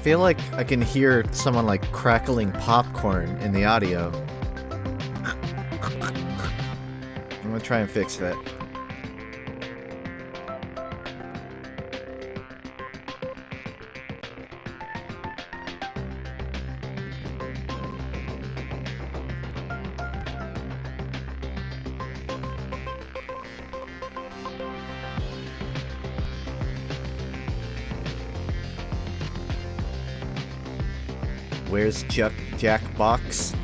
feel like I can hear someone like crackling popcorn in the audio. I'm gonna try and fix that. Where's Jackbox?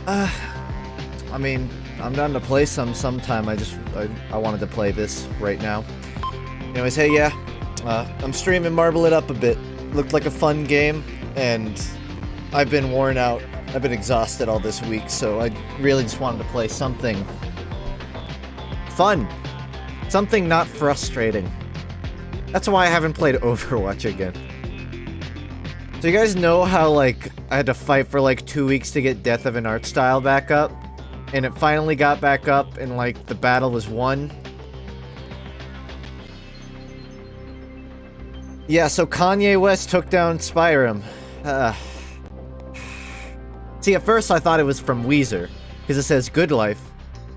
I mean, I'm down to play sometime. I wanted to play this right now. Anyways, hey, yeah. I'm streaming Marble It Up a bit. Looked like a fun game, and I've been worn out. I've been exhausted all this week, so I really just wanted to play something fun. Something not frustrating. That's why I haven't played Overwatch again. So you guys know how, like, I had to fight for, like, 2 weeks to get Death of an Art Style back up? And it finally got back up, and, like, the battle was won? Yeah, so Kanye West took down Spyrim. See, at first I thought it was from Weezer, because it says Good Life.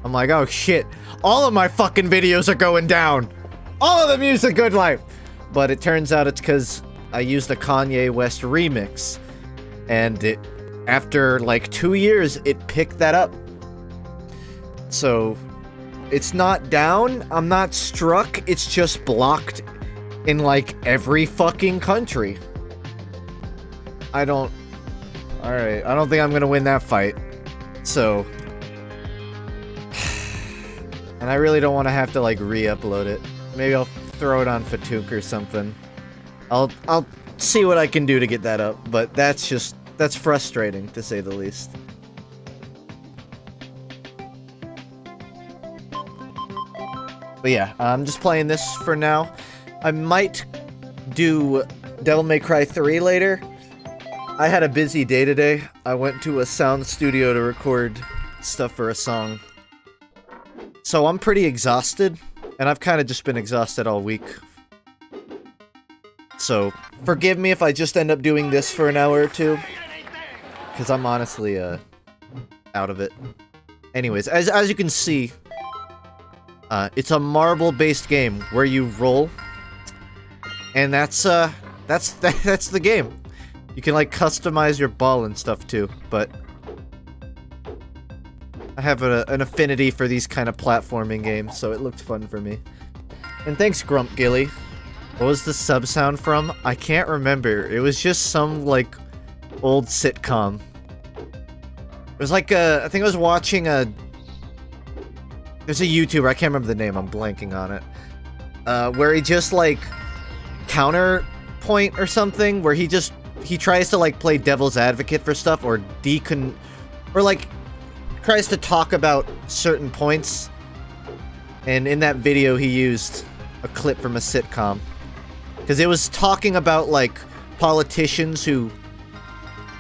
I'm like, oh shit, all of my fucking videos are going down! All of them use the Good Life! But it turns out it's because I used a Kanye West remix, and it, after like 2 years, it picked that up. So, it's not down, I'm not struck, it's just blocked in like every fucking country. Alright, I don't think I'm gonna win that fight. So, and I really don't want to have to like re-upload it. Maybe I'll throw it on FUNKe or something. I'll see what I can do to get that up, but that's frustrating, to say the least. But yeah, I'm just playing this for now. I might do Devil May Cry 3 later. I had a busy day today. I went to a sound studio to record stuff for a song. So I'm pretty exhausted, and I've kind of just been exhausted all week. So, forgive me if I just end up doing this for an hour or two, because I'm honestly, out of it. Anyways, as you can see, it's a marble-based game where you roll, and that's the game. You can, like, customize your ball and stuff, too, but I have an affinity for these kind of platforming games, so it looked fun for me. And thanks, Grump Gilly. What was the sub sound from? I can't remember. It was just some, like, old sitcom. It was like I think I was watching there's a YouTuber, I can't remember the name, I'm blanking on it. Where he just, like, counterpoint or something, where he tries to, like, play devil's advocate for stuff, or like, tries to talk about certain points. And in that video, he used a clip from a sitcom. Because it was talking about, like, politicians who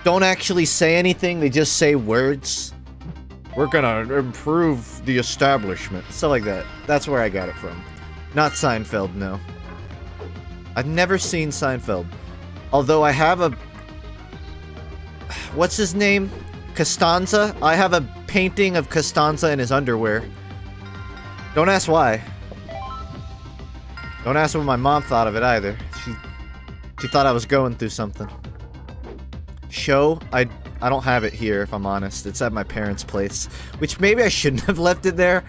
don't actually say anything, they just say words. We're gonna improve the establishment. Stuff like that. That's where I got it from. Not Seinfeld, no. I've never seen Seinfeld. Although I have a... What's his name? Costanza? I have a painting of Costanza in his underwear. Don't ask why. Don't ask what my mom thought of it either. She thought I was going through something. Show? I don't have it here, if I'm honest. It's at my parents' place. Which maybe I shouldn't have left it there.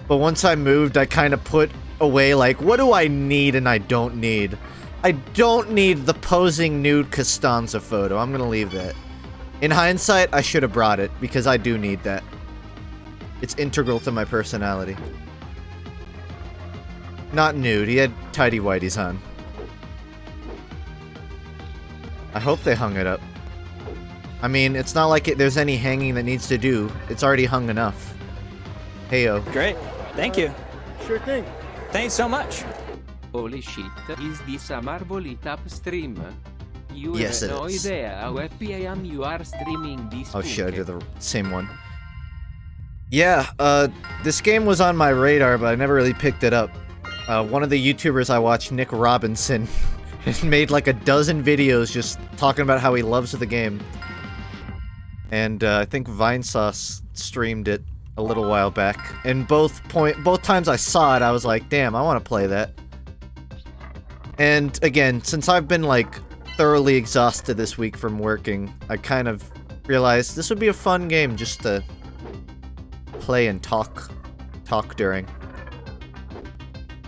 But once I moved, I kind of put away, like, what do I need and I don't need? I don't need the posing nude Costanza photo. I'm gonna leave that. In hindsight, I should have brought it, because I do need that. It's integral to my personality. Not nude, he had tidy whities on. I hope they hung it up. I mean, it's not like there's any hanging that needs to do. It's already hung enough. Heyo. Great. Thank you. Sure thing. Thanks so much. Holy shit, is this a Marble It Up stream? You Yes, have it no is. idea how happy I am you are streaming this. Oh shit, I FUNKe. did the same one. Yeah, this game was on my radar, but I never really picked it up. One of the YouTubers I watch, Nick Robinson, He's made like a dozen videos just talking about how he loves the game. And I think Vinesauce streamed it a little while back. And both times I saw it, I was like, damn, I want to play that. And again, since I've been like thoroughly exhausted this week from working, I kind of realized this would be a fun game just to play and talk during.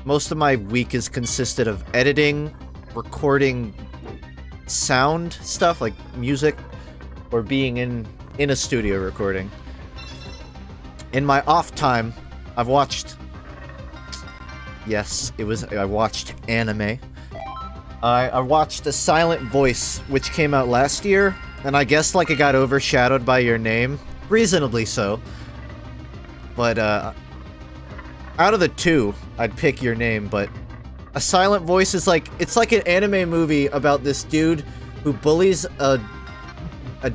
Most of my week has consisted of editing, recording sound stuff like music, or being in a studio recording. In my off time, I've watched... Yes, I watched anime. I watched A Silent Voice, which came out last year, and I guess like it got overshadowed by Your Name. Reasonably so. But out of the two, I'd pick Your Name, but A Silent Voice is like, it's like an anime movie about this dude who bullies a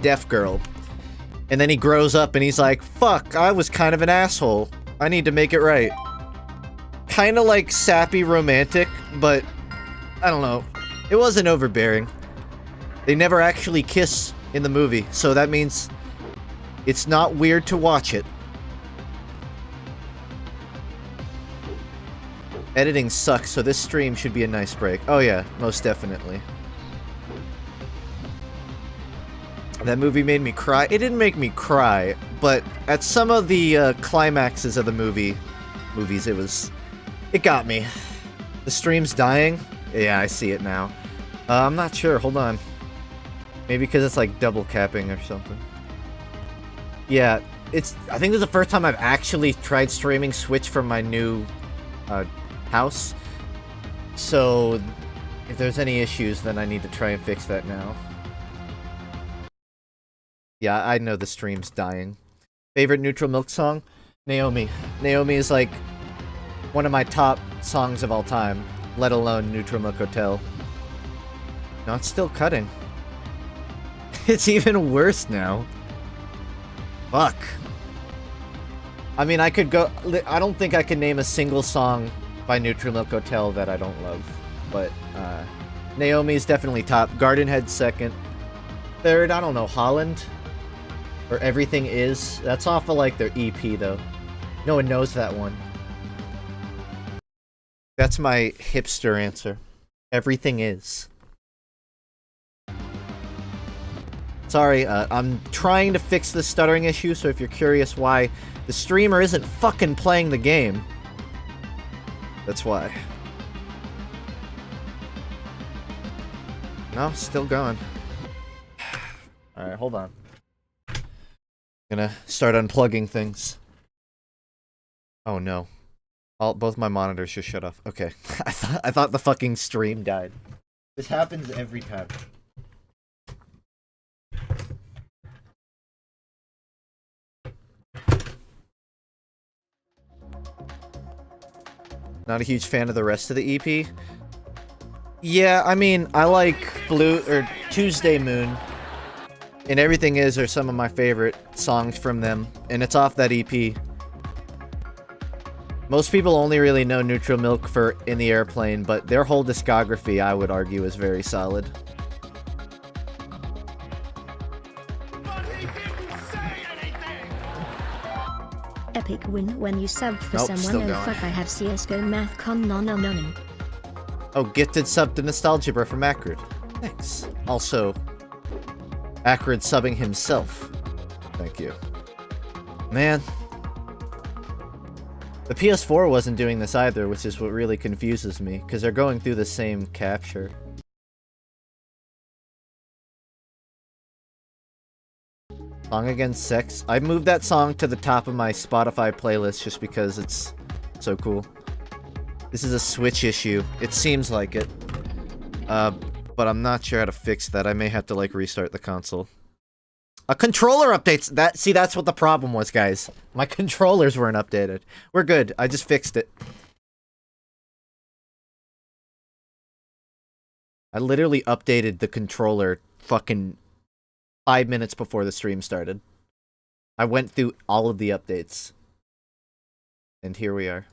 deaf girl. And then he grows up and he's like, fuck, I was kind of an asshole. I need to make it right. Kinda like sappy romantic, but I don't know. It wasn't overbearing. They never actually kiss in the movie, so that means it's not weird to watch it. Editing sucks, so this stream should be a nice break. Oh yeah, most definitely. That movie made me cry. It didn't make me cry, but at some of the climaxes of the movies, it got me. The stream's dying? Yeah, I see it now. I'm not sure, hold on. Maybe because it's like double capping or something. Yeah, I think this is the first time I've actually tried streaming Switch from my new house. So, if there's any issues, then I need to try and fix that now. Yeah, I know the stream's dying. Favorite Neutral Milk song? Naomi. Naomi is like one of my top songs of all time, let alone Neutral Milk Hotel. No, it's still cutting. It's even worse now. Fuck. I mean, I could go... I don't think I can name a single song by Neutral Milk Hotel that I don't love. But, Naomi's definitely top. Gardenhead's second. Third, I don't know, Holland? Or Everything Is? That's off of, like, their EP, though. No one knows that one. That's my hipster answer. Everything Is. Sorry, I'm trying to fix the stuttering issue, so if you're curious why the streamer isn't fucking playing the game, that's why. No, still going. Alright, hold on. Gonna start unplugging things. Oh no. Both my monitors just shut off. Okay. I thought the fucking stream died. This happens every time. Not a huge fan of the rest of the EP. Yeah, I mean, I like Tuesday Moon, and Everything Is are some of my favorite songs from them, and it's off that EP. Most people only really know Neutral Milk for In the Airplane, but their whole discography, I would argue, is very solid. Epic win when you subbed for Nope, someone. still Oh going. fuck, I have CSGO math con non. Oh, gifted sub to Nostalgia Bro from Acrid. Thanks. Also, Acrid subbing himself. Thank you. Man. The PS4 wasn't doing this either, which is what really confuses me, because they're going through the same capture. Song Against Sex. I moved that song to the top of my Spotify playlist just because it's so cool. This is a Switch issue. It seems like it. But I'm not sure how to fix that. I may have to, like, restart the console. A controller updates! That's what the problem was, guys. My controllers weren't updated. We're good. I just fixed it. I literally updated the controller fucking 5 minutes before the stream started. I went through all of the updates. And here we are.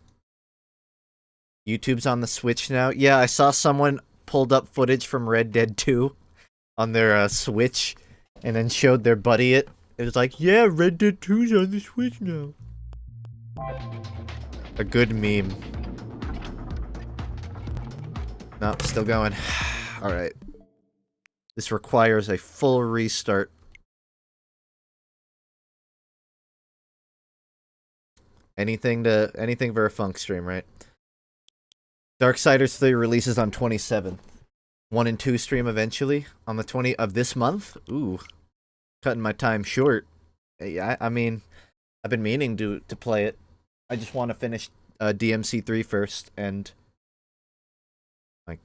YouTube's on the Switch now? Yeah, I saw someone pulled up footage from Red Dead 2 on their Switch and then showed their buddy it. It was like, yeah, Red Dead 2's on the Switch now. A good meme. Nope, still going. Alright. This requires a full restart. Anything for a Funk stream, right? Darksiders 3 releases on 27th. 1 and 2 stream eventually on the 20th of this month. Ooh. Cutting my time short. Yeah, I mean, I've been meaning to play it. I just want to finish DMC3 first, and my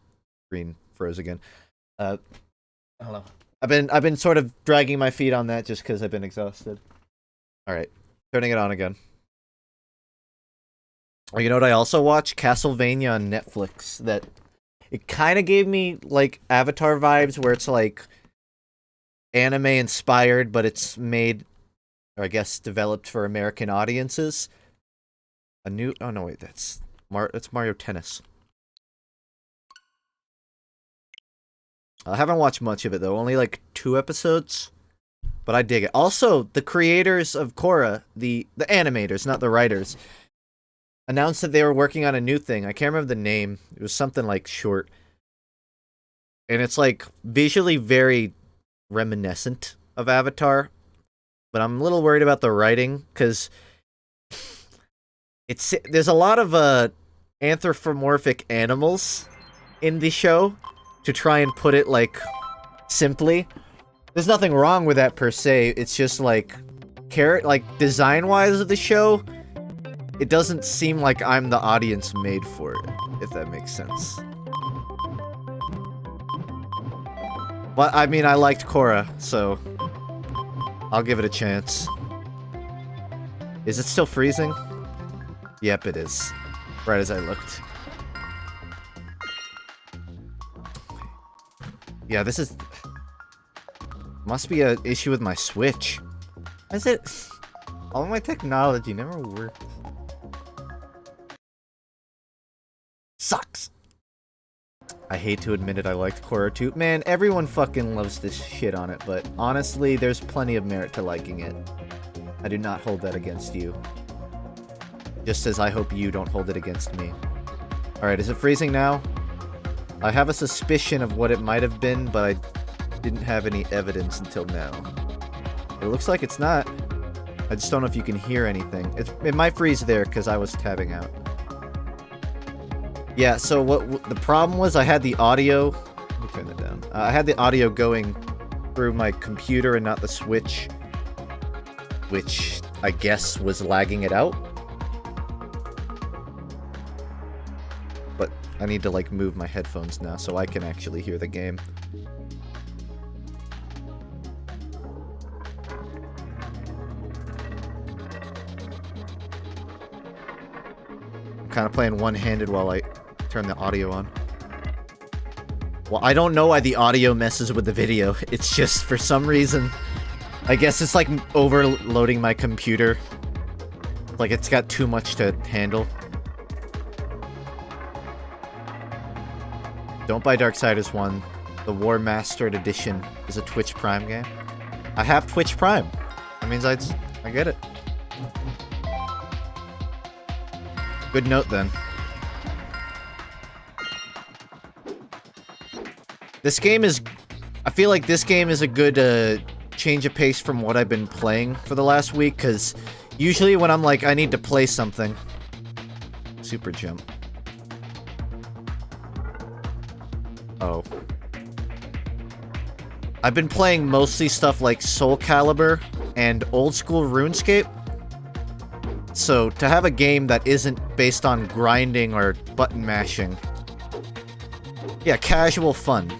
screen froze again. I don't know. I've been sort of dragging my feet on that just because I've been exhausted. All right, turning it on again. Oh, you know what I also watched? Castlevania on Netflix. That it kind of gave me like Avatar vibes, where it's like anime inspired, but it's made, or I guess developed for American audiences. Oh no, wait, that's Mario Tennis. I haven't watched much of it though, only like 2 episodes, but I dig it. Also, the creators of Korra, the animators, not the writers, announced that they were working on a new thing. I can't remember the name. It was something like short, and it's like visually very reminiscent of Avatar, but I'm a little worried about the writing because there's a lot of anthropomorphic animals in the show, to try and put it like simply. There's nothing wrong with that per se. It's just like design wise of the show, it doesn't seem like I'm the audience made for it, if that makes sense. But I mean, I liked Korra, so I'll give it a chance. Is it still freezing? Yep, it is. Right as I looked. Yeah, this is... Must be an issue with my Switch. Is it... All my technology never worked. Sucks! I hate to admit it, I liked Korra too. Man, everyone fucking loves this shit on it, but honestly, there's plenty of merit to liking it. I do not hold that against you. Just as I hope you don't hold it against me. Alright, is it freezing now? I have a suspicion of what it might have been, but I didn't have any evidence until now. It looks like it's not. I just don't know if you can hear anything. It might freeze there, because I was tabbing out. Yeah, so what the problem was, I had the audio... Let me turn that down. I had the audio going through my computer and not the Switch, which I guess was lagging it out. But I need to, like, move my headphones now so I can actually hear the game. I'm kind of playing one-handed while I turn the audio on. Well, I don't know why the audio messes with the video. It's just, for some reason, I guess it's like overloading my computer. Like, it's got too much to handle. Don't buy Darksiders 1. The War Mastered Edition is a Twitch Prime game. I have Twitch Prime. That means I get it. Good note, then. This game is... I feel like this game is a good change of pace from what I've been playing for the last week, because usually when I'm like, I need to play something... Super jump. Oh. I've been playing mostly stuff like Soul Calibur and old school RuneScape. So, to have a game that isn't based on grinding or button mashing... Yeah, casual fun.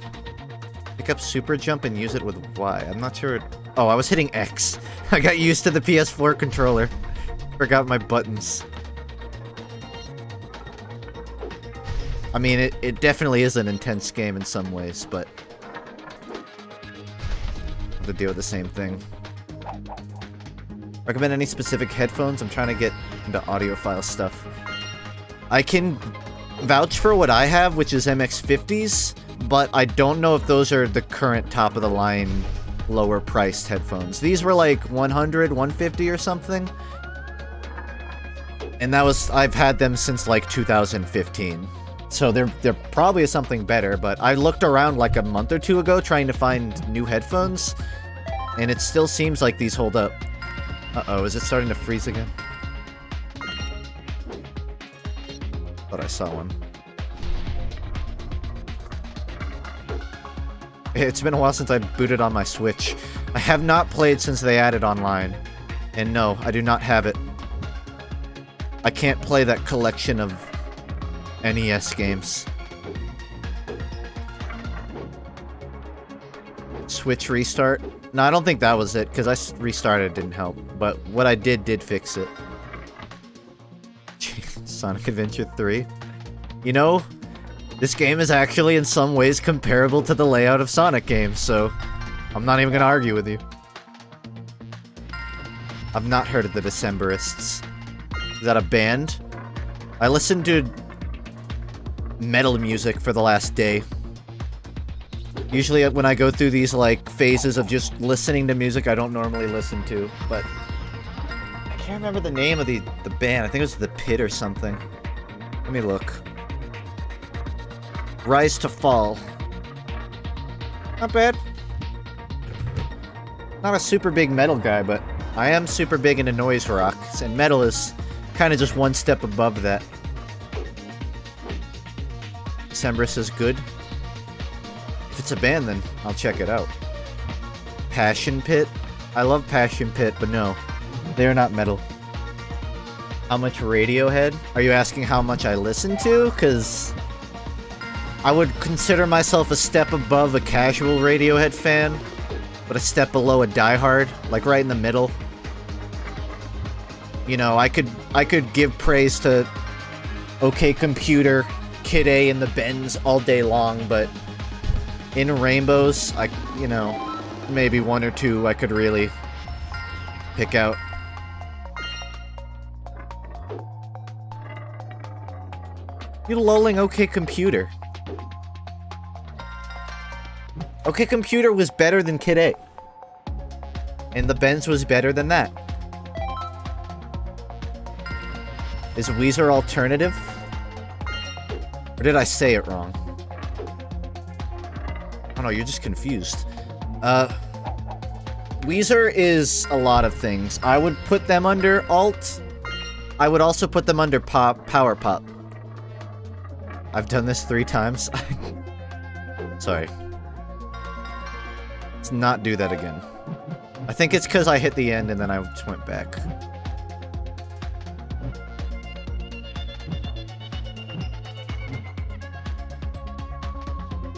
Pick up Super Jump and use it with Y. I'm not sure... Oh, I was hitting X. I got used to the PS4 controller. Forgot my buttons. I mean, it definitely is an intense game in some ways, but... I have to deal with the same thing. Recommend any specific headphones? I'm trying to get into audiophile stuff. I can vouch for what I have, which is MX50s, but I don't know if those are the current top of the line, lower priced headphones. These were like 100, 150 or something. And that was, I've had them since like 2015. So they're probably something better, but I looked around like a month or two ago trying to find new headphones, and it still seems like these hold up. Uh-oh, is it starting to freeze again? Thought I saw one. It's been a while since I booted on my Switch. I have not played since they added online. And no, I do not have it. I can't play that collection of NES games. Switch restart? No, I don't think that was it, because I restarted, didn't help. But what I did fix it. Sonic Adventure 3. You know, this game is actually in some ways comparable to the layout of Sonic games, so I'm not even gonna argue with you. I've not heard of the Decemberists. Is that a band? I listened to metal music for the last day. Usually when I go through these like phases of just listening to music I don't normally listen to, but I can't remember the name of the band. I think it was The Pit or something. Let me look. Rise to Fall. Not bad. Not a super big metal guy, but I am super big into noise rock, and metal is kind of just one step above that. Decemberist is good. If it's a band, then I'll check it out. Passion Pit? I love Passion Pit, but no. They're not metal. How much Radiohead? Are you asking how much I listen to? Because I would consider myself a step above a casual Radiohead fan, but a step below a diehard, like right in the middle. You know, I could give praise to OK Computer, Kid A, and the Bends all day long, but in Rainbows, you know, maybe one or two I could really pick out. You're lulling OK Computer. OK Computer was better than Kid A. And the Benz was better than that. Is Weezer alternative? Or did I say it wrong? Oh no, you're just confused. Weezer is a lot of things. I would put them under alt. I would also put them under pop, power pop. I've done this 3 times. Sorry. Let's not do that again. I think it's because I hit the end and then I just went back.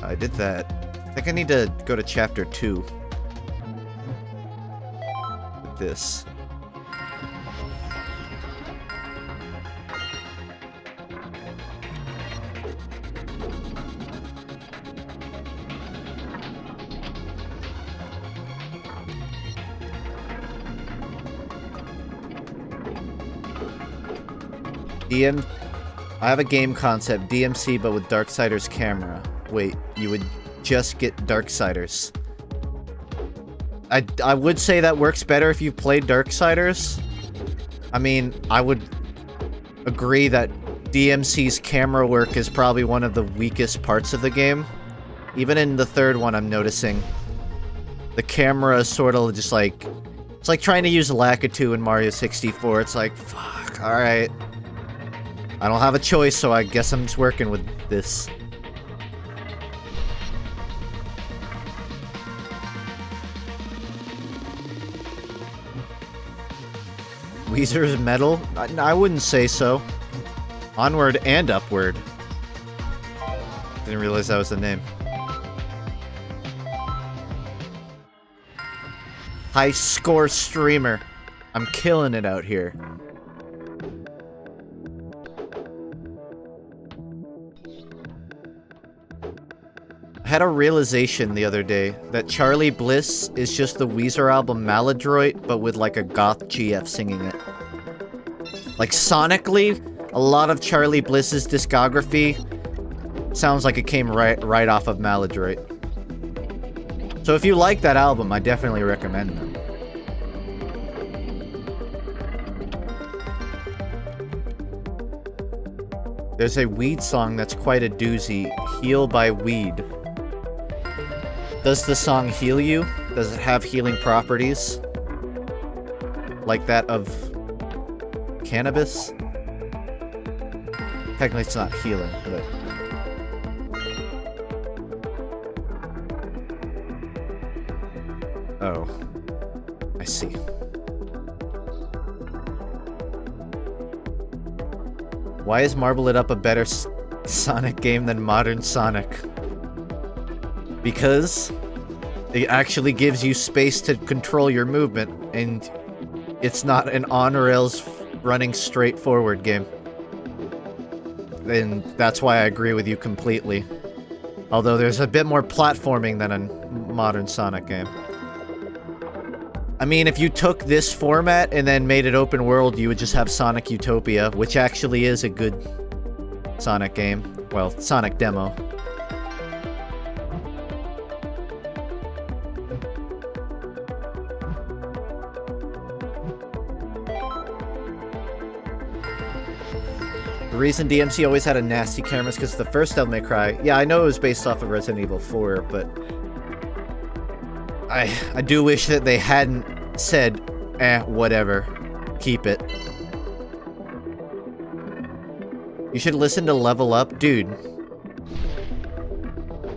I did that. I think I need to go to chapter 2. With this. I have a game concept, DMC, but with Darksiders camera. Wait, you would just get Darksiders. I would say that works better if you've played Darksiders. I mean, I would agree that DMC's camera work is probably one of the weakest parts of the game. Even in the 3rd one, I'm noticing the camera is sort of just like... It's like trying to use Lakitu in Mario 64. It's like, fuck, alright. I don't have a choice, so I guess I'm just working with this. Weezer's metal? I wouldn't say so. Onward and Upward. Didn't realize that was the name. High score streamer. I'm killing it out here. I had a realization the other day that Charlie Bliss is just the Weezer album Maladroit, but with like a goth GF singing it. Like sonically, a lot of Charlie Bliss's discography sounds like it came right off of Maladroit. So if you like that album, I definitely recommend them. There's a Weed song that's quite a doozy. Heal by Weed. Does the song heal you? Does it have healing properties? Like that of cannabis? Technically it's not healing, but... Oh. I see. Why is Marble It Up a better Sonic game than modern Sonic? Because it actually gives you space to control your movement, and it's not an on-rails running straight forward game. And that's why I agree with you completely. Although there's a bit more platforming than a modern Sonic game. I mean, if you took this format and then made it open world, you would just have Sonic Utopia, which actually is a good Sonic game. Well, Sonic demo. The reason DMC always had a nasty camera is because the first Devil May Cry... Yeah, I know it was based off of Resident Evil 4, but... I do wish that they hadn't said, whatever. Keep it. You should listen to Level Up. Dude.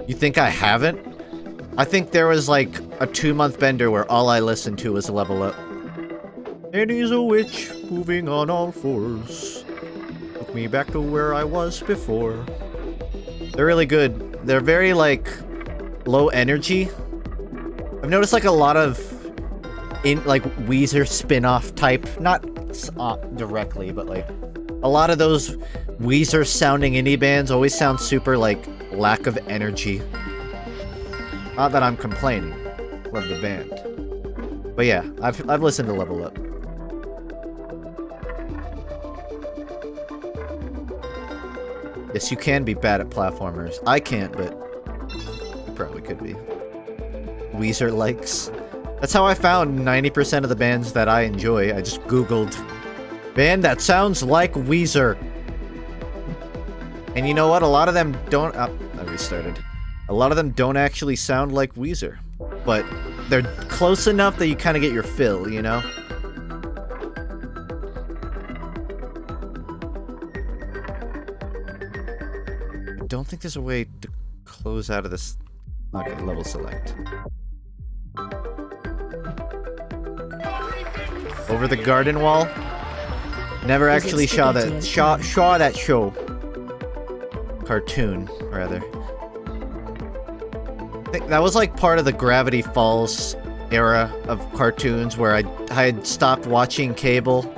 You think I haven't? I think there was like a 2-month bender where all I listened to was Level Up. Eddie's a witch, moving on all fours. Took me back to where I was before. They're really good. They're very, like, low energy. I've noticed, like, a lot of, Weezer spin-off type, not directly, but, like, a lot of those Weezer-sounding indie bands always sound super, like, lack of energy. Not that I'm complaining. Love the band. But yeah, I've listened to Level Up. Yes, you can be bad at platformers. I can't, but you probably could be. Weezer likes. That's how I found 90% of the bands that I enjoy. I just Googled band that sounds like Weezer. And you know what? A lot of them don't... I restarted. A lot of them don't actually sound like Weezer. But they're close enough that you kind of get your fill, you know? I don't think there's a way to close out of this... Okay, level select. Over the garden wall? Never actually saw that show. Cartoon, rather. I think that was like part of the Gravity Falls era of cartoons where I had stopped watching cable.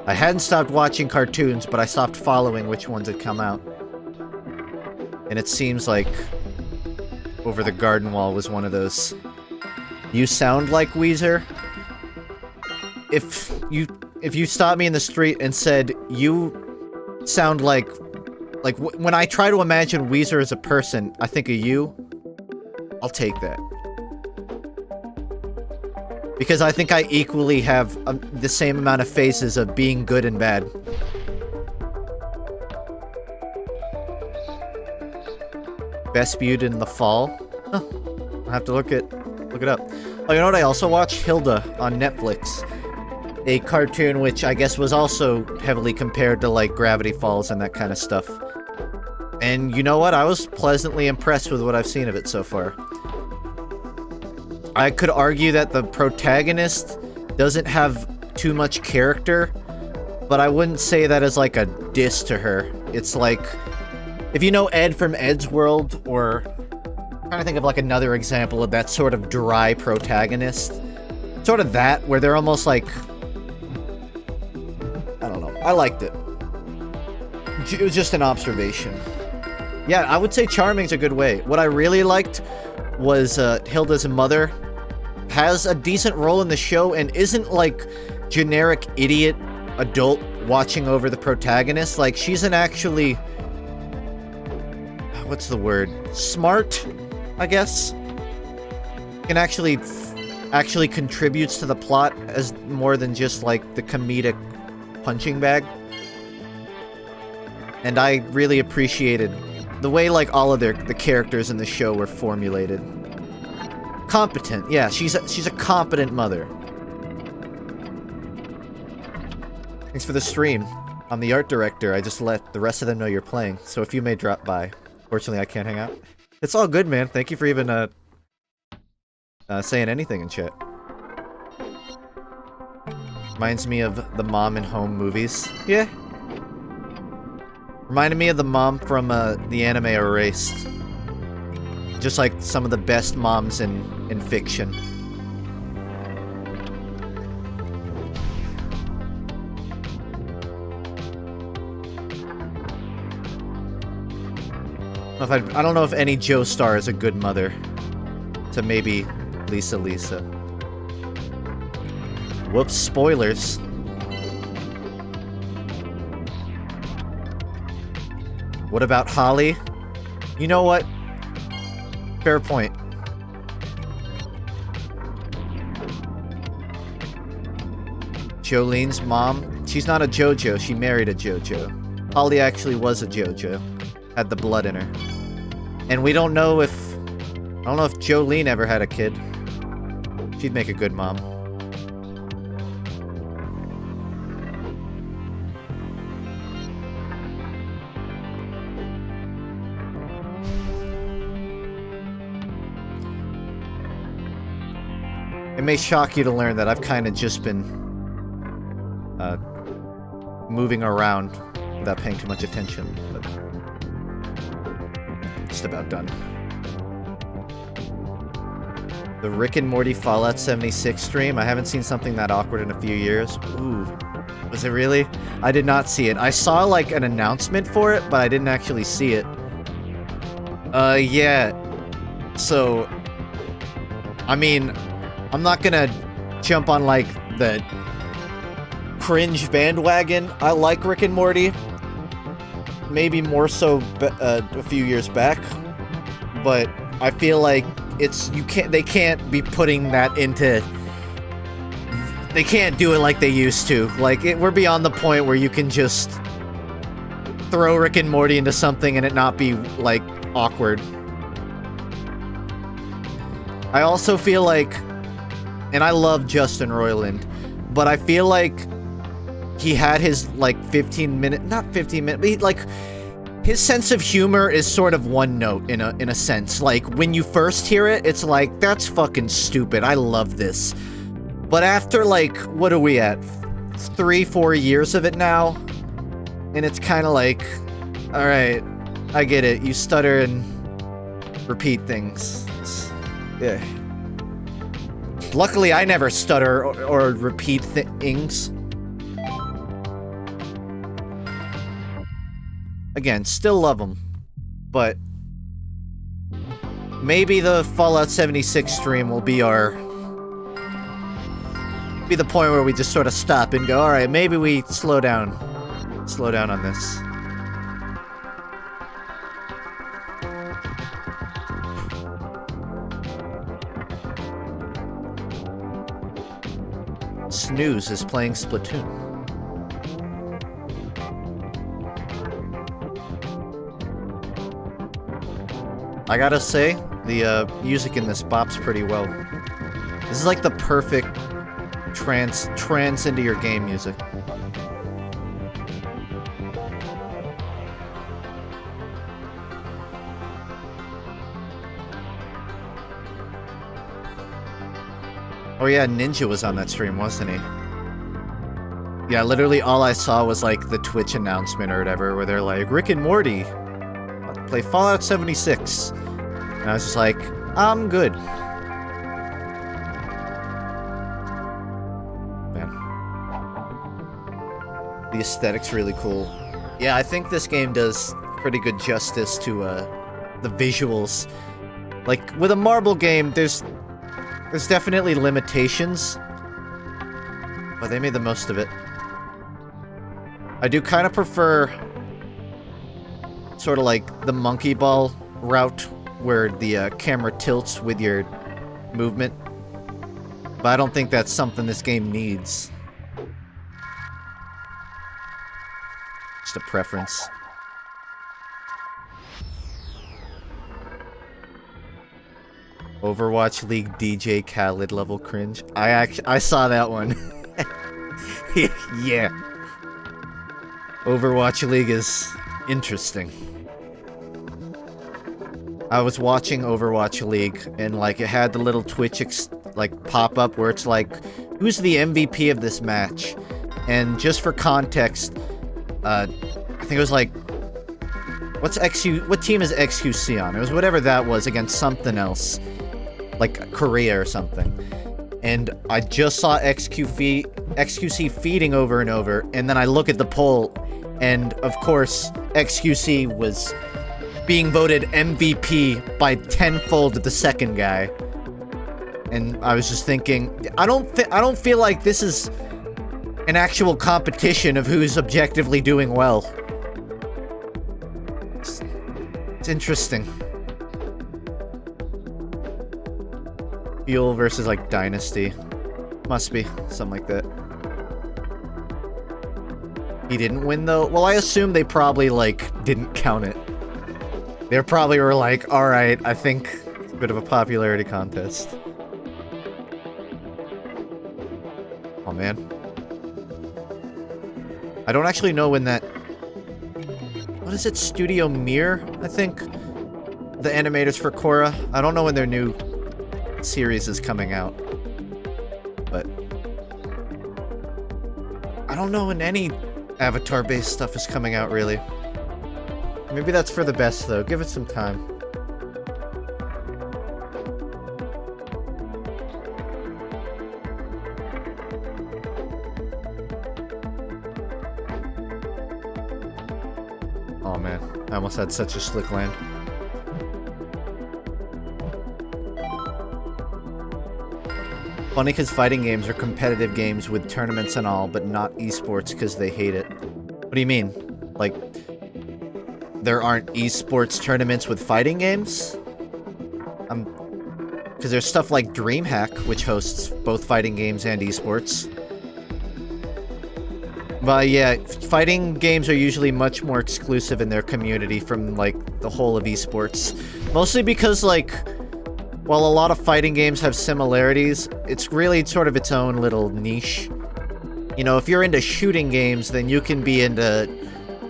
I hadn't stopped watching cartoons, but I stopped following which ones had come out. And it seems like Over the Garden Wall was one of those. You sound like Weezer? If you stopped me in the street and said, you sound like when I try to imagine Weezer as a person, I think of you, I'll take that. Because I think I equally have the same amount of phases of being good and bad. Best viewed in the fall? Huh. I'll have to look it up. Oh, you know what I also watched? Hilda on Netflix. A cartoon which I guess was also heavily compared to like Gravity Falls and that kind of stuff. And you know what? I was pleasantly impressed with what I've seen of it so far. I could argue that the protagonist doesn't have too much character, but I wouldn't say that as like a diss to her. It's like, if you know Ed from Ed's World, or I'm trying to think of like another example of that sort of dry protagonist. Sort of that, where they're almost like, I don't know. I liked it. It was just an observation. Yeah, I would say charming's a good way. What I really liked was Hilda's mother has a decent role in the show and isn't like generic idiot adult watching over the protagonist. Like, she's an actually... what's the word? Smart, I guess. Can actually contributes to the plot as more than just like the comedic punching bag. And I really appreciated the way like all of the characters in the show were formulated. Competent, yeah, she's a competent mother. Thanks for the stream. I'm the art director. I just let the rest of them know you're playing, so if you may drop by. Fortunately, I can't hang out. It's all good, man. Thank you for even saying anything in chat. Reminds me of the Mom and Home movies. Yeah. Reminded me of the mom from the anime Erased. Just like some of the best moms in fiction. I don't know if any Joestar is a good mother. To maybe Lisa. Whoops, spoilers. What about Holly? You know what? Fair point. Jolene's mom? She's not a JoJo, she married a JoJo. Holly actually was a JoJo. Had the blood in her. And we don't know if... I don't know if Jolene ever had a kid. She'd make a good mom. It may shock you to learn that I've kind of just been moving around without paying too much attention, but just about done. The Rick and Morty Fallout 76 stream. I haven't seen something that awkward in a few years. Ooh, was it really? I did not see it. I saw like an announcement for it, but I didn't actually see it. Yeah. So, I mean, I'm not gonna jump on like the cringe bandwagon. I like Rick and Morty. Maybe more so a few years back, but I feel like they can't be putting that into. They can't do it like they used to. Like we're beyond the point where you can just throw Rick and Morty into something and it not be like awkward. I also feel like, and I love Justin Roiland, but I feel like he had his like 15-minute, not 15-minute, but like his sense of humor is sort of one note in a sense. Like when you first hear it, it's like, that's fucking stupid. I love this. But after like, what are we at? 3-4 years of it now? And it's kind of like, all right, I get it. You stutter and repeat things. Yeah. Luckily, I never stutter or repeat things. Again, still love them, but maybe the Fallout 76 stream will be the point where we just sort of stop and go, all right, maybe we slow down on this. Snooze is playing Splatoon. I gotta say, the music in this bops pretty well. This is like the perfect trance into your game music. Oh yeah, Ninja was on that stream, wasn't he? Yeah, literally all I saw was like the Twitch announcement or whatever, where they're like, Rick and Morty play Fallout 76. And I was just like, I'm good. Man. The aesthetic's really cool. Yeah, I think this game does pretty good justice to the visuals. Like, with a marble game, there's definitely limitations, but they made the most of it. I do kind of prefer sort of like the monkey ball route where the camera tilts with your movement. But I don't think that's something this game needs. Just a preference. Overwatch League DJ Khaled level cringe. I saw that one. Yeah. Overwatch League is interesting. I was watching Overwatch League and like it had the little Twitch like pop up where it's like, who's the MVP of this match? And just for context, I think it was like, what team is XQC on? It was whatever that was against something else. Like Korea or something. And I just saw XQC feeding over and over, and then I look at the poll, and of course, XQC was being voted MVP by tenfold the second guy. And I was just thinking, I don't feel like this is an actual competition of who's objectively doing well. It's interesting. Fuel versus like Dynasty. Must be something like that. He didn't win though? Well, I assume they probably like didn't count it. They probably were like, alright, I think it's a bit of a popularity contest. Oh man. I don't actually know when that... What is it? Studio Mir, I think? The animators for Korra. I don't know when their new series is coming out. But... I don't know when any Avatar-based stuff is coming out, really. Maybe that's for the best, though. Give it some time. Oh man, I almost had such a slick land. Funny because fighting games are competitive games with tournaments and all, but not esports because they hate it. What do you mean? Like, there aren't esports tournaments with fighting games? Because there's stuff like DreamHack, which hosts both fighting games and esports. But yeah, fighting games are usually much more exclusive in their community from, like, the whole of esports. Mostly because, like, while a lot of fighting games have similarities, it's really sort of its own little niche. You know, if you're into shooting games, then you can be into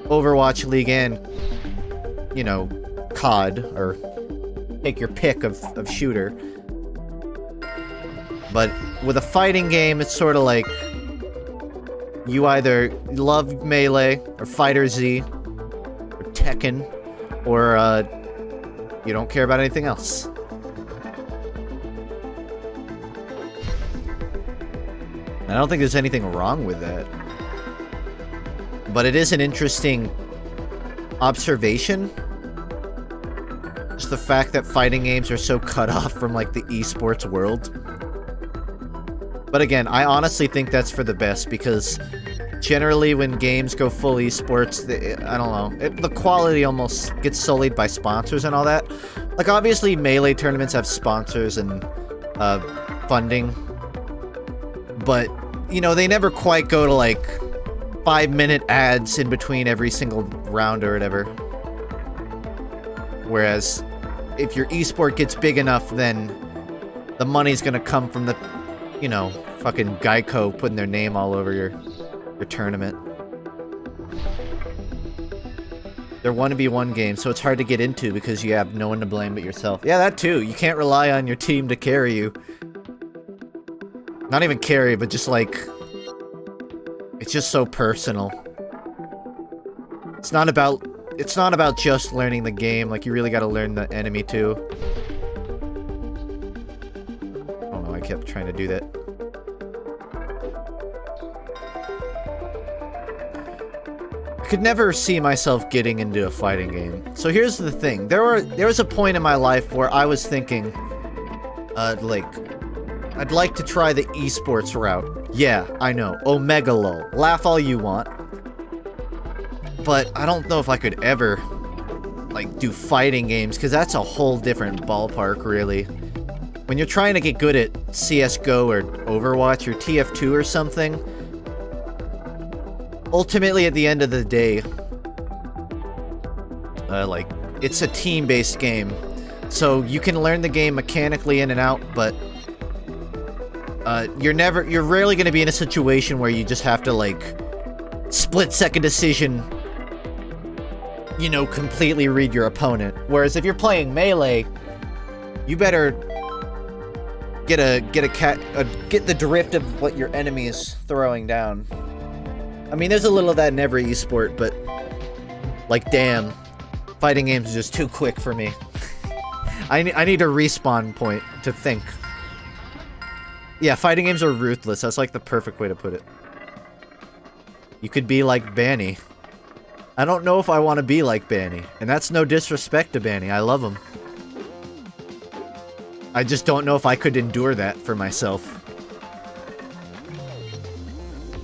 Overwatch League and, you know, COD, or take your pick of shooter. But with a fighting game, it's sort of like, you either love Melee, or Fighter Z, or Tekken, or, you don't care about anything else. I don't think there's anything wrong with that. But it is an interesting observation. Just the fact that fighting games are so cut off from, like, the esports world. But again, I honestly think that's for the best, because generally when games go full esports, I don't know, the quality almost gets sullied by sponsors and all that. Like, obviously Melee tournaments have sponsors and funding, but, you know, they never quite go to, like, 5-minute ads in between every single round or whatever. Whereas, if your esport gets big enough, then the money's gonna come from the, you know, fucking Geico putting their name all over your tournament. They're 1v1 games, so it's hard to get into because you have no one to blame but yourself. Yeah, that too. You can't rely on your team to carry you. Not even carry, but just like... It's just so personal. It's not about just learning the game, like you really gotta learn the enemy too. Oh no, I kept trying to do that. I could never see myself getting into a fighting game. So here's the thing. There was a point in my life where I was thinking, like, I'd like to try the esports route. Yeah, I know. Omega lol. Laugh all you want. But I don't know if I could ever like do fighting games, because that's a whole different ballpark, really. When you're trying to get good at CSGO or Overwatch or TF2 or something, ultimately at the end of the day, like, it's a team-based game. So you can learn the game mechanically in and out, but you're rarely going to be in a situation where you just have to, like, split-second decision, you know, completely read your opponent. Whereas if you're playing Melee, you better get the drift of what your enemy is throwing down. I mean, there's a little of that in every esport, but, like, damn, fighting games are just too quick for me. I need a respawn point to think. Yeah, fighting games are ruthless. That's like the perfect way to put it. You could be like Banny. I don't know if I want to be like Banny. And that's no disrespect to Banny. I love him. I just don't know if I could endure that for myself.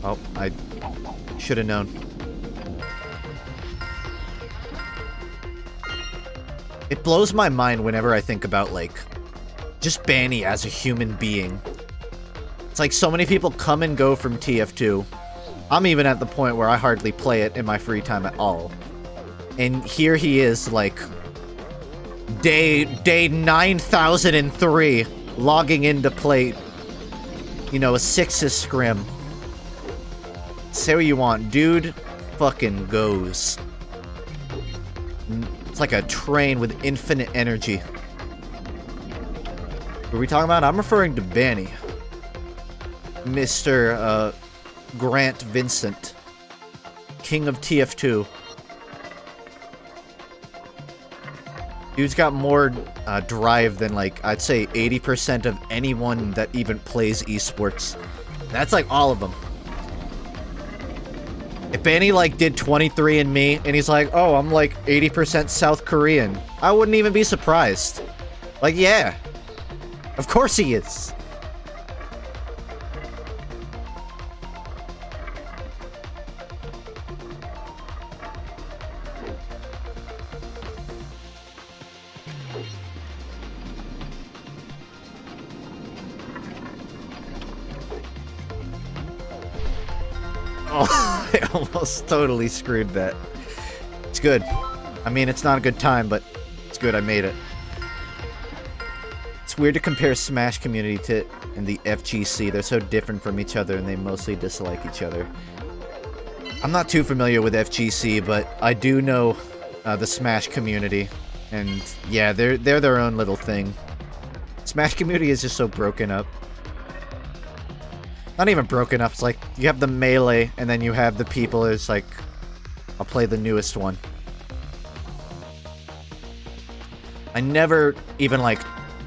Oh, I should have known. It blows my mind whenever I think about, like, just Banny as a human being. It's like so many people come and go from TF2. I'm even at the point where I hardly play it in my free time at all. And here he is, like, day 9003, logging in to play, you know, a Sixes scrim. Say what you want, dude fucking goes. It's like a train with infinite energy. What are we talking about? I'm referring to Banny. Mr. Grant Vincent. King of TF2. Dude's got more drive than, like, I'd say 80% of anyone that even plays esports. That's like all of them. If Banny, like, did 23andMe and he's like, oh, I'm like 80% South Korean, I wouldn't even be surprised. Like, yeah. Of course he is. Oh, I almost totally screwed that. It's good. I mean, it's not a good time, but it's good I made it. It's weird to compare Smash Community to and the FGC. They're so different from each other and they mostly dislike each other. I'm not too familiar with FGC, but I do know the Smash Community. And yeah, they're their own little thing. Smash Community is just so broken up. Not even broken up, it's like, you have the Melee, and then you have the people, it's like, I'll play the newest one. I never even, like,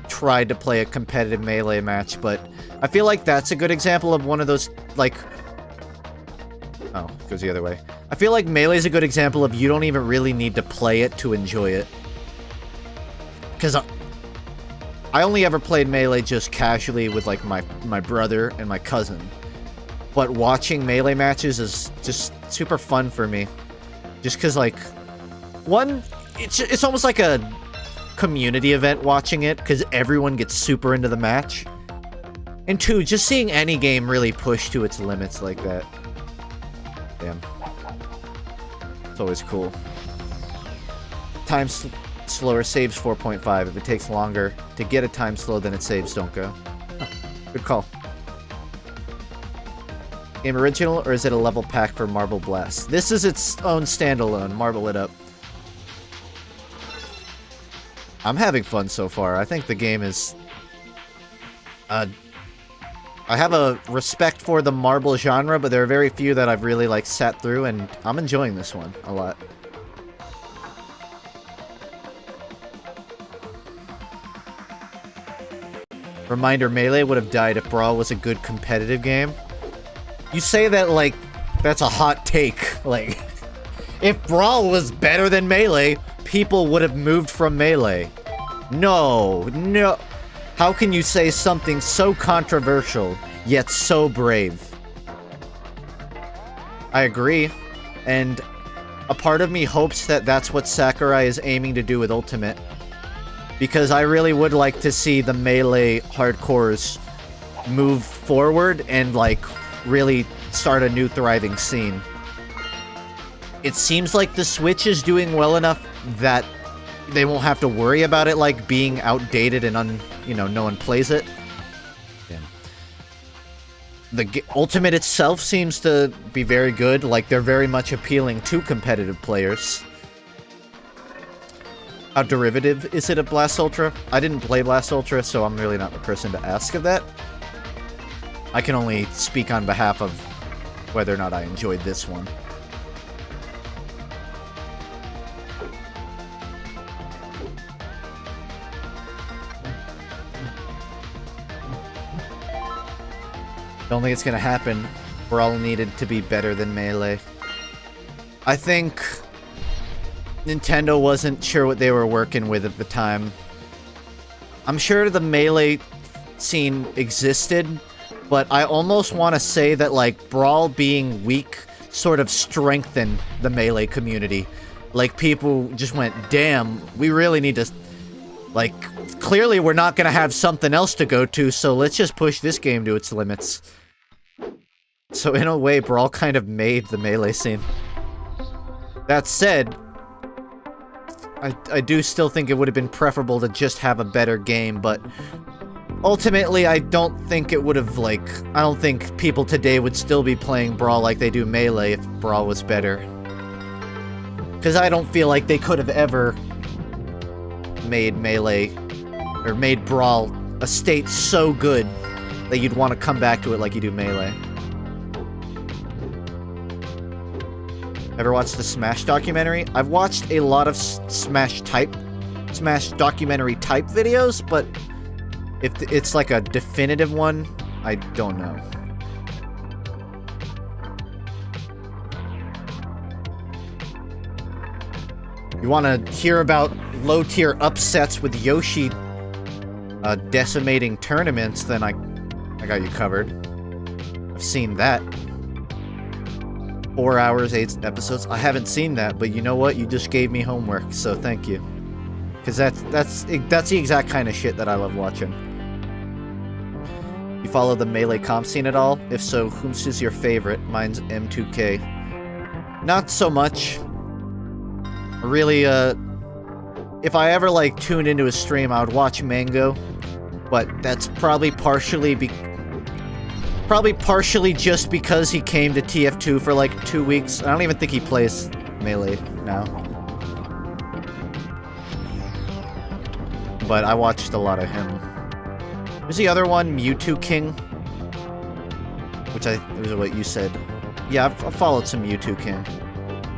tried to play a competitive Melee match, but I feel like that's a good example of one of those, like... Oh, it goes the other way. I feel like Melee is a good example of you don't even really need to play it to enjoy it. Because I only ever played Melee just casually with, like, my brother and my cousin. But watching Melee matches is just super fun for me. Just because, like, one, it's almost like a community event watching it, because everyone gets super into the match. And two, just seeing any game really push to its limits like that. Damn. It's always cool. Slower saves 4.5. If it takes longer to get a time slow than it saves, don't go. Huh. Good call. Game original, or is it a level pack for Marble Blast? This is its own standalone. Marble it up. I'm having fun so far. I think the game is... I have a respect for the Marble genre, but there are very few that I've really, like, sat through, and I'm enjoying this one a lot. Reminder, Melee would have died if Brawl was a good competitive game. You say that like that's a hot take. Like, if Brawl was better than Melee, people would have moved from Melee. No. How can you say something so controversial, yet so brave? I agree. And a part of me hopes that that's what Sakurai is aiming to do with Ultimate. Because I really would like to see the Melee hardcores move forward and, like, really start a new thriving scene. It seems like the Switch is doing well enough that they won't have to worry about it, like, being outdated and, no one plays it. Yeah. The Ultimate itself seems to be very good. Like, they're very much appealing to competitive players. How derivative is it of Blast Ultra? I didn't play Blast Ultra, so I'm really not the person to ask of that. I can only speak on behalf of whether or not I enjoyed this one. Don't think it's gonna happen. Brawl needed to be better than Melee. I think Nintendo wasn't sure what they were working with at the time. I'm sure the Melee scene existed, but I almost want to say that, like, Brawl being weak sort of strengthened the Melee community. Like, people just went, damn, we really need to... Like, clearly we're not going to have something else to go to, so let's just push this game to its limits. So in a way, Brawl kind of made the Melee scene. That said, I do still think it would have been preferable to just have a better game, but ultimately I don't think it would have, like, I don't think people today would still be playing Brawl like they do Melee if Brawl was better. Because I don't feel like they could have ever made Melee, or made Brawl a state so good that you'd want to come back to it like you do Melee. Ever watched the Smash documentary? I've watched a lot of Smash documentary type videos, but if it's like a definitive one, I don't know. You want to hear about low-tier upsets with Yoshi decimating tournaments, then I got you covered. I've seen that. 4 hours, 8 episodes. I haven't seen that, but you know what? You just gave me homework, so thank you. Because that's the exact kind of shit that I love watching. You follow the Melee comp scene at all? If so, whom's is your favorite? Mine's M2K. Not so much. Really, if I ever, like, tuned into a stream, I would watch Mango, but that's probably partially just because he came to TF2 for, like, 2 weeks. I don't even think he plays Melee now. But I watched a lot of him. Who's the other one? Mewtwo King? Which was what you said. Yeah, I've followed some Mewtwo King.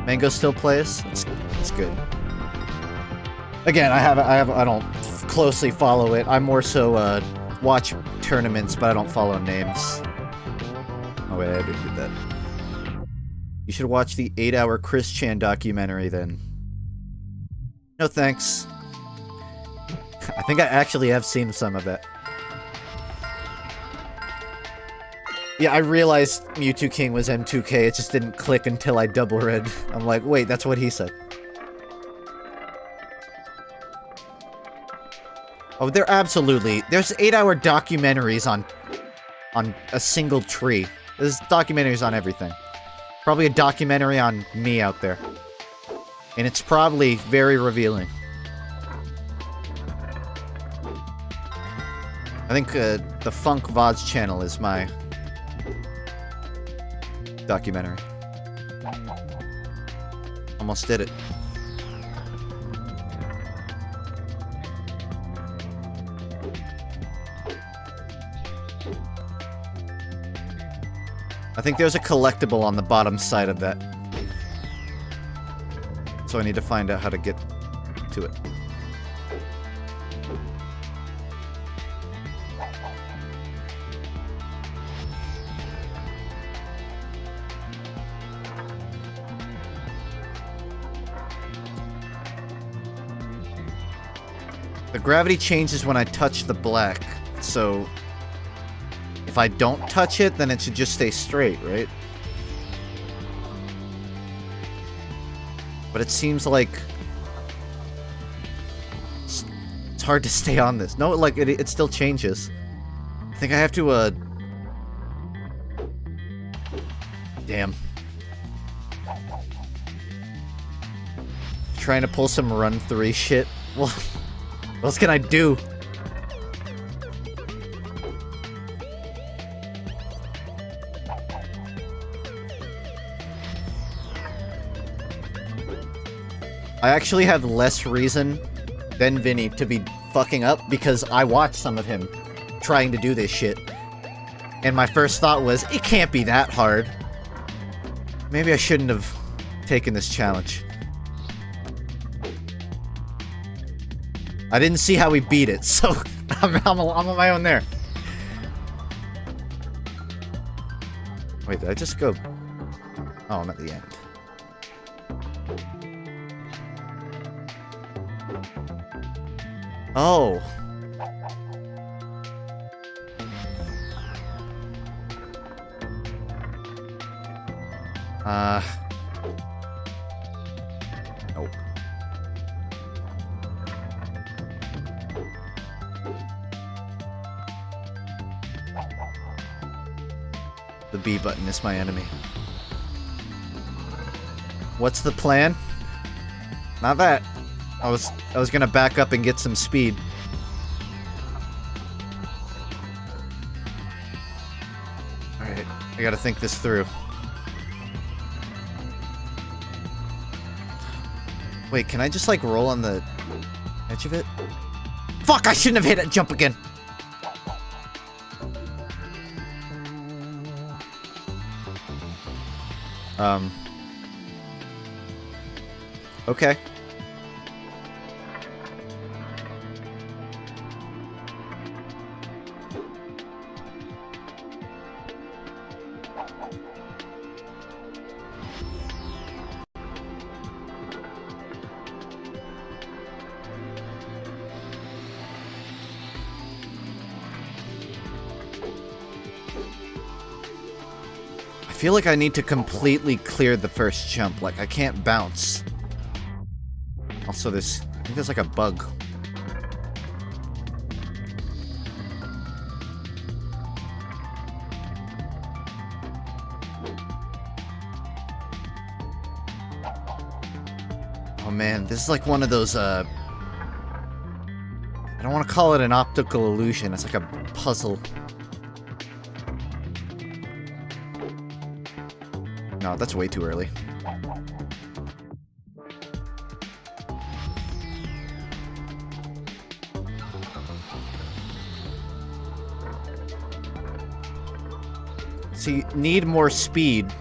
Mango still plays? It's good. Again, I don't closely follow it. I more so watch tournaments, but I don't follow names. Oh wait, I did that. You should watch the 8-hour Chris Chan documentary then. No thanks. I think I actually have seen some of that. Yeah, I realized Mewtwo King was M2K, it just didn't click until I double read. I'm like, wait, that's what he said. Oh, there's 8-hour documentaries on a single tree. There's documentaries on everything. Probably a documentary on me out there. And it's probably very revealing. I think the FUNKe VODs channel is my documentary. Almost did it. I think there's a collectible on the bottom side of that. So I need to find out how to get to it. The gravity changes when I touch the black, so if I don't touch it, then it should just stay straight, right? But it seems like it's hard to stay on this. No, like it still changes. I think I have to damn. Trying to pull some run 3 shit. Well, what else can I do? I actually have less reason than Vinny to be fucking up because I watched some of him trying to do this shit. And my first thought was, it can't be that hard. Maybe I shouldn't have taken this challenge. I didn't see how we beat it, so I'm on my own there. Wait, did I just go... Oh, I'm at the end. Oh. Nope. The B button is my enemy. What's the plan? Not that. I was gonna back up and get some speed. Alright, I gotta think this through. Wait, can I just like roll on the edge of it? Fuck, I shouldn't have hit it, jump again! Okay. I feel like I need to completely clear the first jump, like I can't bounce. Also, I think there's like a bug. Oh man, this is like one of those, I don't want to call it an optical illusion, it's like a puzzle. No, that's way too early. See, need more speed.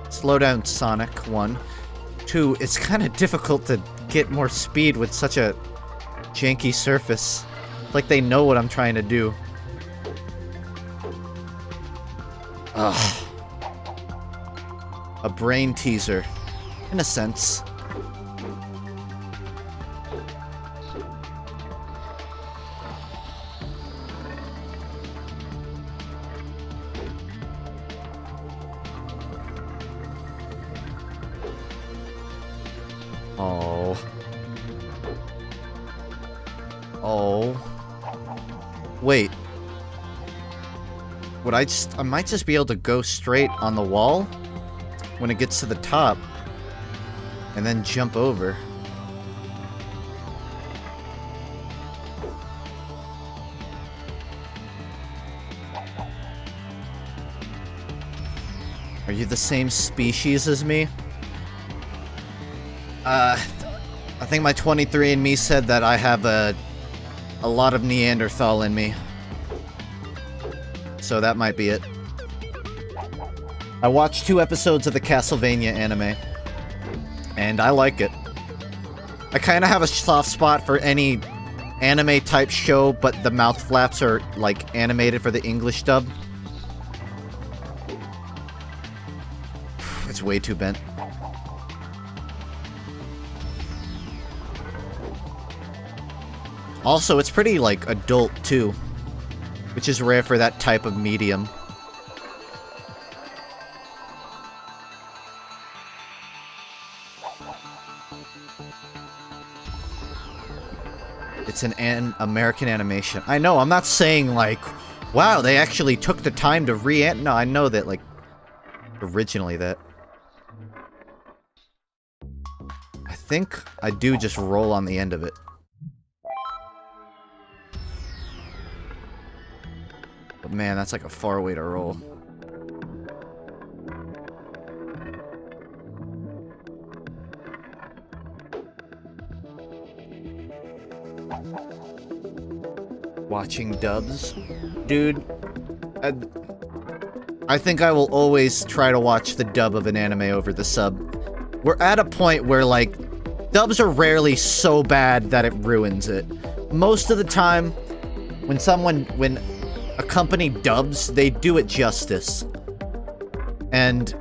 Slow down, Sonic, 1. 2, it's kind of difficult to get more speed with such a janky surface. Like they know what I'm trying to do. Ugh. A brain teaser. In a sense. Oh. Oh. Wait. I might just be able to go straight on the wall when it gets to the top and then jump over. Are you the same species as me? I think my 23andMe said that I have a lot of Neanderthal in me. So that might be it. I watched 2 episodes of the Castlevania anime, and I like it. I kind of have a soft spot for any anime-type show, but the mouth flaps are, like, animated for the English dub. It's way too bent. Also, it's pretty, like, adult, too, which is rare for that type of medium. It's an American animation. I know, I'm not saying like, wow, they actually took the time to No, I know that like, originally that. I think I do just roll on the end of it. But man, that's like a far way to roll. Watching dubs? Dude, I think I will always try to watch the dub of an anime over the sub. We're at a point where, like, dubs are rarely so bad that it ruins it. Most of the time, when a company dubs, they do it justice. And,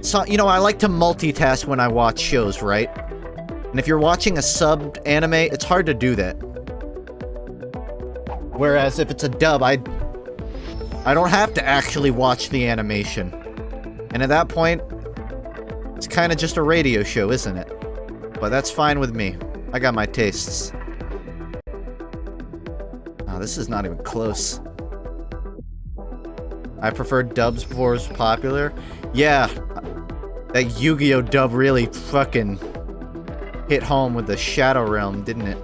so, you know, I like to multitask when I watch shows, right? And if you're watching a subbed anime, it's hard to do that. Whereas if it's a dub, I don't have to actually watch the animation. And at that point, it's kind of just a radio show, isn't it? But that's fine with me. I got my tastes. Oh, this is not even close. I prefer dubs before it was popular. Yeah, that Yu-Gi-Oh dub really fucking hit home with the Shadow Realm, didn't it?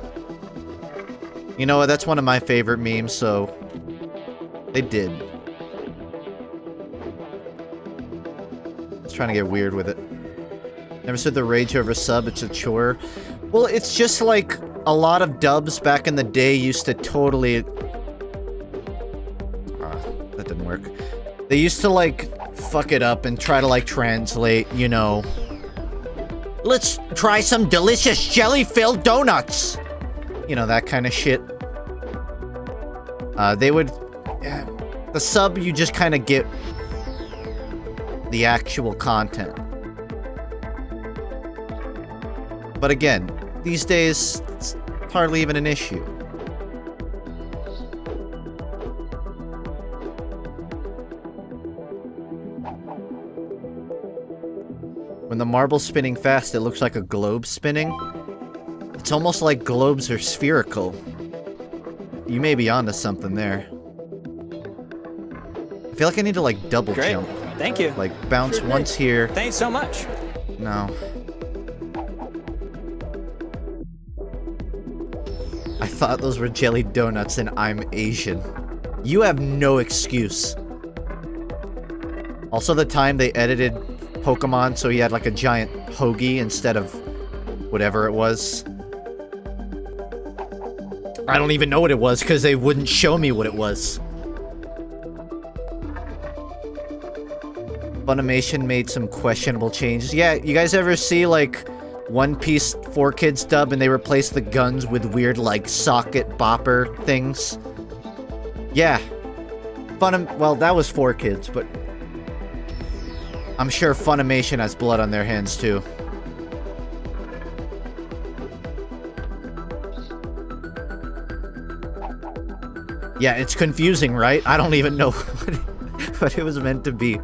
You know what, that's one of my favorite memes, so they did. I was trying to get weird with it. Never said the rage over sub, it's a chore. Well, it's just like a lot of dubs back in the day used to totally... that didn't work. They used to, like, fuck it up and try to, like, translate, you know... Let's try some delicious jelly-filled donuts! You know, that kind of shit. They would... the sub, you just kind of get the actual content. But again, these days, it's hardly even an issue. When the marble's spinning fast, it looks like a globe spinning. It's almost like globes are spherical. You may be onto something there. I feel like I need to, like, double jump. Thank you. Like, bounce once here. Thanks so much. No. I thought those were jelly donuts and I'm Asian. You have no excuse. Also, the time they edited Pokemon so he had, like, a giant hoagie instead of whatever it was. I don't even know what it was because they wouldn't show me what it was. Funimation made some questionable changes. Yeah, you guys ever see, like, One Piece 4Kids dub and they replaced the guns with weird, like, socket bopper things? Yeah. Well, that was 4Kids, but... I'm sure Funimation has blood on their hands, too. Yeah, it's confusing, right? I don't even know what it was meant to be.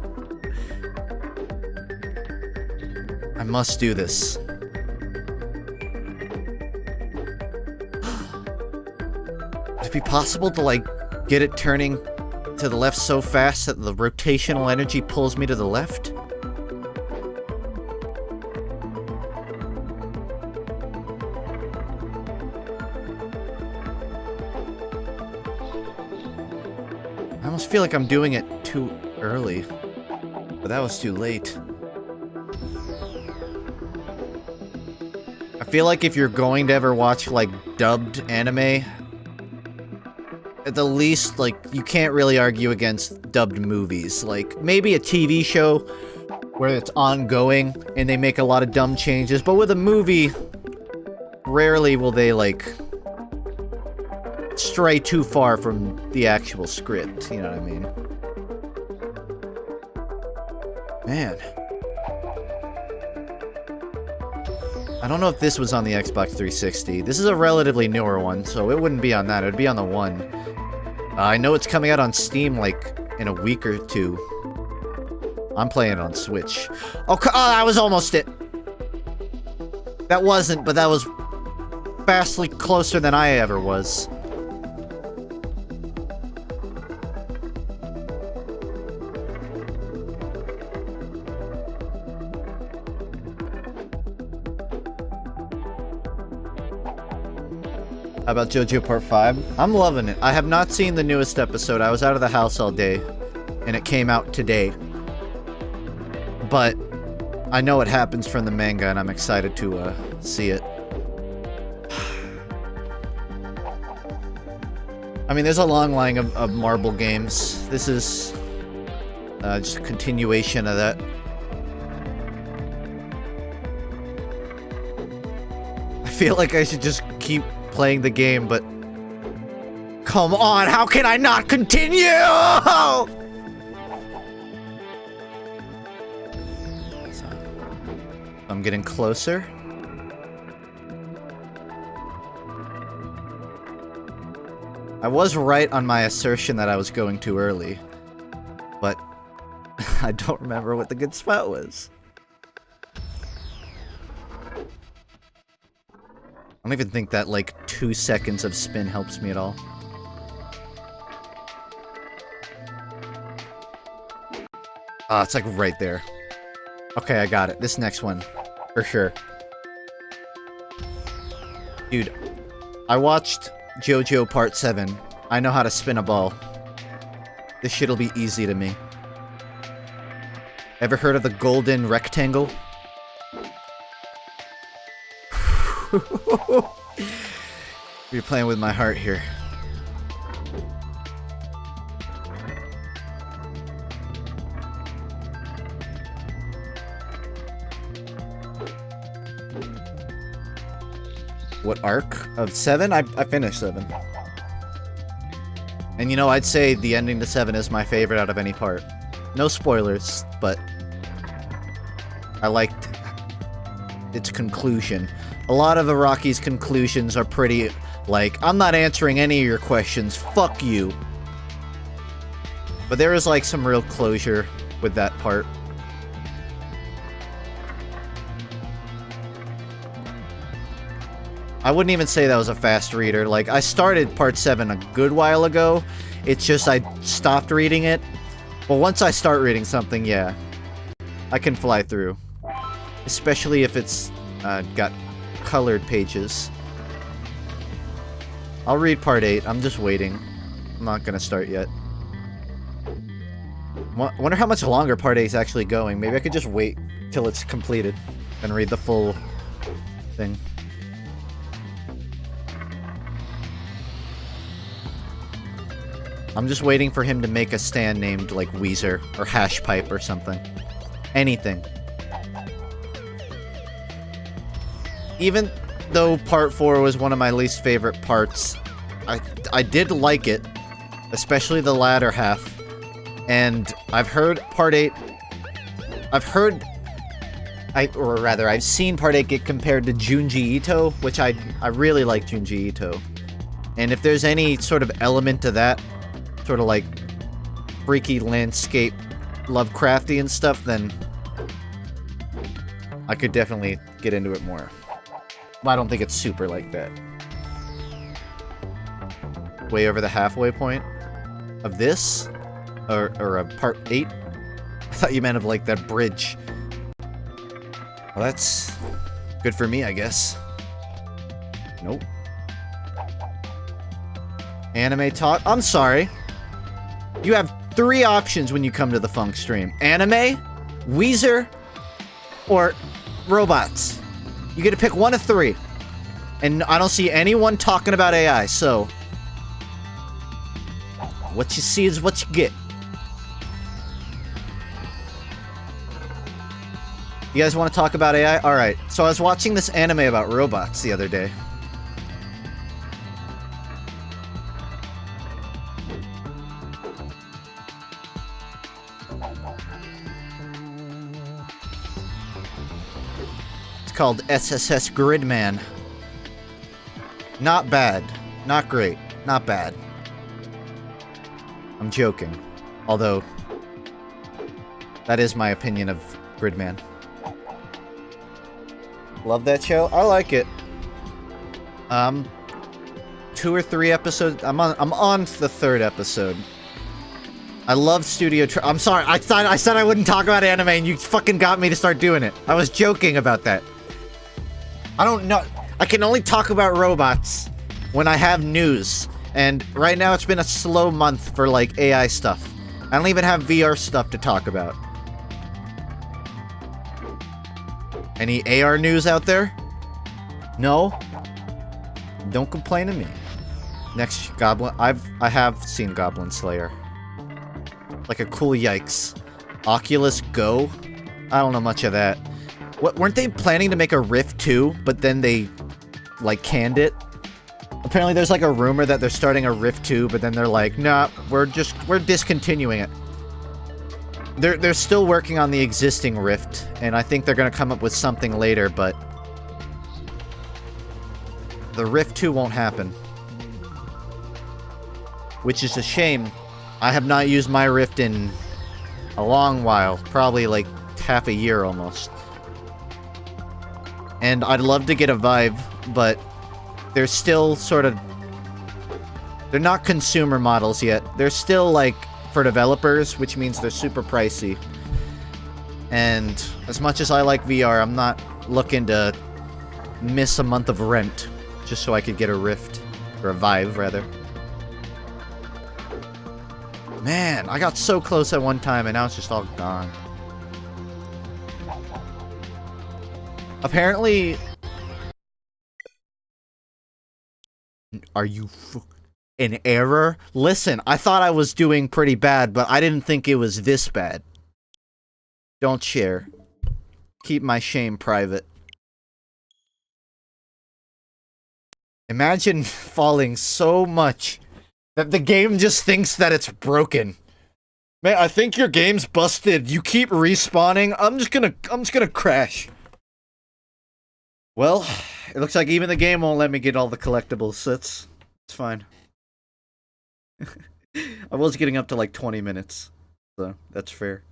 I must do this. Would it be possible to, like, get it turning to the left so fast that the rotational energy pulls me to the left? I almost feel like I'm doing it too early, but that was too late. I feel like if you're going to ever watch, like, dubbed anime, at the least, like, you can't really argue against dubbed movies. Like, maybe a TV show where it's ongoing and they make a lot of dumb changes, but with a movie, rarely will they, like, stray too far from the actual script, you know what I mean? Man. I don't know if this was on the Xbox 360. This is a relatively newer one, so it wouldn't be on that. It would be on the One. I know it's coming out on Steam, like, in a week or two. I'm playing it on Switch. Oh, that was almost it. That wasn't, but that was vastly closer than I ever was. How about JoJo Part 5? I'm loving it. I have not seen the newest episode. I was out of the house all day, and it came out today. But I know what happens from the manga, and I'm excited to see it. I mean, there's a long line of Marble games. This is just a continuation of that. I feel like I should just keep playing the game, but come on, how can I not continue? So, I'm getting closer. I was right on my assertion that I was going too early, but I don't remember what the good spot was. I don't even think that, like, 2 seconds of spin helps me at all. Ah, it's like right there. Okay, I got it. This next one. For sure. Dude, I watched JoJo Part 7. I know how to spin a ball. This shit'll be easy to me. Ever heard of the golden rectangle? You're playing with my heart here. What arc of 7? I finished 7. And you know, I'd say the ending to 7 is my favorite out of any part. No spoilers, but I liked its conclusion. A lot of Araki's conclusions are pretty, like, I'm not answering any of your questions, fuck you. But there is, like, some real closure with that part. I wouldn't even say that was a fast reader. Like, I started Part 7 a good while ago. It's just I stopped reading it. But once I start reading something, yeah, I can fly through. Especially if it's got colored pages. I'll read Part 8. I'm just waiting. I'm not gonna start yet. Wonder how much longer Part 8 is actually going. Maybe I could just wait till it's completed and read the full thing. I'm just waiting for him to make a stand named, like, Weezer or Hash Pipe or something. Anything. Even though Part 4 was one of my least favorite parts, I did like it, especially the latter half. And I've heard Part 8... I've seen Part 8 get compared to Junji Ito, which I really like Junji Ito. And if there's any sort of element to that, sort of like freaky landscape, Lovecrafty and stuff, then I could definitely get into it more. But I don't think it's super like that. Way over the halfway point of this? Or Part 8? I thought you meant of, like, that bridge. Well, that's good for me, I guess. Nope. Anime talk? I'm sorry. You have 3 options when you come to the Funk stream. Anime, Weezer, or robots. You get to pick one of 3. And I don't see anyone talking about AI, so what you see is what you get. You guys want to talk about AI? Alright, so I was watching this anime about robots the other day. It's called SSS Gridman. Not bad. Not great. Not bad. I'm joking. Although, that is my opinion of Gridman. Love that show. I like it. 2 or 3 episodes. I'm on the 3rd episode. I love I'm sorry. I said I wouldn't talk about anime, and you fucking got me to start doing it. I was joking about that. I don't know. I can only talk about robots when I have news. And right now it's been a slow month for like AI stuff. I don't even have VR stuff to talk about. Any AR news out there? No? Don't complain to me. Next Goblin. I have seen Goblin Slayer. Like a cool yikes. Oculus Go? I don't know much of that. What, weren't they planning to make a Rift 2, but then they like canned it? Apparently there's like a rumor that they're starting a Rift 2, but then they're like, nah, we're discontinuing it. They're still working on the existing Rift, and I think they're gonna come up with something later, but the Rift 2 won't happen. Which is a shame. I have not used my Rift in a long while, probably like half a year almost. And I'd love to get a Vive, but they're still sort of... They're not consumer models yet. They're still, like, for developers, which means they're super pricey. And as much as I like VR, I'm not looking to miss a month of rent just so I could get a Rift. Or a Vive, rather. Man, I got so close at one time, and now it's just all gone. Apparently... Are you in error? Listen, I thought I was doing pretty bad, but I didn't think it was this bad. Don't share. Keep my shame private. Imagine falling so much that the game just thinks that it's broken. Man, I think your game's busted. You keep respawning. I'm just gonna crash. Well, it looks like even the game won't let me get all the collectibles, so it's fine. I was getting up to like 20 minutes, so that's fair.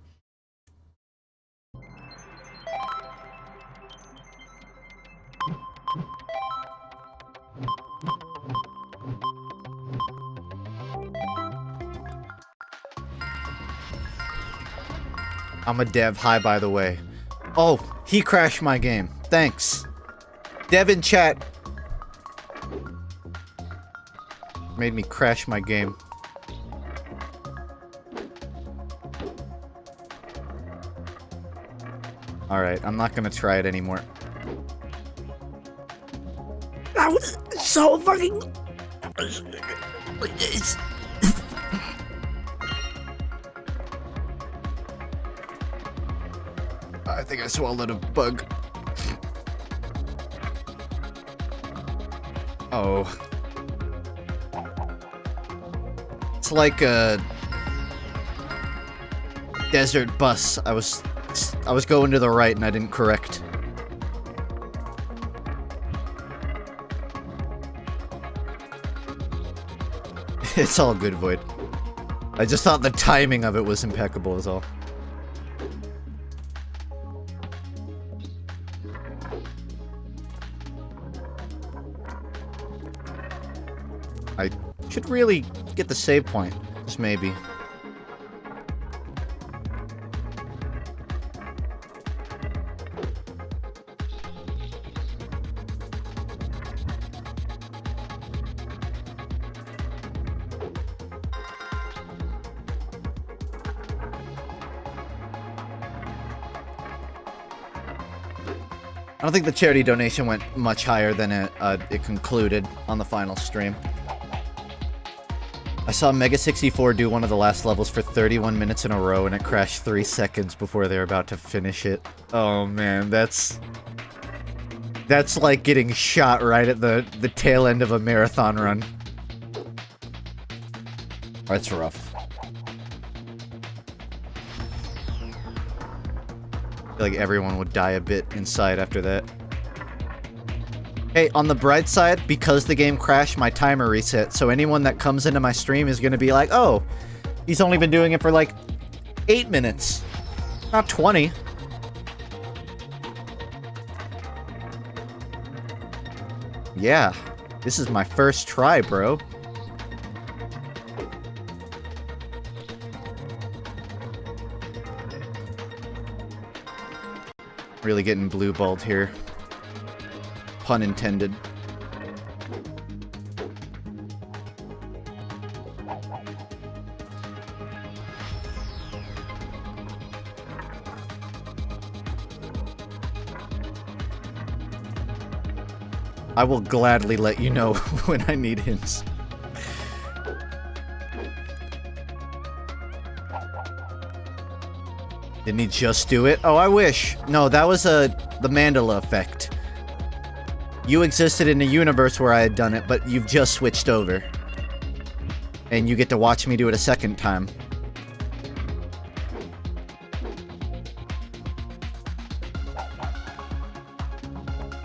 I'm a dev. Hi, by the way. Oh, he crashed my game. Thanks. Dev in chat made me crash my game. Alright, I'm not gonna try it anymore. That was so fucking... I think I swallowed a bug. Oh. It's like a desert bus. I was going to the right and I didn't correct. It's all good, Void. I just thought the timing of it was impeccable is all. I should really get the save point. Just maybe. I don't think the charity donation went much higher than it concluded on the final stream. I saw Mega64 do one of the last levels for 31 minutes in a row and it crashed 3 seconds before they were about to finish it. Oh man, that's like getting shot right at the tail end of a marathon run. That's rough. I feel like everyone would die a bit inside after that. Hey, on the bright side, because the game crashed, my timer reset, so anyone that comes into my stream is gonna be like, oh, he's only been doing it for like 8 minutes, not 20. Yeah. This is my first try, bro. Really getting blue balled here. Pun intended. I will gladly let you know when I need hints. Didn't he just do it? Oh, I wish. No, that was the Mandela effect. You existed in a universe where I had done it, but you've just switched over. And you get to watch me do it a second time.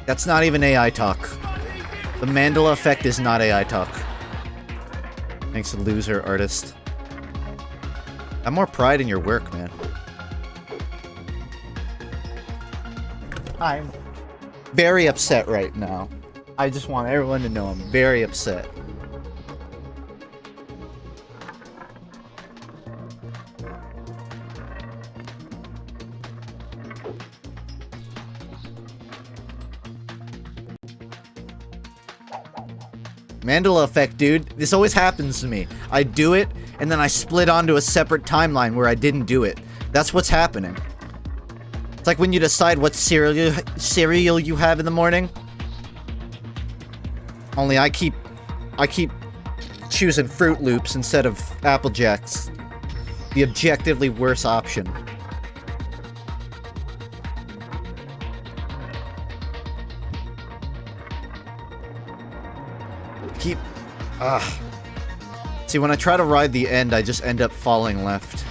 That's not even AI talk. The Mandela effect is not AI talk. Thanks, loser artist. Have more pride in your work, man. I'm very upset right now. I just want everyone to know I'm very upset. Mandela effect, dude. This always happens to me. I do it, and then I split onto a separate timeline where I didn't do it. That's what's happening. It's like when you decide what cereal you have in the morning. Only I keep choosing Fruit Loops instead of Apple Jacks. The objectively worse option. See, when I try to ride the end, I just end up falling left.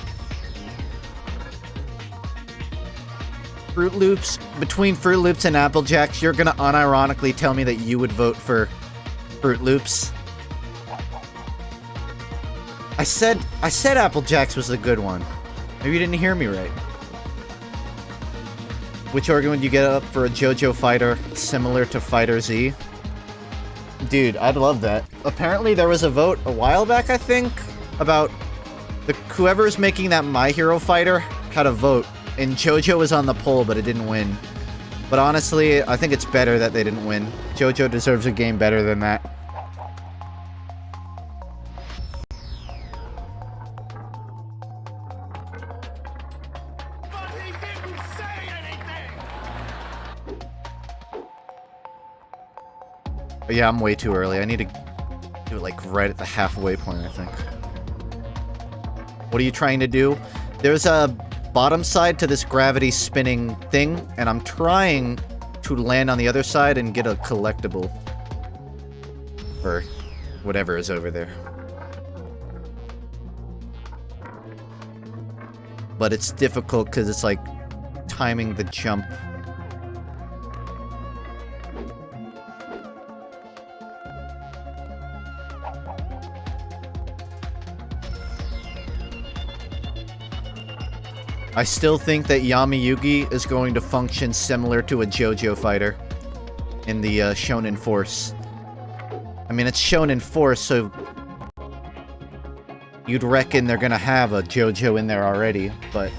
Fruit Loops, between Fruit Loops and Apple Jacks, you're gonna unironically tell me that you would vote for Fruit Loops. I said Apple Jacks was a good one. Maybe you didn't hear me right. Which organ would you get up for a JoJo fighter similar to Fighter Z? Dude, I'd love that. Apparently there was a vote a while back, I think, about whoever's making that My Hero fighter had a vote, and JoJo was on the poll, but it didn't win. But honestly, I think it's better that they didn't win. JoJo deserves a game better than that. But yeah, I'm way too early. I need to do it like right at the halfway point, I think. What are you trying to do? There's a bottom side to this gravity spinning thing, and I'm trying to land on the other side and get a collectible. Or whatever is over there. But it's difficult because it's like timing the jump. I still think that Yami Yugi is going to function similar to a JoJo fighter in the Shonen Force. I mean, it's Shonen Force, so you'd reckon they're gonna have a JoJo in there already, but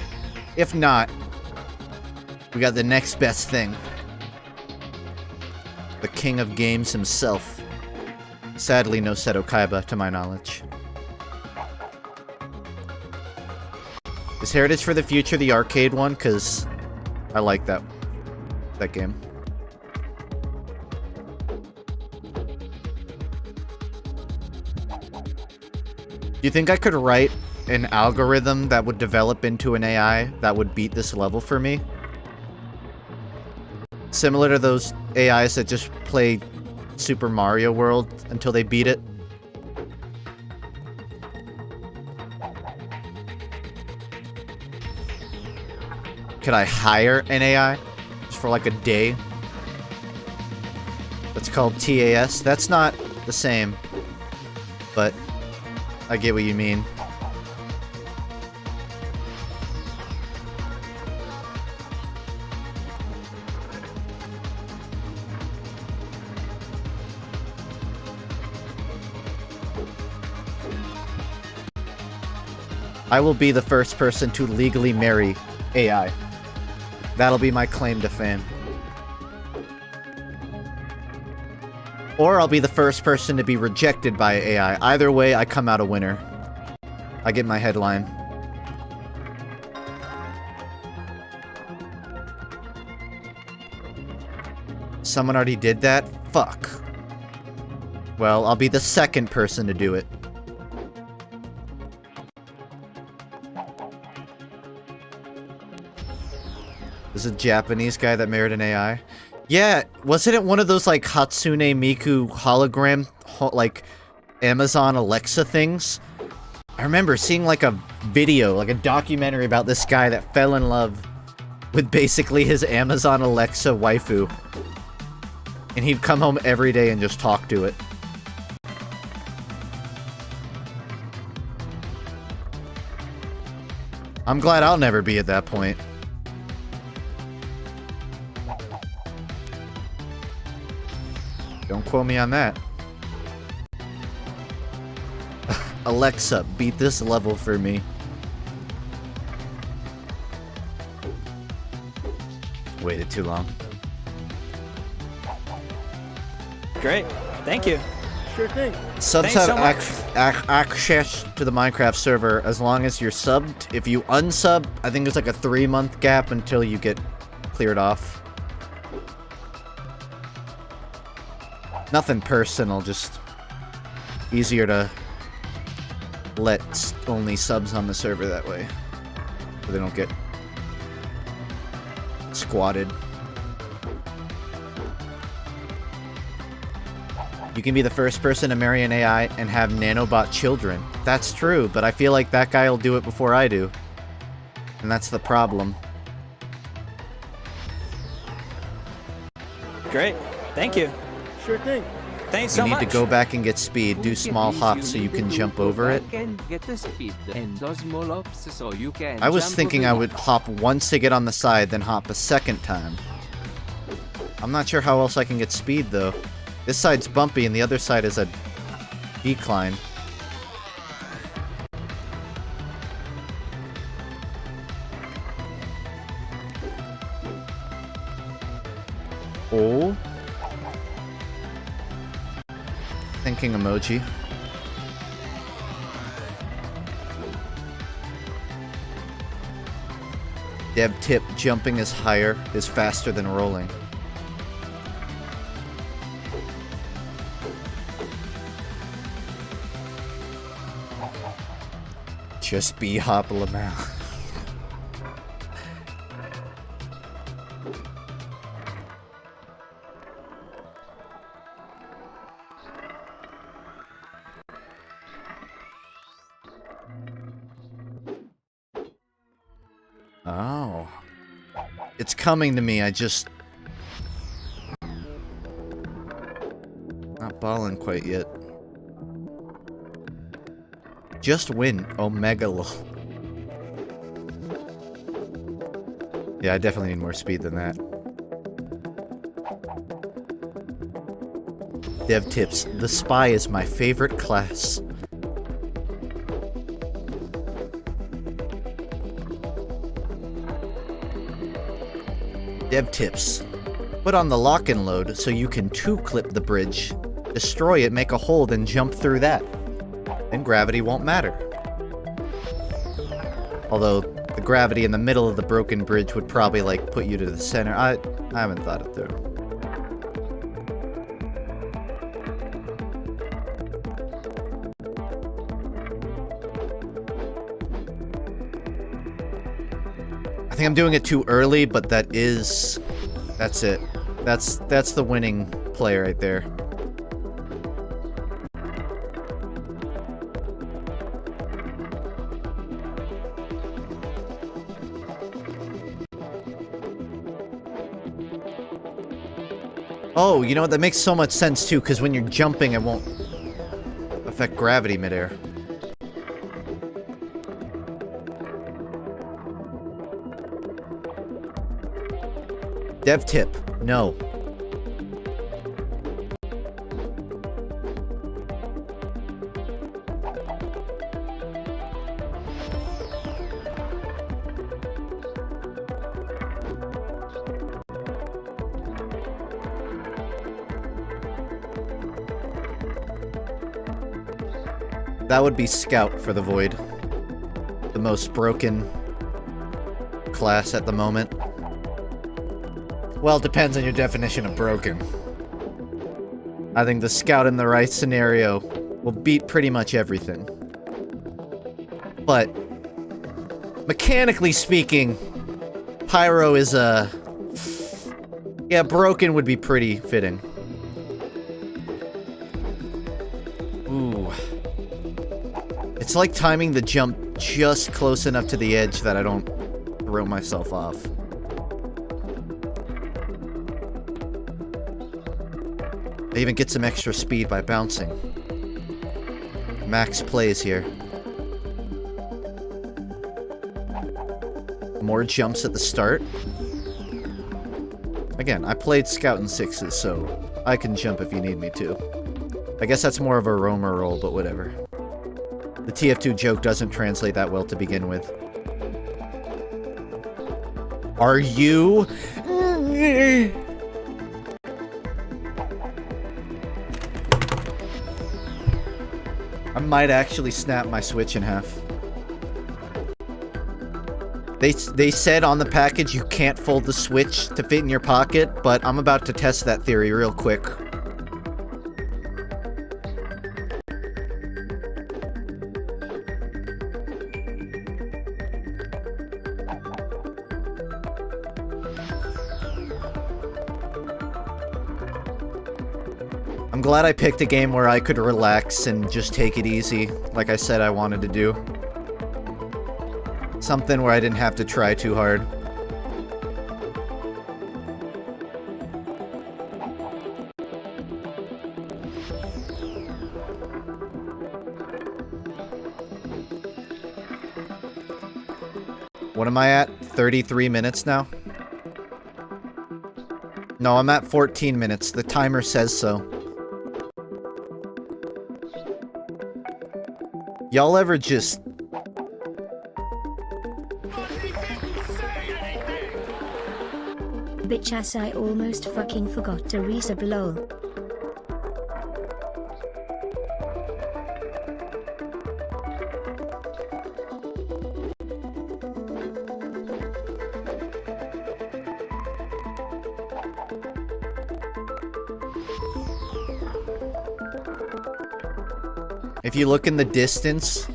if not, we got the next best thing. The king of games himself. Sadly, no Seto Kaiba, to my knowledge. Is Heritage for the Future the arcade one? Because I like that game. Do you think I could write an algorithm that would develop into an AI that would beat this level for me? Similar to those AIs that just play Super Mario World until they beat it? Could I hire an AI just for like a day? That's called TAS. That's not the same, but I get what you mean. I will be the first person to legally marry AI. That'll be my claim to fame. Or I'll be the first person to be rejected by AI. Either way, I come out a winner. I get my headline. Someone already did that? Fuck. Well, I'll be the second person to do it. This is a Japanese guy that married an AI. Yeah, wasn't it one of those, like, Hatsune Miku hologram, like, Amazon Alexa things? I remember seeing, like, a video, like a documentary about this guy that fell in love with basically his Amazon Alexa waifu. And he'd come home every day and just talk to it. I'm glad I'll never be at that point. Don't quote me on that. Alexa, beat this level for me. Waited too long. Great. Thank you. Sure thing. Subs Thanks have so access to the Minecraft server as long as you're subbed. If you unsub, I think there's like a 3-month gap until you get cleared off. Nothing personal, just easier to let only subs on the server that way. So they don't get squatted. You can be the first person to marry an AI and have nanobot children. That's true, but I feel like that guy will do it before I do. And that's the problem. Great. Thank you. Sure thing. Thanks You so need much. to go back and get speed, do small hops so you can jump over it. Get the speed and do small hops so you can I was jump thinking over I would hop once to get on the side, then hop a second time. I'm not sure how else I can get speed, though. This side's bumpy and the other side is a decline. Oh. Thinking emoji. Dev tip, jumping is faster than rolling. Just be hop Lamau. Oh. It's coming to me, I just... Not balling quite yet. Just win, Omega lol. Yeah, I definitely need more speed than that. Dev tips, the spy is my favorite class. Dev tips, put on the lock and load so you can 2-clip the bridge, destroy it, make a hole, then jump through that. Then gravity won't matter. Although, the gravity in the middle of the broken bridge would probably, like, put you to the center. I haven't thought it through. I think I'm doing it too early, but that's it. That's the winning play right there. Oh, you know what? That makes so much sense too, because when you're jumping, it won't affect gravity midair. Dev tip, no. That would be Scout for the Void. The most broken class at the moment. Well, it depends on your definition of broken. I think the Scout in the right scenario will beat pretty much everything. But, mechanically speaking, Pyro is a... yeah, broken would be pretty fitting. Ooh. It's like timing the jump just close enough to the edge that I don't throw myself off. I even get some extra speed by bouncing. Max plays here. More jumps at the start. Again, I played Scout in 6s, so I can jump if you need me to. I guess that's more of a roamer role, but whatever. The TF2 joke doesn't translate that well to begin with. Are you? I might actually snap my Switch in half. They said on the package you can't fold the Switch to fit in your pocket, but I'm about to test that theory real quick. I'm glad I picked a game where I could relax and just take it easy, like I said I wanted to do. Something where I didn't have to try too hard. What am I at? 33 minutes now? No, I'm at 14 minutes. The timer says so. Y'all ever just... Bitch ass, I almost fucking forgot to Reupload. If you look in the distance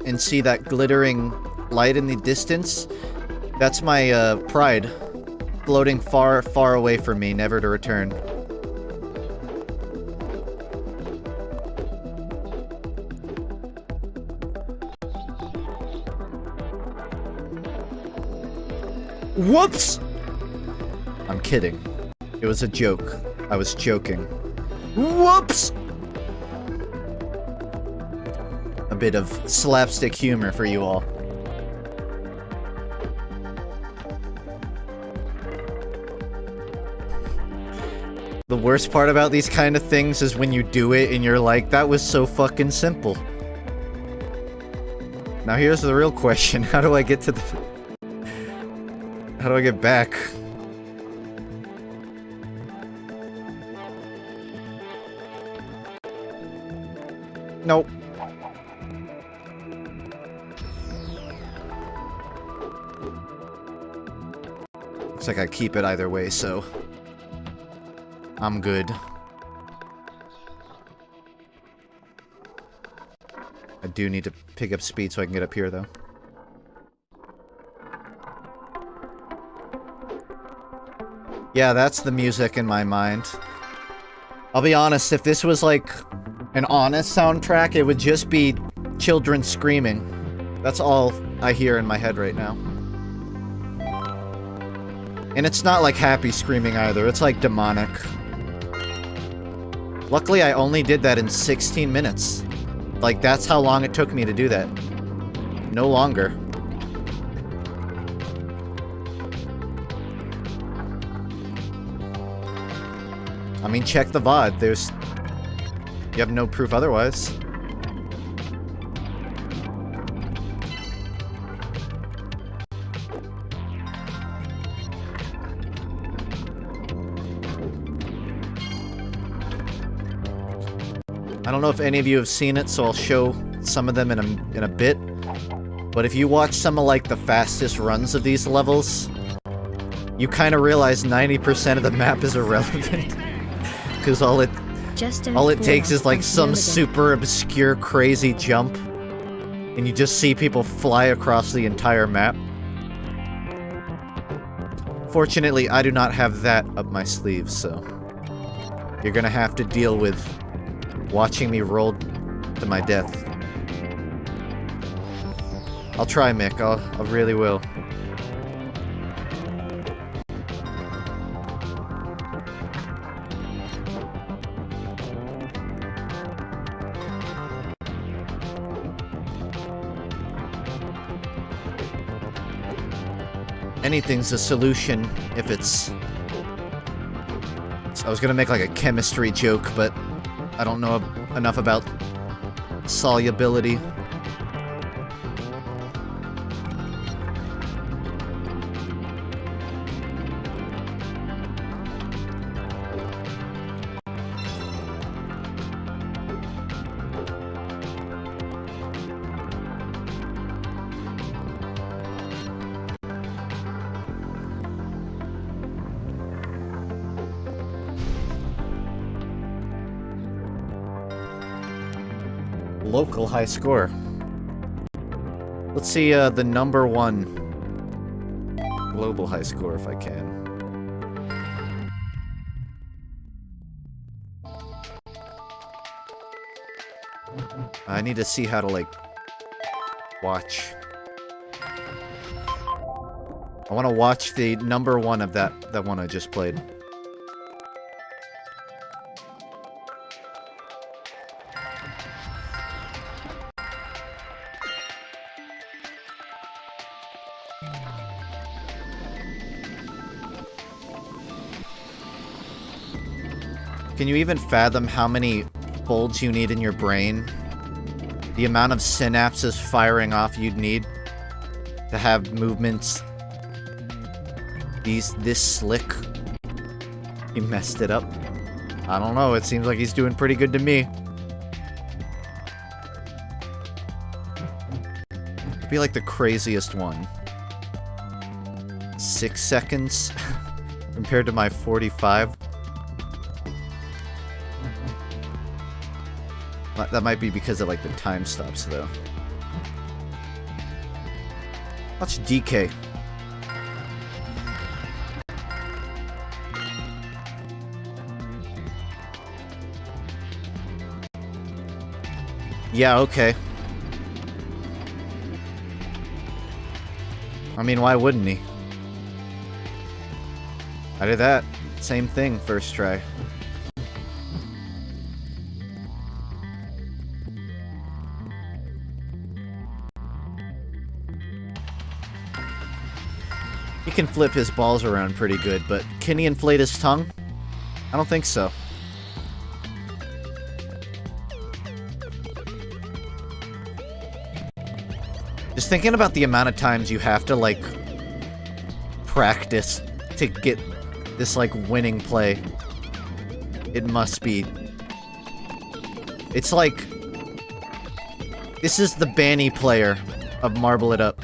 and see that glittering light in the distance, that's my pride. Floating far, far away from me, never to return. Whoops! I'm kidding. It was a joke. I was joking. Whoops! A bit of slapstick humor for you all. The worst part about these kind of things is when you do it and you're like, that was so fucking simple. Now here's the real question. How do I get to the... How do I get back? Nope. Looks like I keep it either way, so... I'm good. I do need to pick up speed so I can get up here, though. Yeah, that's the music in my mind. I'll be honest, if this was like an honest soundtrack, it would just be children screaming. That's all I hear in my head right now. And it's not like happy screaming either, it's like demonic. Luckily, I only did that in 16 minutes. Like, that's how long it took me to do that. No longer. I mean, check the VOD. There's... You have no proof otherwise. I don't know if any of you have seen it, so I'll show some of them in a bit. But if you watch some of like the fastest runs of these levels, you kind of realize 90% of the map is irrelevant. Because all it takes is like some super obscure crazy jump, and you just see people fly across the entire map. Fortunately, I do not have that up my sleeve, so you're gonna have to deal with watching me roll to my death. I'll try, Mick. I really will. Anything's a solution if it's... I was gonna make like a chemistry joke, but I don't know enough about solubility. Local high score. Let's see the number one global high score if I can. I need to see how to like watch. I want to watch the number one of that one I just played. Can you even fathom how many folds you need in your brain? The amount of synapses firing off you'd need to have movements this slick? He messed it up. I don't know, it seems like he's doing pretty good to me. It'd be like the craziest one. 6 seconds compared to my 45. That might be because of like the time stops though. Watch DK. Yeah, okay. I mean, why wouldn't he? I did that. Same thing, first try. He can flip his balls around pretty good, but can he inflate his tongue? I don't think so. Just thinking about the amount of times you have to, like, practice to get this, like, winning play. It must be... It's like... This is the Banny player of Marble It Up.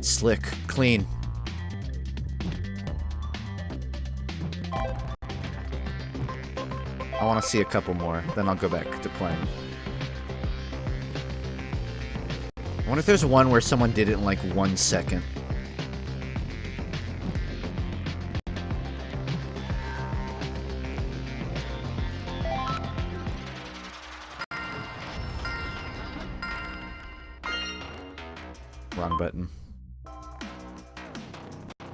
Slick, clean. I want to see a couple more, then I'll go back to playing. I wonder if there's one where someone did it in like 1 second. Wrong button.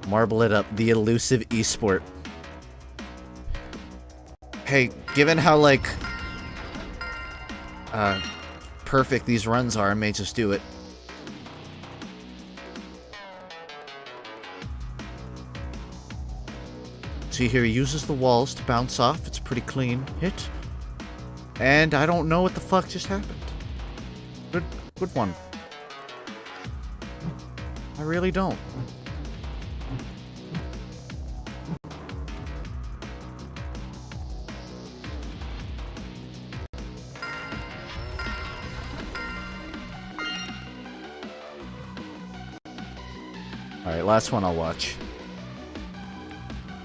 Marble It Up, the elusive esport. Hey, given how, like, perfect these runs are, I may just do it. See here, he uses the walls to bounce off. It's a pretty clean hit. And I don't know what the fuck just happened. Good one. I really don't. Alright, last one I'll watch.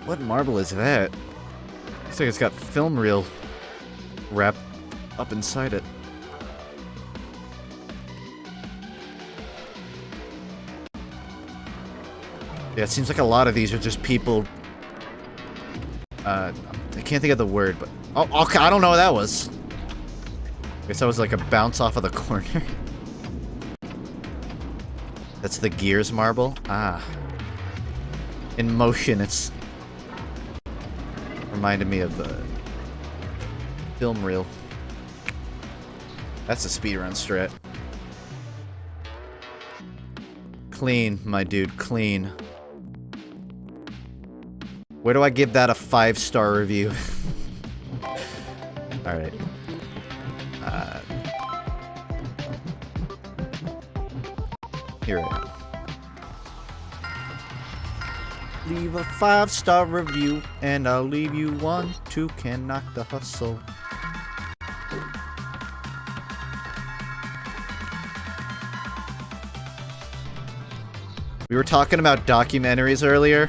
What marble is that? Looks like it's got film reel wrapped up inside it. Yeah, it seems like a lot of these are just people... I can't think of the word, but... Oh, okay, I don't know what that was. I guess that was like a bounce off of the corner. That's the Gears marble? Ah. In motion, it's... reminded me of the... film reel. That's a speedrun strat. Clean, my dude, clean. Where do I give that a 5-star review? Alright. Here I am. Leave a 5-star review, and I'll leave you one to can knock the hustle. We were talking about documentaries earlier.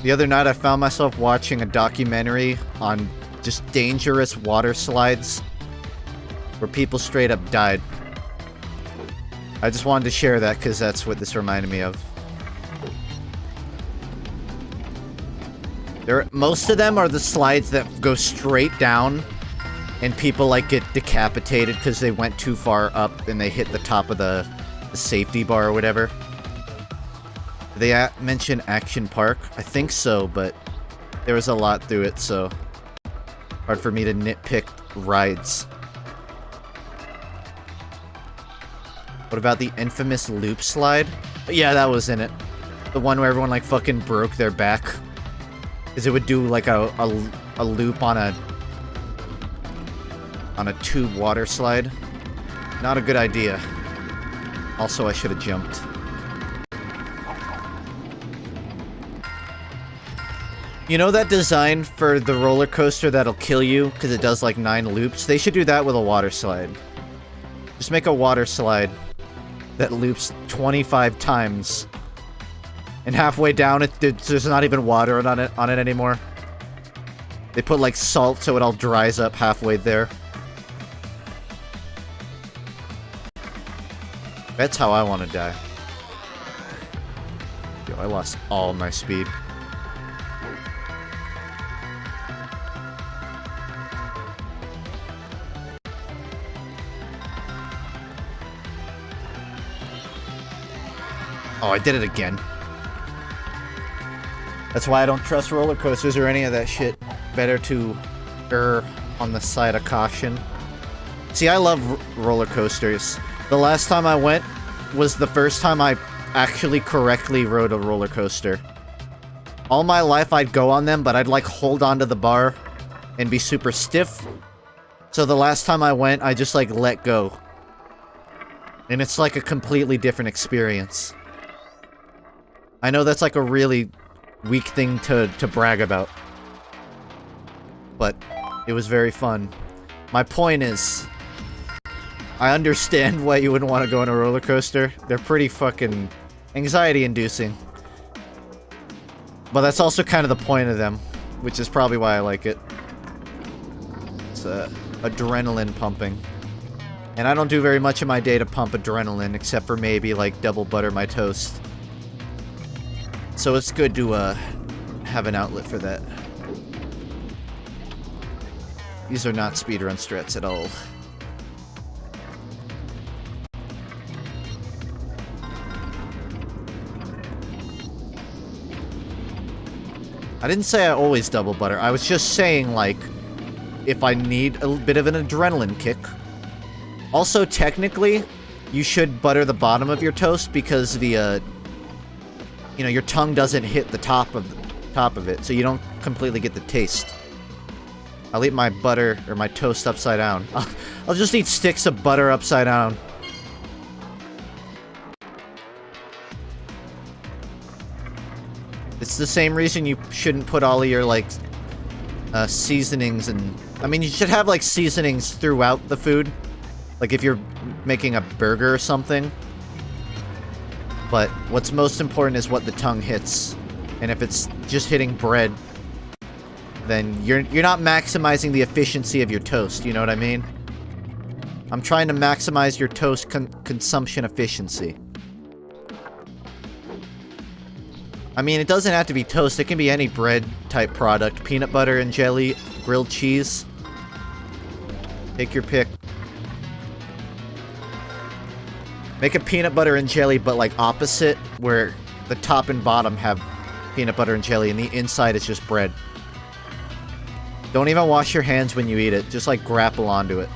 The other night I found myself watching a documentary on just dangerous water slides where people straight up died. I just wanted to share that because that's what this reminded me of. Most of them are the slides that go straight down and people like get decapitated because they went too far up and they hit the top of the safety bar or whatever. They mention Action Park? I think so, but there was a lot through it, so hard for me to nitpick rides. What about the infamous loop slide? Yeah, that was in it. The one where everyone like fucking broke their back. Because it would do like a loop on a tube water slide. Not a good idea. Also, I should have jumped. You know that design for the roller coaster that'll kill you because it does like 9 loops? They should do that with a water slide. Just make a water slide that loops 25 times. And halfway down, there's not even water on it anymore. They put like salt so it all dries up halfway there. That's how I want to die. Yo, I lost all my speed. Oh, I did it again. That's why I don't trust roller coasters or any of that shit. Better to err on the side of caution. See, I love roller coasters. The last time I went was the first time I actually correctly rode a roller coaster. All my life I'd go on them, but I'd like hold onto the bar and be super stiff. So the last time I went, I just like let go. And it's like a completely different experience. I know that's like a really weak thing to brag about. But it was very fun. My point is, I understand why you wouldn't want to go on a roller coaster. They're pretty fucking anxiety-inducing. But that's also kind of the point of them, which is probably why I like it. It's adrenaline pumping. And I don't do very much in my day to pump adrenaline, except for maybe like double butter my toast. So it's good to have an outlet for that. These are not speedrun strats at all. I didn't say I always double butter. I was just saying, like, if I need a bit of an adrenaline kick. Also, technically, you should butter the bottom of your toast because the, you know, your tongue doesn't hit the top of it, so you don't completely get the taste. I'll eat my butter, or my toast upside down. I'll just eat sticks of butter upside down. It's the same reason you shouldn't put all of your, like, seasonings and... I mean, you should have, like, seasonings throughout the food. Like, if you're making a burger or something. But what's most important is what the tongue hits. And if it's just hitting bread, then you're not maximizing the efficiency of your toast, you know what I mean? I'm trying to maximize your toast consumption efficiency. I mean, it doesn't have to be toast, it can be any bread type product. Peanut butter and jelly, grilled cheese. Take your pick. Make a peanut butter and jelly, but like opposite, where the top and bottom have peanut butter and jelly, and the inside is just bread. Don't even wash your hands when you eat it, just like grapple onto it.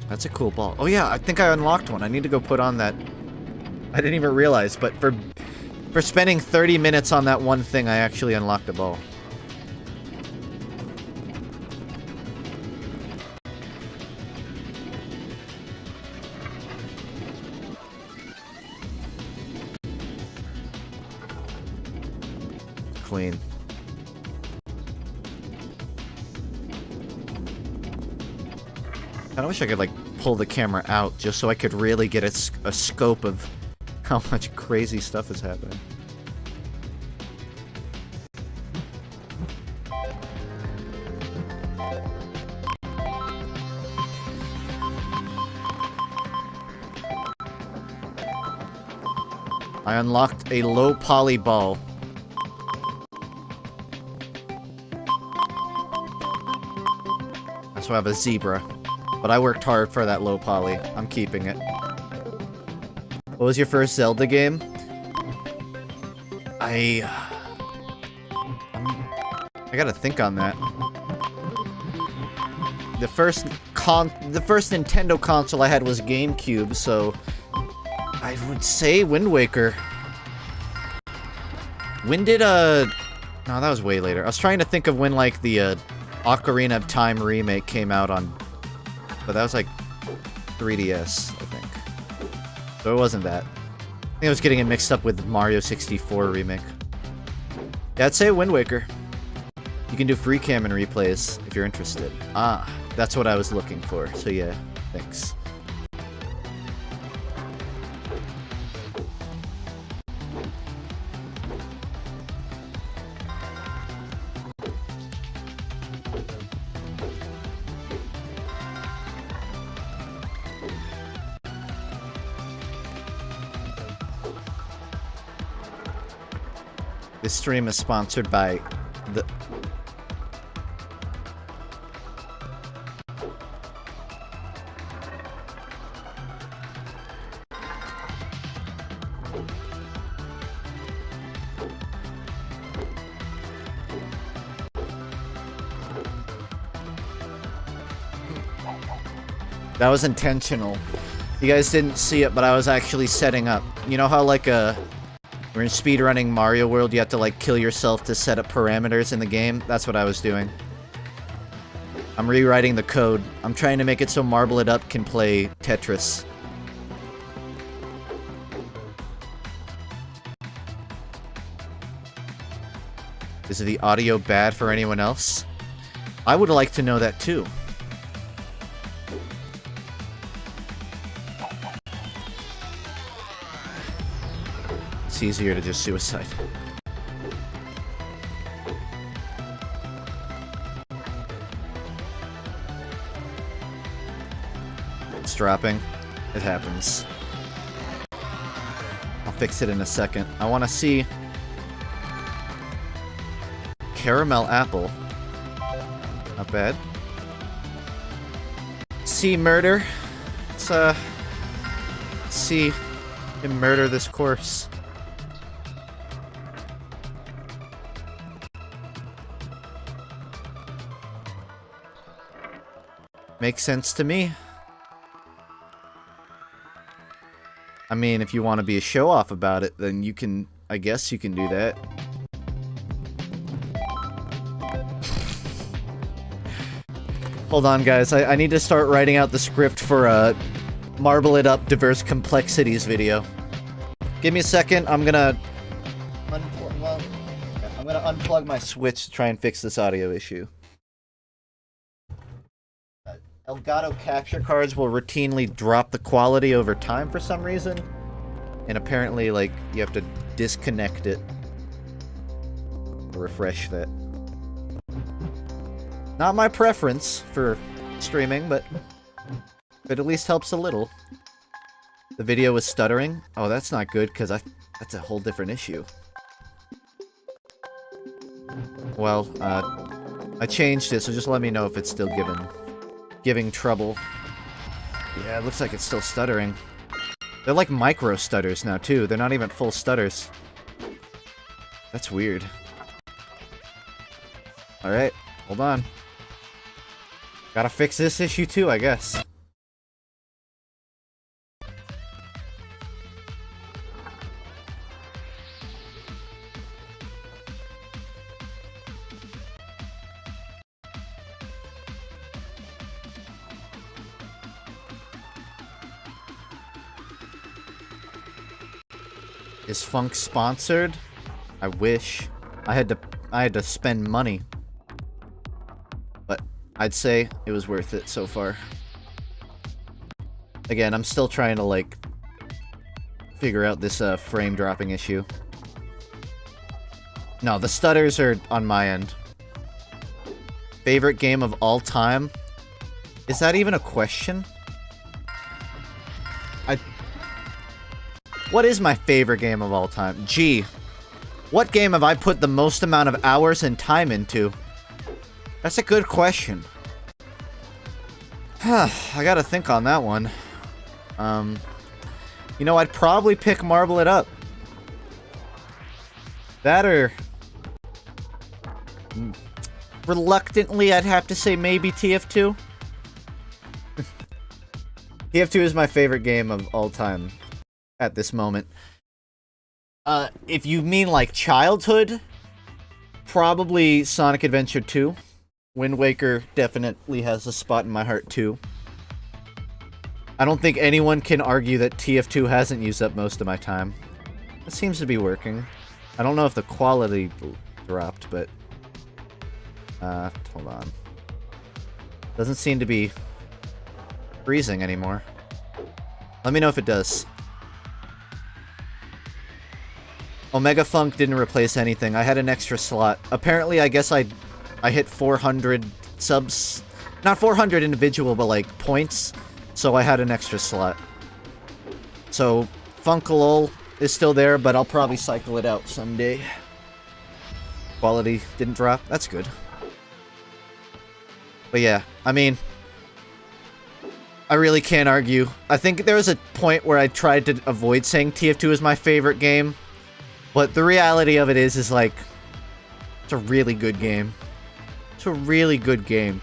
That's a cool ball. Oh yeah, I think I unlocked one. I need to go put on that. I didn't even realize, but for spending 30 minutes on that one thing, I actually unlocked a ball. Clean. I wish I could, like, pull the camera out just so I could really get a scope of how much crazy stuff is happening. I unlocked a low poly ball. So I have a zebra. But I worked hard for that low poly. I'm keeping it. What was your first Zelda game? I gotta think on that. The first Nintendo console I had was GameCube, so I would say Wind Waker. When did no, that was way later. I was trying to think of when like the Ocarina of Time remake came out on. But that was like 3DS, I think. So it wasn't that. I think I was getting it mixed up with Mario 64 remake. Yeah, I'd say Wind Waker. You can do free cam and replays if you're interested. Ah, that's what I was looking for. So yeah, thanks. This stream is sponsored by the... That was intentional. You guys didn't see it, but I was actually setting up. You know how like we're in speedrunning Mario World, you have to like kill yourself to set up parameters in the game? That's what I was doing. I'm rewriting the code. I'm trying to make it so Marble It Up can play Tetris. Is the audio bad for anyone else? I would like to know that too. It's easier to just suicide. It's dropping. It happens. I'll fix it in a second. I want to see... Caramel apple. Not bad. See murder. Let's see him murder this course. Makes sense to me. I mean, if you want to be a show-off about it, then you can... I guess you can do that. Hold on, guys. I need to start writing out the script for a Marble It Up Diverse Complexities video. Give me a second. I'm gonna unplug my Switch to try and fix this audio issue. Elgato capture cards will routinely drop the quality over time for some reason. And apparently, like, you have to disconnect it. Refresh that. Not my preference for streaming, but it at least helps a little. The video was stuttering. Oh, that's not good, because that's a whole different issue. Well, I changed it, so just let me know if it's still giving trouble. Yeah, it looks like it's still stuttering. They're like micro stutters now, too. They're not even full stutters. That's weird. Alright, hold on. Gotta fix this issue too, I guess. Is FUNKe sponsored? I wish. I had to spend money. But I'd say it was worth it so far. Again, I'm still trying to, like, figure out this frame dropping issue. No, the stutters are on my end. Favorite game of all time? Is that even a question? What is my favorite game of all time? Gee, what game have I put the most amount of hours and time into? That's a good question. I gotta think on that one. You know, I'd probably pick Marble It Up. That or... reluctantly, I'd have to say maybe TF2. TF2 is my favorite game of all time. At this moment. If you mean like childhood, probably Sonic Adventure 2. Wind Waker definitely has a spot in my heart too. I don't think anyone can argue that TF2 hasn't used up most of my time. It seems to be working. I don't know if the quality dropped, but... hold on. Doesn't seem to be freezing anymore. Let me know if it does. Omega FUNKe didn't replace anything. I had an extra slot. Apparently, I guess I hit 400 subs. Not 400 individual, but like points. So I had an extra slot. So, FUNKe is still there, but I'll probably cycle it out someday. Quality didn't drop. That's good. But yeah, I mean... I really can't argue. I think there was a point where I tried to avoid saying TF2 is my favorite game. But the reality of it is like, it's a really good game. It's a really good game.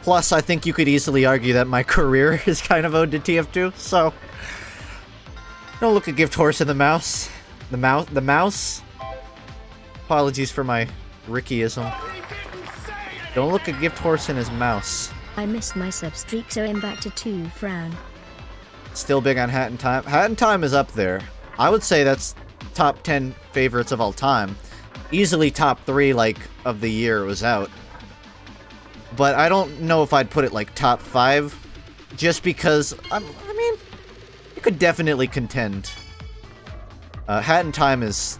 Plus, I think you could easily argue that my career is kind of owed to TF2, so... Don't look a gift horse in the mouse. The mouse? Apologies for my Rickyism. Don't look a gift horse in his mouse. I missed my sub streak, so I'm back to 2 frown. Still big on Hat in Time. Hat in Time is up there. I would say that's top 10 favorites of all time. Easily top 3, like, of the year it was out. But I don't know if I'd put it, like, top 5. Just because, I mean, it could definitely contend. Hat in Time is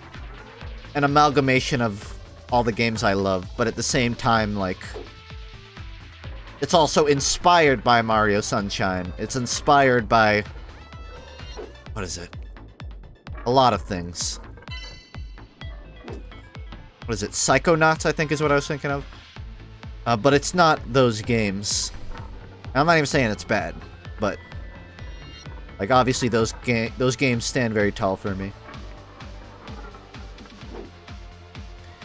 an amalgamation of all the games I love. But at the same time, like... It's also inspired by Mario Sunshine. It's inspired by... What is it? A lot of things. What is it? Psychonauts, I think is what I was thinking of. But it's not those games. I'm not even saying it's bad, but... Like, obviously those games stand very tall for me.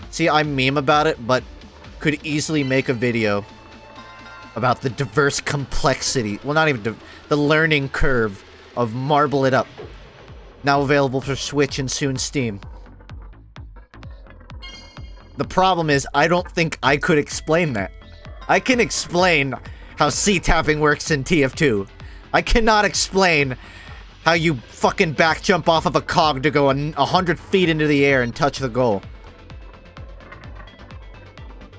See, I meme about it, but could easily make a video... about the diverse complexity, well, not even the learning curve of Marble It Up. Now available for Switch and soon Steam. The problem is, I don't think I could explain that. I can explain how C-tapping works in TF2. I cannot explain how you fucking back jump off of a cog to go 100 feet into the air and touch the goal.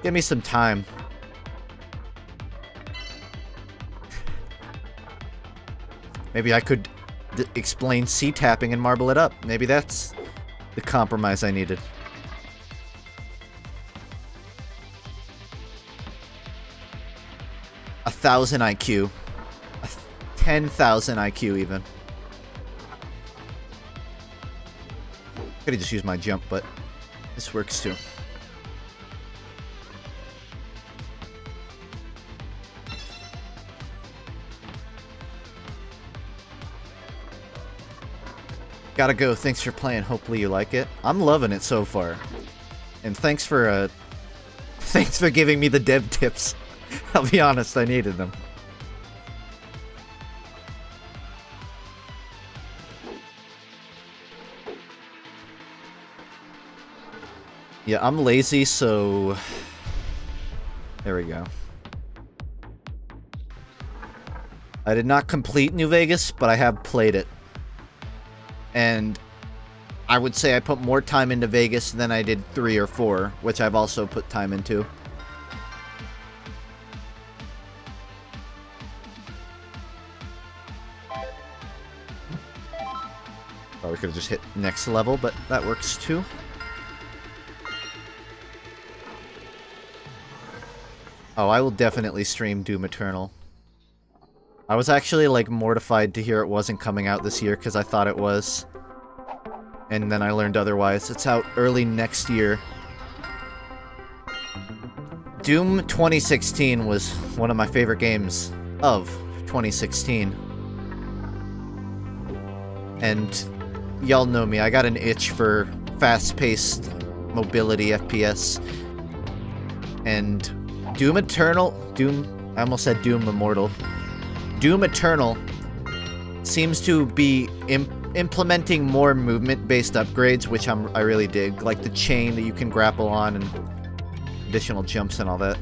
Give me some time. Maybe I could explain C-tapping and marble it up. Maybe that's the compromise I needed. A 1,000 IQ. 10,000 IQ even. Could've just used my jump, but this works too. Gotta go. Thanks for playing. Hopefully you like it. I'm loving it so far. And thanks for giving me the dev tips. I'll be honest, I needed them. Yeah, I'm lazy, so there we go. I did not complete New Vegas, but I have played it. And I would say I put more time into Vegas than I did 3 or 4, which I've also put time into. Or we could have just hit next level, but that works too. Oh, I will definitely stream Doom Eternal. I was actually, like, mortified to hear it wasn't coming out this year, because I thought it was. And then I learned otherwise. It's out early next year. Doom 2016 was one of my favorite games of 2016. And y'all know me, I got an itch for fast-paced mobility FPS. And Doom Eternal... I almost said Doom Immortal. Doom Eternal seems to be implementing more movement-based upgrades, which I really dig. Like the chain that you can grapple on and additional jumps and all that.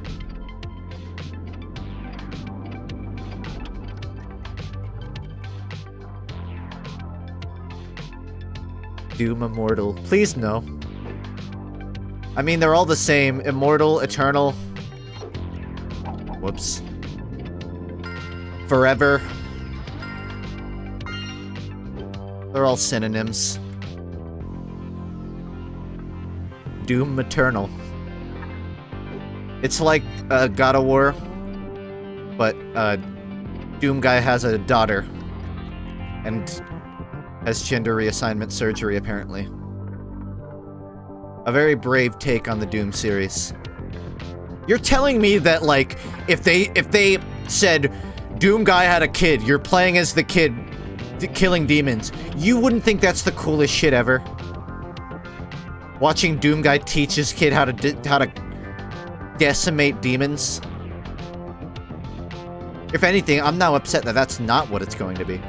Doom Immortal. Please no. I mean, they're all the same. Immortal, Eternal. Whoops. Forever. They're all synonyms. Doom Eternal. It's like God of War, but Doom guy has a daughter and has gender reassignment surgery, apparently. A very brave take on the Doom series. You're telling me that, like, if they said Doom guy had a kid, you're playing as the kid killing demons, you wouldn't think that's the coolest shit ever? Watching Doom guy teach his kid how to decimate demons? If anything, I'm now upset that that's not what it's going to be.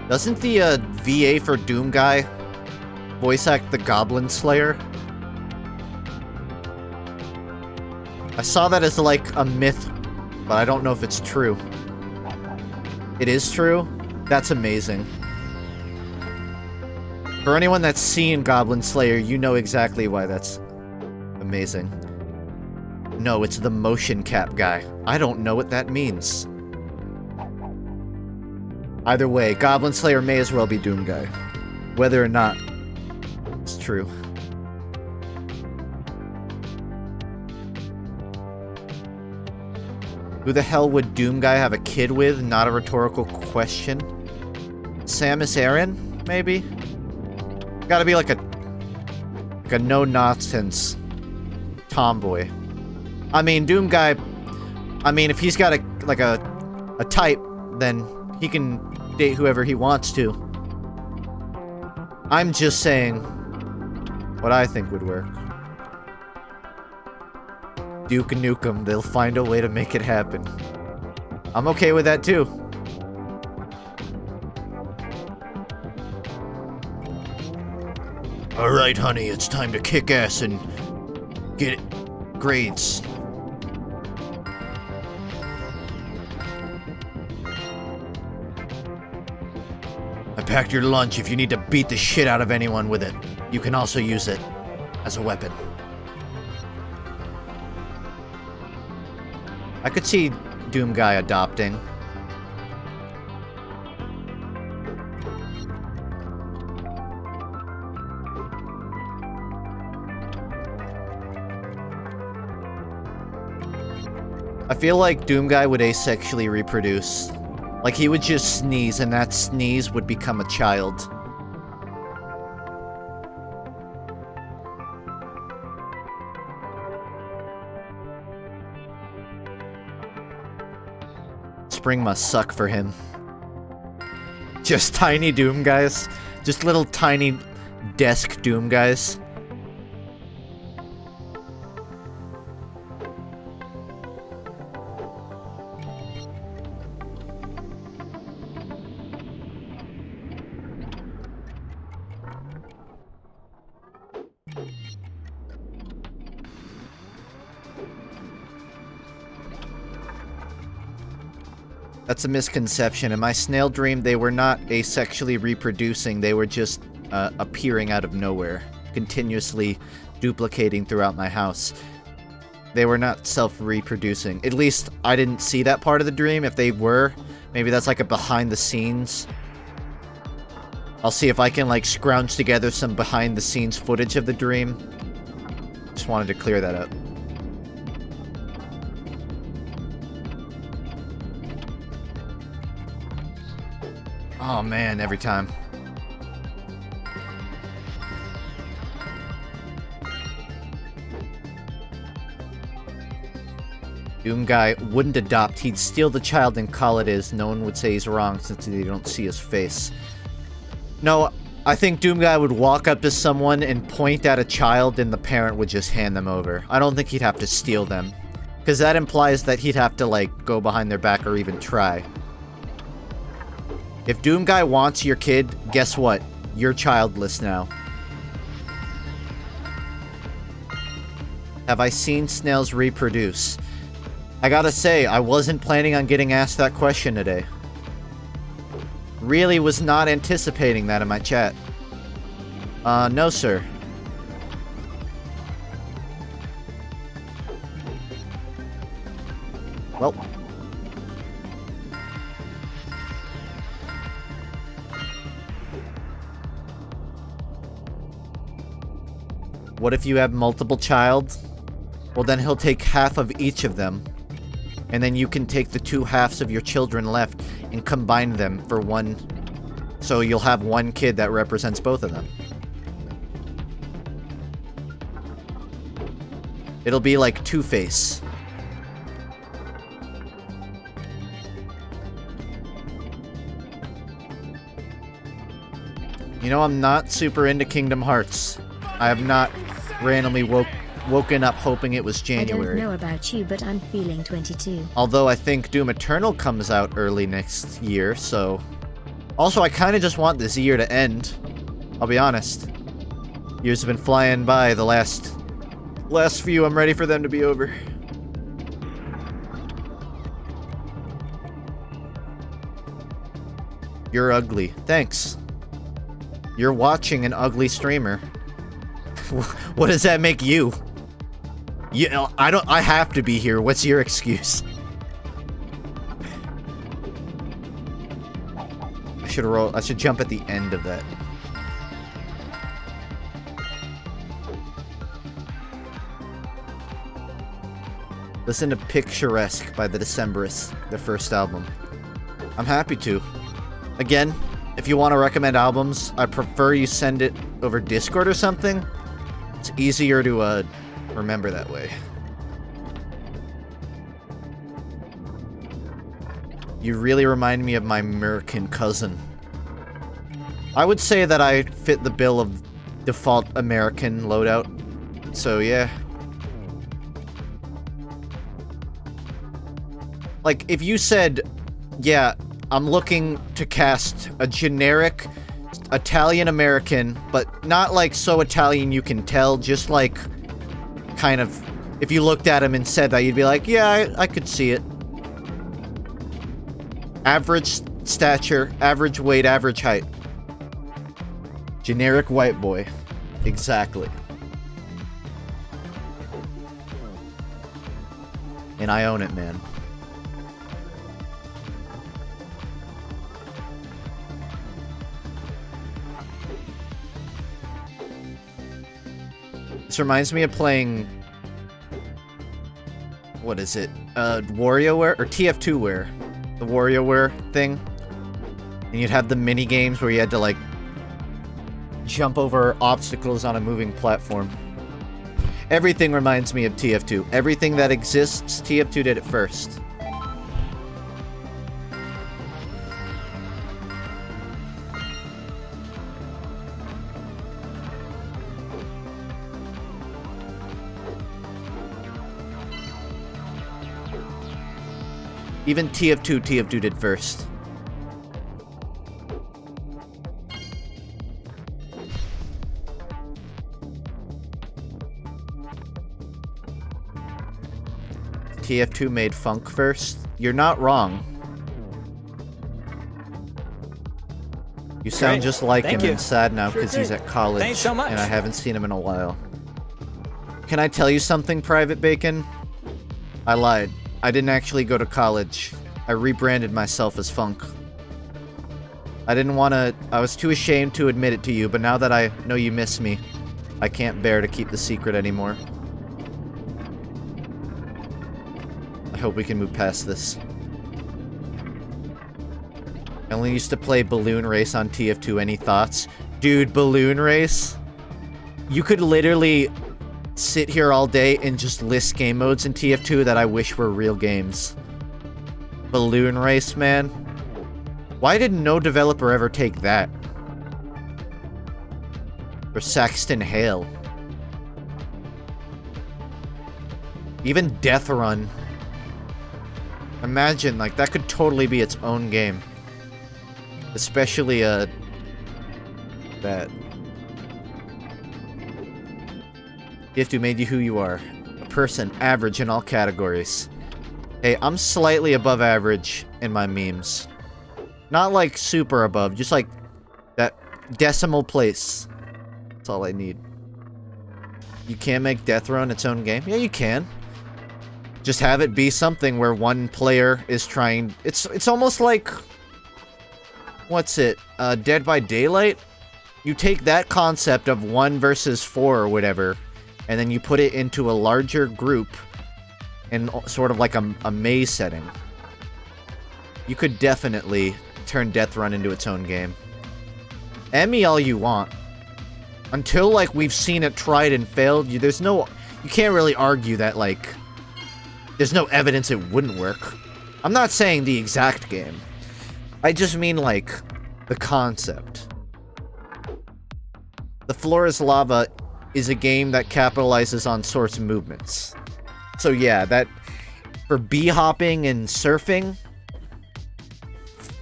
Doesn't the VA for Doom guy voice act the Goblin Slayer? I saw that as like a myth, but I don't know if it's true. It is true? That's amazing. For anyone that's seen Goblin Slayer, you know exactly why that's amazing. No, it's the motion cap guy. I don't know what that means. Either way, Goblin Slayer may as well be Doom guy. Whether or not it's true. Who the hell would Doom guy have a kid with? Not a rhetorical question. Samus Aran, maybe? Gotta be like a no-nonsense tomboy. I mean, Doom guy... I mean, if he's got a type, then he can date whoever he wants to. I'm just saying, What I think would work. Duke Nukem, they'll find a way to make it happen. I'm okay with that too. Alright, honey, it's time to kick ass and get grades. I packed your lunch. If you need to beat the shit out of anyone with it, you can also use it as a weapon. I could see Doom Guy adopting. I feel like Doom Guy would asexually reproduce. Like, he would just sneeze, and that sneeze would become a child. Spring must suck for him. Just tiny Doom Guys. Just little tiny desk Doom Guys. That's a misconception. In my snail dream, they were not asexually reproducing. They were just appearing out of nowhere, continuously duplicating throughout my house. They were not self-reproducing. At least, I didn't see that part of the dream. If they were, maybe that's like a behind-the-scenes. I'll see if I can, like, scrounge together some behind-the-scenes footage of the dream. Just wanted to clear that up. Oh man, every time. Doom Guy wouldn't adopt. He'd steal the child and call it his. No one would say he's wrong since they don't see his face. No, I think Doom Guy would walk up to someone and point at a child and the parent would just hand them over. I don't think he'd have to steal them. Because that implies that he'd have to, like, go behind their back or even try. If Doom Guy wants your kid, guess what? You're childless now. Have I seen snails reproduce? I gotta say, I wasn't planning on getting asked that question today. Really was not anticipating that in my chat. No sir. Well. What if you have multiple child? Well, then he'll take half of each of them. And then you can take the two halves of your children left and combine them for one. So you'll have one kid that represents both of them. It'll be like Two-Face. You know, I'm not super into Kingdom Hearts. I have not randomly woken up hoping it was January. I don't know about you, but I'm feeling 22. Although I think Doom Eternal comes out early next year, so... Also, I kind of just want this year to end. I'll be honest. Years have been flying by. The last few, I'm ready for them to be over. You're ugly. Thanks. You're watching an ugly streamer. What does that make you? You know, I have to be here. What's your excuse? I should jump at the end of that. Listen to Picturesque by the Decemberists, their first album. I'm happy to. Again, if you want to recommend albums, I prefer you send it over Discord or something. It's easier to remember that way. You really remind me of my American cousin. I would say that I fit the bill of default American loadout. So yeah. Like, if you said, yeah, I'm looking to cast a generic Italian-American, but not like so Italian you can tell, just like, kind of, if you looked at him and said that, you'd be like, yeah, I could see it. Average stature, average weight, average height. Generic white boy. Exactly. And I own it, man. This reminds me of playing... What is it? WarioWare? Or TF2ware. The WarioWare thing. And you'd have the mini games where you had to, like, jump over obstacles on a moving platform. Everything reminds me of TF2. Everything that exists, TF2 did it first. Even TF2 did first. TF2 made FUNKe first? You're not wrong. You sound just like him and sad now because he's at college. Thanks so much. And I haven't seen him in a while. Can I tell you something, Private Bacon? I lied. I didn't actually go to college. I rebranded myself as FUNKe. I didn't want to... I was too ashamed to admit it to you, but now that I know you miss me, I can't bear to keep the secret anymore. I hope we can move past this. I only used to play Balloon Race on TF2. Any thoughts? Dude, Balloon Race? You could literally sit here all day and just list game modes in TF2 that I wish were real games. Balloon Race, man. Why did no developer ever take that? Or Saxton Hale. Even Death Run. Imagine, like, that could totally be its own game. Especially, that. TF2 made you who you are. A person average in all categories. Hey, I'm slightly above average in my memes. Not like super above, just like that decimal place. That's all I need. You can't make Death Run its own game? Yeah, you can. Just have it be something where one player is trying... It's almost like... What's it? Dead by Daylight? You take that concept of 1 versus 4 or whatever, and then you put it into a larger group in sort of like a maze setting. You could definitely turn Death Run into its own game. Emmy all you want. Until, like, we've seen it tried and failed, you can't really argue that, like, there's no evidence it wouldn't work. I'm not saying the exact game. I just mean, like, the concept. The Floor is Lava is a game that capitalizes on source movements. So yeah, that... For bee-hopping and surfing,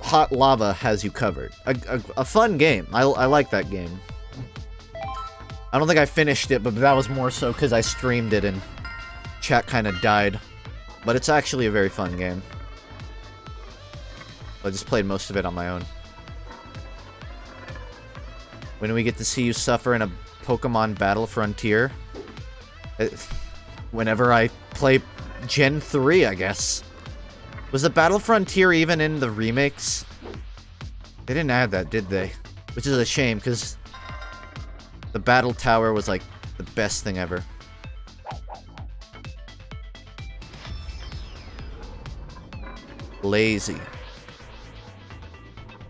Hot Lava has you covered. A fun game. I like that game. I don't think I finished it, but that was more so because I streamed it and chat kind of died. But it's actually a very fun game. I just played most of it on my own. When do we get to see you suffer in a Pokemon Battle Frontier? Whenever I play Gen 3, I guess. Was the Battle Frontier even in the remakes? They didn't add that, did they? Which is a shame, because the Battle Tower was, like, the best thing ever. Lazy.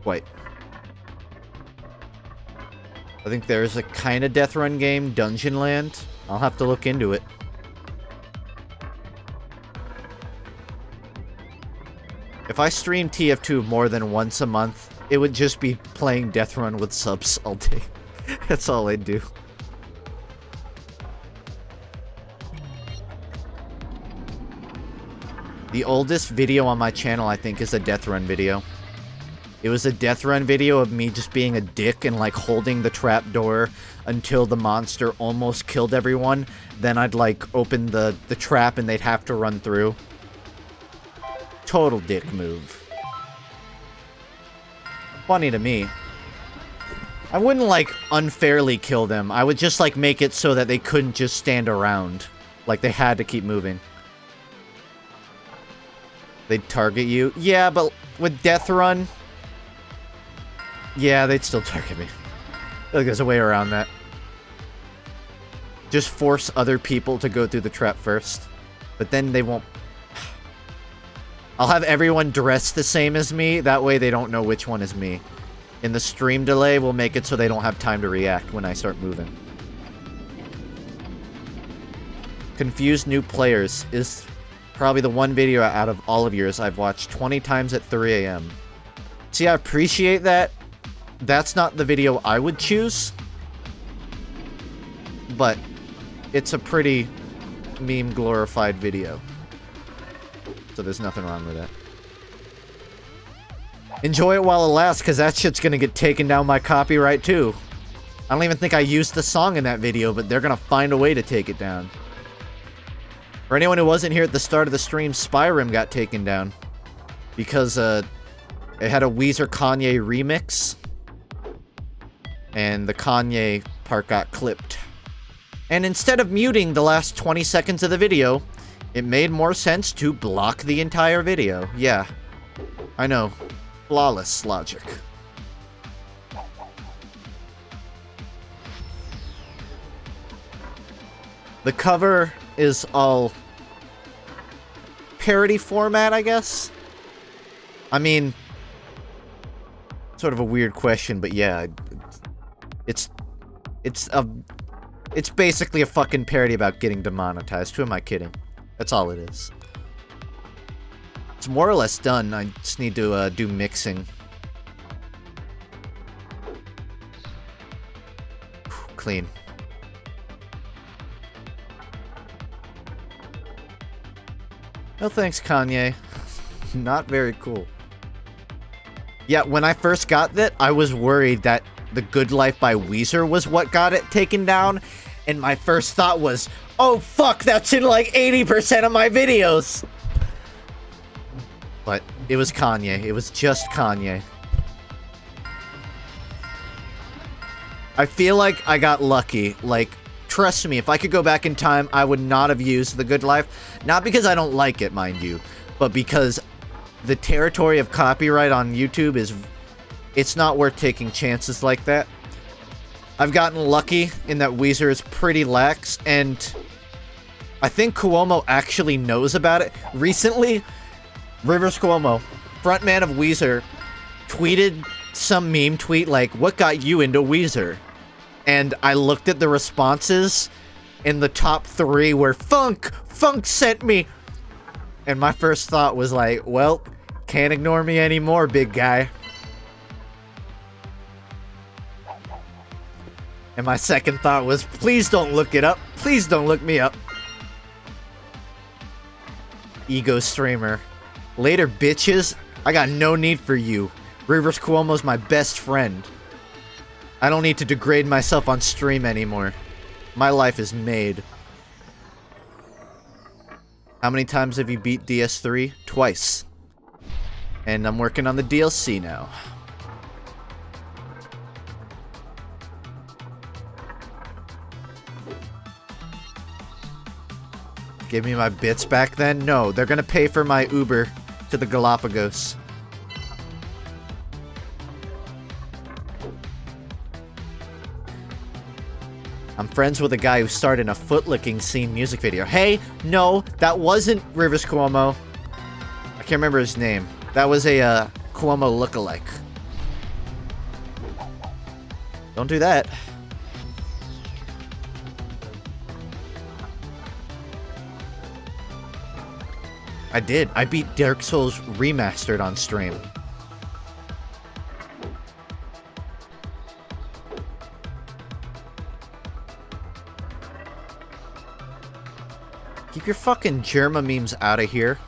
Quite. I think there's a kind of Death Run game, Dungeon Land. I'll have to look into it. If I stream TF2 more than once a month, it would just be playing Death Run with subs all day. That's all I'd do. The oldest video on my channel, I think, is a death run video. It was a death run video of me just being a dick and, like, holding the trap door until the monster almost killed everyone. Then I'd, like, open the trap and they'd have to run through. Total dick move. Funny to me. I wouldn't, like, unfairly kill them. I would just, like, make it so that they couldn't just stand around. Like, they had to keep moving. They'd target you. Yeah, but with Death Run... Yeah, they'd still target me. I feel like there's a way around that. Just force other people to go through the trap first. But then they won't... I'll have everyone dressed the same as me. That way they don't know which one is me. And the stream delay will make it so they don't have time to react when I start moving. Confused New Players is probably the one video out of all of yours I've watched 20 times at 3 a.m. See, I appreciate that. That's not the video I would choose. But it's a pretty meme-glorified video. So there's nothing wrong with that. Enjoy it while it lasts, because that shit's gonna get taken down by copyright, too. I don't even think I used the song in that video, but they're gonna find a way to take it down. For anyone who wasn't here at the start of the stream, Spyrim got taken down. Because, it had a Weezer Kanye remix. And the Kanye part got clipped. And instead of muting the last 20 seconds of the video, it made more sense to block the entire video. Yeah. I know. Flawless logic. The cover is all parody format, I guess? I mean, sort of a weird question, but yeah. It's basically a fucking parody about getting demonetized. Who am I kidding? That's all it is. It's more or less done. I just need to do mixing. Clean. No thanks, Kanye. Not very cool. Yeah, when I first got that, I was worried that The Good Life by Weezer was what got it taken down. And my first thought was, oh fuck, that's in like 80% of my videos! But it was Kanye. It was just Kanye. I feel like I got lucky. Like, trust me, if I could go back in time, I would not have used The Good Life. Not because I don't like it, mind you, but because the territory of copyright on YouTube is... It's not worth taking chances like that. I've gotten lucky in that Weezer is pretty lax, and I think Cuomo actually knows about it. Recently, Rivers Cuomo, frontman of Weezer, tweeted some meme tweet like, "What got you into Weezer?" And I looked at the responses, and the top 3 were, Funk sent me! And my first thought was like, well, can't ignore me anymore, big guy. And my second thought was, please don't look it up. Please don't look me up. Ego streamer. Later, bitches. I got no need for you. Rivers Cuomo's my best friend. I don't need to degrade myself on stream anymore. My life is made. How many times have you beat DS3? Twice. And I'm working on the DLC now. Give me my bits back then? No, they're gonna pay for my Uber to the Galapagos. I'm friends with a guy who starred in a foot-licking scene music video. Hey, no, that wasn't Rivers Cuomo. I can't remember his name. That was a Cuomo lookalike. Don't do that. I did. I beat Dark Souls Remastered on stream. Keep your fucking Germa memes out of here.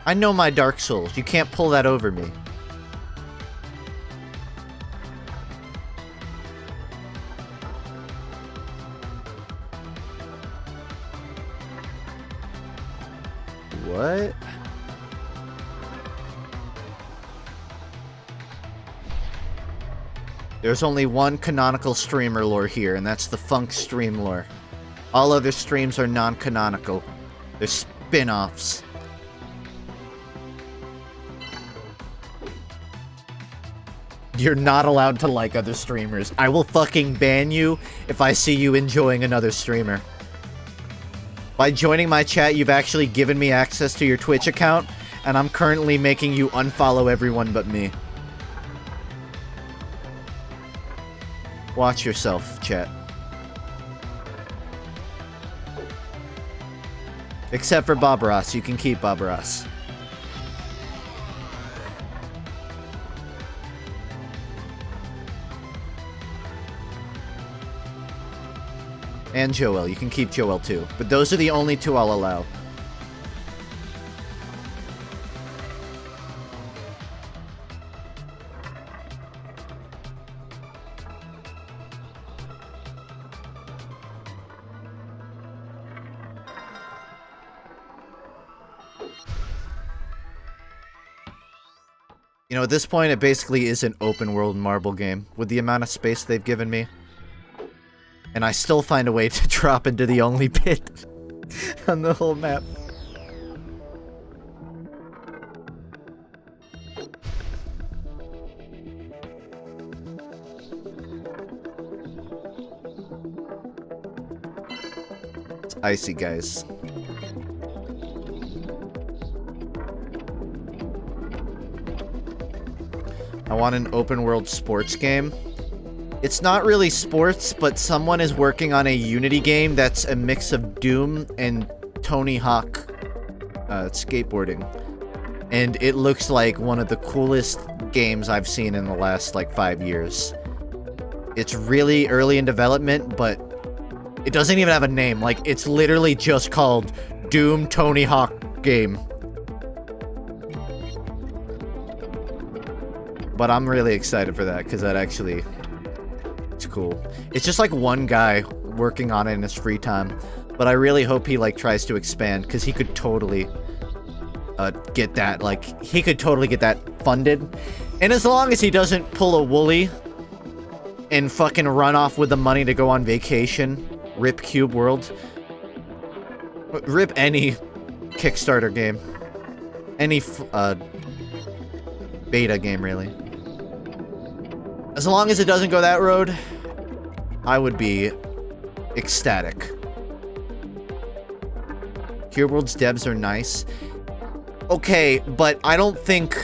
I know my Dark Souls. You can't pull that over me. What? There's only one canonical streamer lore here, and that's the FUNKe stream lore. All other streams are non-canonical. They're spin-offs. You're not allowed to like other streamers. I will fucking ban you if I see you enjoying another streamer. By joining my chat, you've actually given me access to your Twitch account, and I'm currently making you unfollow everyone but me. Watch yourself, chat. Except for Bob Ross. You can keep Bob Ross. And Joel. You can keep Joel too. But those are the only two I'll allow. You know, at this point, it basically is an open world marble game with the amount of space they've given me. And I still find a way to drop into the only pit on the whole map. It's icy, guys. I want an open world sports game. It's not really sports, but someone is working on a Unity game that's a mix of Doom and Tony Hawk skateboarding. And it looks like one of the coolest games I've seen in the last, like, 5 years. It's really early in development, but it doesn't even have a name. Like, it's literally just called Doom Tony Hawk Game. But I'm really excited for that, because that actually... it's cool. It's just like one guy working on it in his free time, but I really hope he like tries to expand because he could totally get that, like, he could totally get that funded. And as long as he doesn't pull a Wooly and fucking run off with the money to go on vacation, rip Cube World, rip any Kickstarter game, any beta game really. As long as it doesn't go that road, I would be ecstatic. Cube World's devs are nice. Okay, but I don't think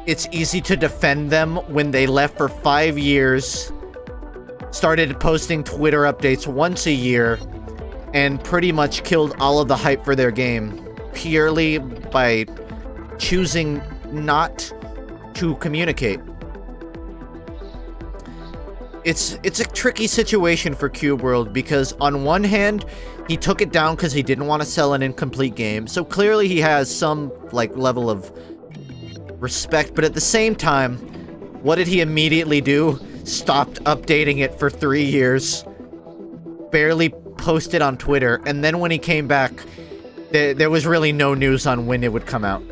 it's easy to defend them when they left for 5 years, started posting Twitter updates once a year, and pretty much killed all of the hype for their game purely by choosing not to communicate. It's a tricky situation for Cube World because on one hand, he took it down because he didn't want to sell an incomplete game. So clearly he has some like level of respect, but at the same time, what did he immediately do? Stopped updating it for 3 years. Barely posted on Twitter, and then when he came back, there was really no news on when it would come out.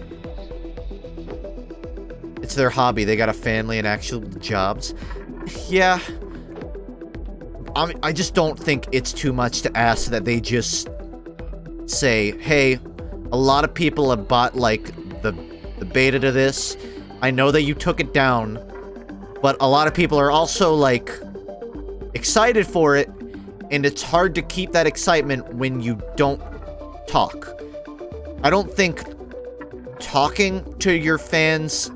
It's their hobby. They got a family and actual jobs. Yeah. I just don't think it's too much to ask that they just say, hey, a lot of people have bought, like, the beta to this. I know that you took it down, but a lot of people are also, like, excited for it, and it's hard to keep that excitement when you don't talk. I don't think talking to your fans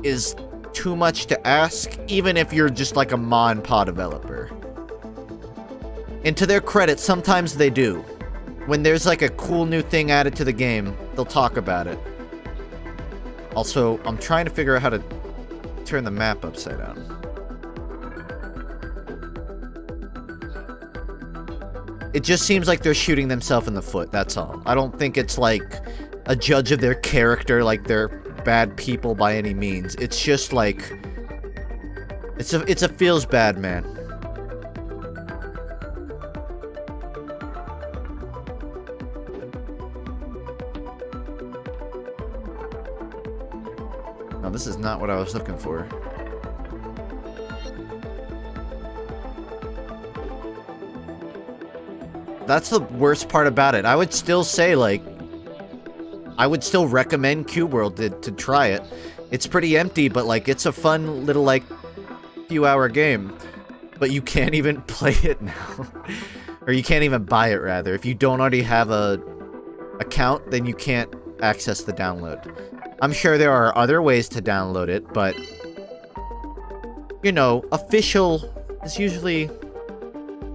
is too much to ask, even if you're just like a ma and pa developer. And to their credit, sometimes they do. When there's like a cool new thing added to the game, they'll talk about it. Also, I'm trying to figure out how to turn the map upside down. It just seems like they're shooting themselves in the foot, that's all. I don't think it's like a judge of their character, like they're bad people by any means. It's just like it's a feels bad, man. No, this is not what I was looking for. That's the worst part about it. I would still say, like, I would still recommend Cube World to try it. It's pretty empty, but, like, it's a fun little, like, few-hour game. But you can't even play it now. Or you can't even buy it, rather. If you don't already have a account, then you can't access the download. I'm sure there are other ways to download it, but, you know, official is usually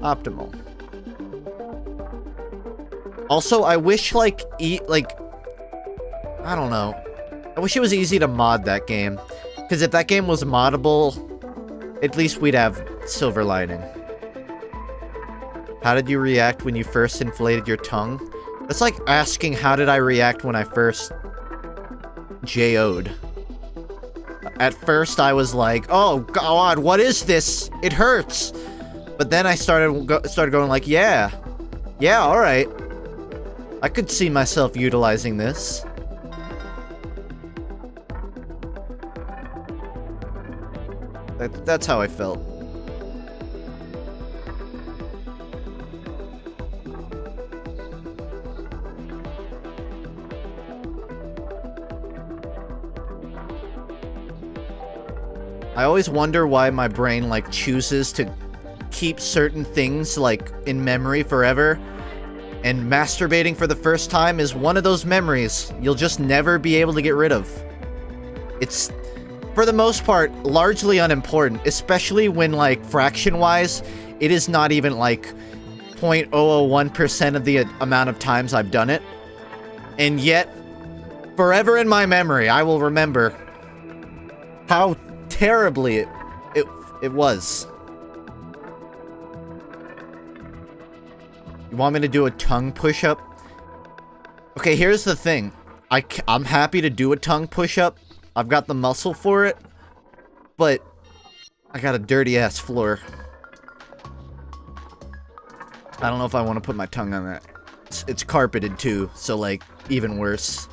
optimal. Also, I wish, like, I don't know. I wish it was easy to mod that game. Because if that game was moddable, at least we'd have silver lining. How did you react when you first inflated your tongue? That's like asking how did I react when I first JO'd. At first I was like, oh god, what is this? It hurts. But then I started going like, yeah, alright. I could see myself utilizing this. That's how I felt. I always wonder why my brain, like, chooses to keep certain things, like, in memory forever. And masturbating for the first time is one of those memories you'll just never be able to get rid of. It's, for the most part, largely unimportant, especially when, like, fraction-wise, it is not even, like, 0.001% of the amount of times I've done it. And yet, forever in my memory, I will remember how terribly it was. You want me to do a tongue push-up? Okay, here's the thing. I'm happy to do a tongue push-up. I've got the muscle for it. But I got a dirty-ass floor. I don't know if I want to put my tongue on that. It's carpeted, too. So, like, even worse.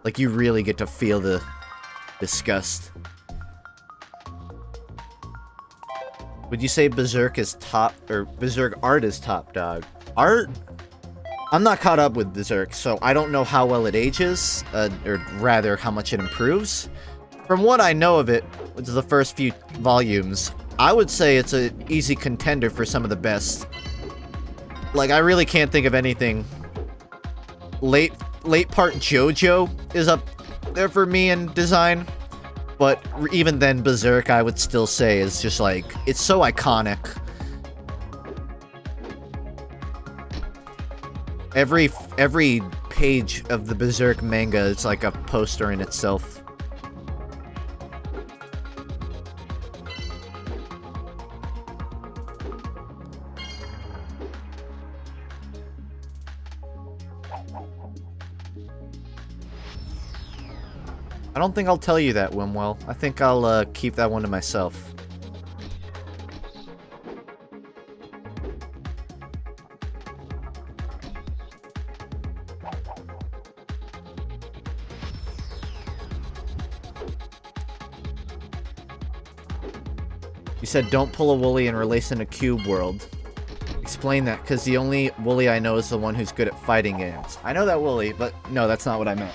Like, you really get to feel the disgust. Would you say Berserk is top, or Berserk art is top dog? Art? I'm not caught up with Berserk, so I don't know how well it ages, or rather, how much it improves. From what I know of it, which is the first few volumes, I would say it's an easy contender for some of the best. Like, I really can't think of anything. Late part JoJo is up there for me in design. But even then, Berserk, I would still say, is just like, it's so iconic. Every page of the Berserk manga is like a poster in itself. I don't think I'll tell you that, Wimwell. I think I'll keep that one to myself. You said don't pull a Wooly and release in a Cube World. Explain that, because the only Wooly I know is the one who's good at fighting games. I know that Wooly, but no, that's not what I meant.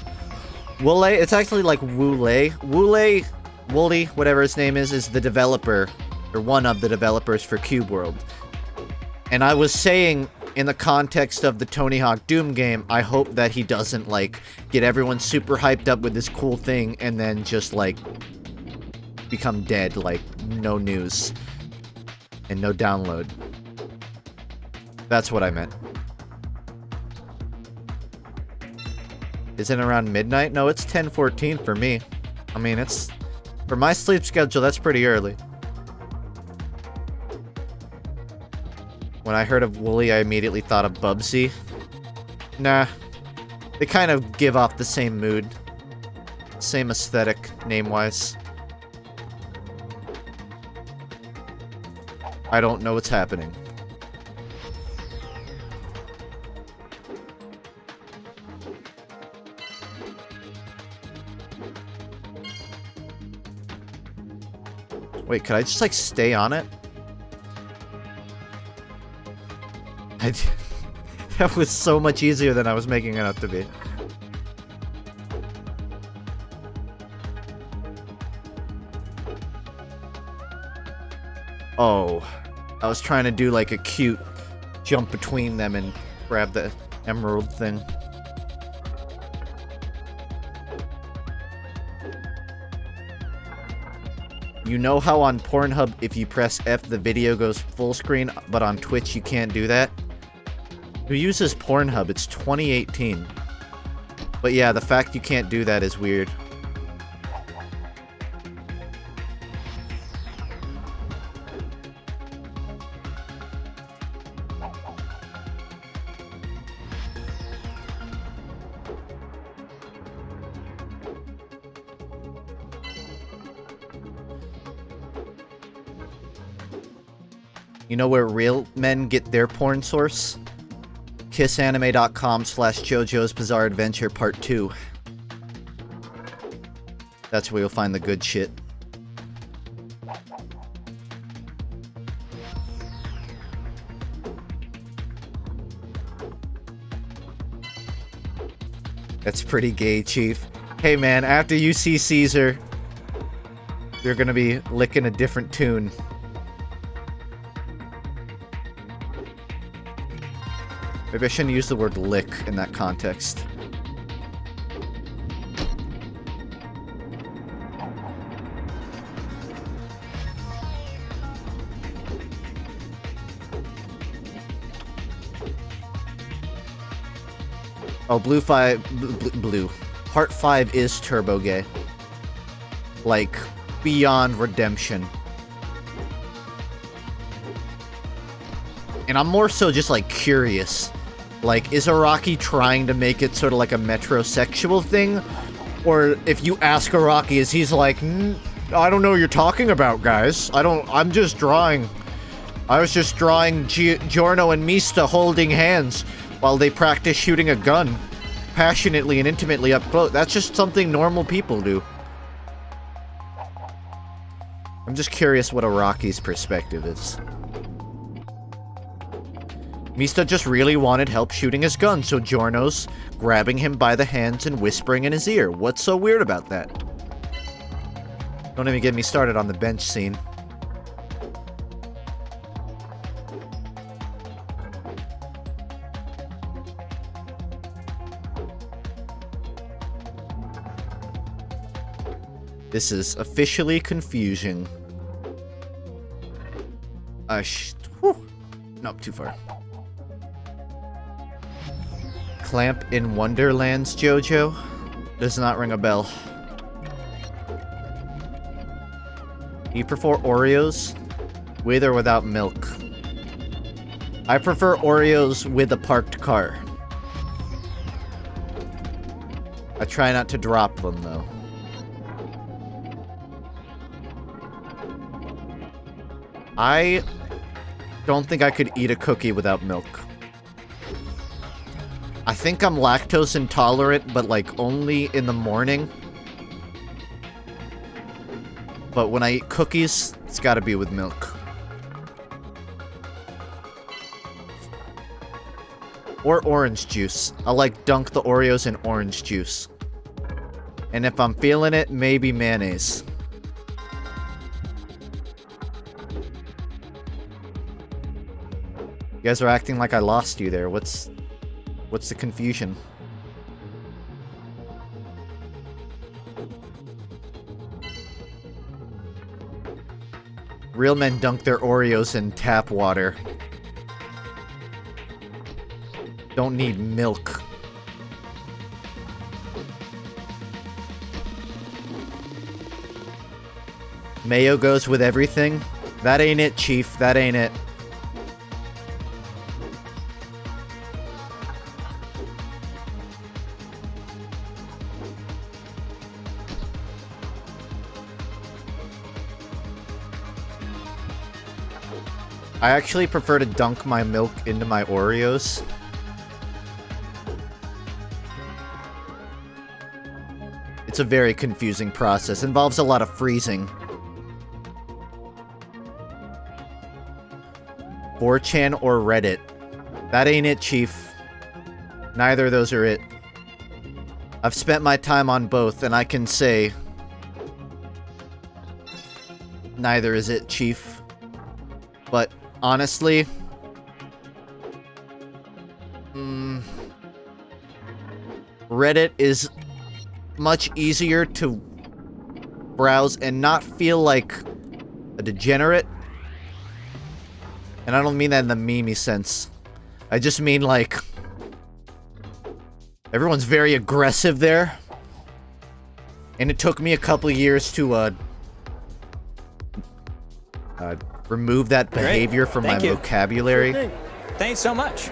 Wooly, it's actually like Wooly. Wooly, whatever his name is the developer, or one of the developers for Cube World. And I was saying, in the context of the Tony Hawk Doom game, I hope that he doesn't, like, get everyone super hyped up with this cool thing, and then just, like, become dead, like, no news. And no download. That's what I meant. Isn't it around midnight? No, it's 10:14 for me. I mean, it's... For my sleep schedule, that's pretty early. When I heard of Wooly, I immediately thought of Bubsy. Nah. They kind of give off the same mood. Same aesthetic, name-wise. I don't know what's happening. Wait, could I just, like, stay on it? That was so much easier than I was making it out to be. Oh, I was trying to do like a cute jump between them and grab the emerald thing. You know how on Pornhub, if you press F, the video goes full screen, but on Twitch you can't do that? Who uses Pornhub? It's 2018. But yeah, the fact you can't do that is weird. You know where real men get their porn source? kissanime.com/JoJo's Bizarre Adventure Part 2. That's where you'll find the good shit. That's pretty gay, Chief. Hey man, after you see Caesar, you're gonna be licking a different tune. Maybe I shouldn't use the word lick in that context. Oh, Blue Part 5 is turbo gay. Like, beyond redemption. And I'm more so just, like, curious. Like, is Araki trying to make it sort of like a metrosexual thing? Or if you ask Araki, is he's like, I don't know what you're talking about, guys. I'm just drawing. I was just drawing Giorno and Mista holding hands while they practice shooting a gun. Passionately and intimately up close. That's just something normal people do. I'm just curious what Araki's perspective is. Mista just really wanted help shooting his gun, so Giorno's grabbing him by the hands and whispering in his ear. What's so weird about that? Don't even get me started on the bench scene. This is officially confusing. Nope, too far. Clamp in Wonderlands, JoJo? Does not ring a bell. Do you prefer Oreos? With or without milk? I prefer Oreos with a parked car. I try not to drop them, though. I don't think I could eat a cookie without milk. I think I'm lactose intolerant, but like only in the morning. But when I eat cookies, it's gotta be with milk. Or orange juice. I like dunk the Oreos in orange juice. And if I'm feeling it, maybe mayonnaise. You guys are acting like I lost you there. What's the confusion? Real men dunk their Oreos in tap water. Don't need milk. Mayo goes with everything? That ain't it, Chief. That ain't it. I actually prefer to dunk my milk into my Oreos. It's a very confusing process. Involves a lot of freezing. 4chan or Reddit. That ain't it, Chief. Neither of those are it. I've spent my time on both, and I can say... neither is it, Chief. But, honestly... Reddit is much easier to browse and not feel like a degenerate. And I don't mean that in the meme-y sense. I just mean like... everyone's very aggressive there. And it took me a couple years to remove that behavior from my vocabulary. Thanks so much.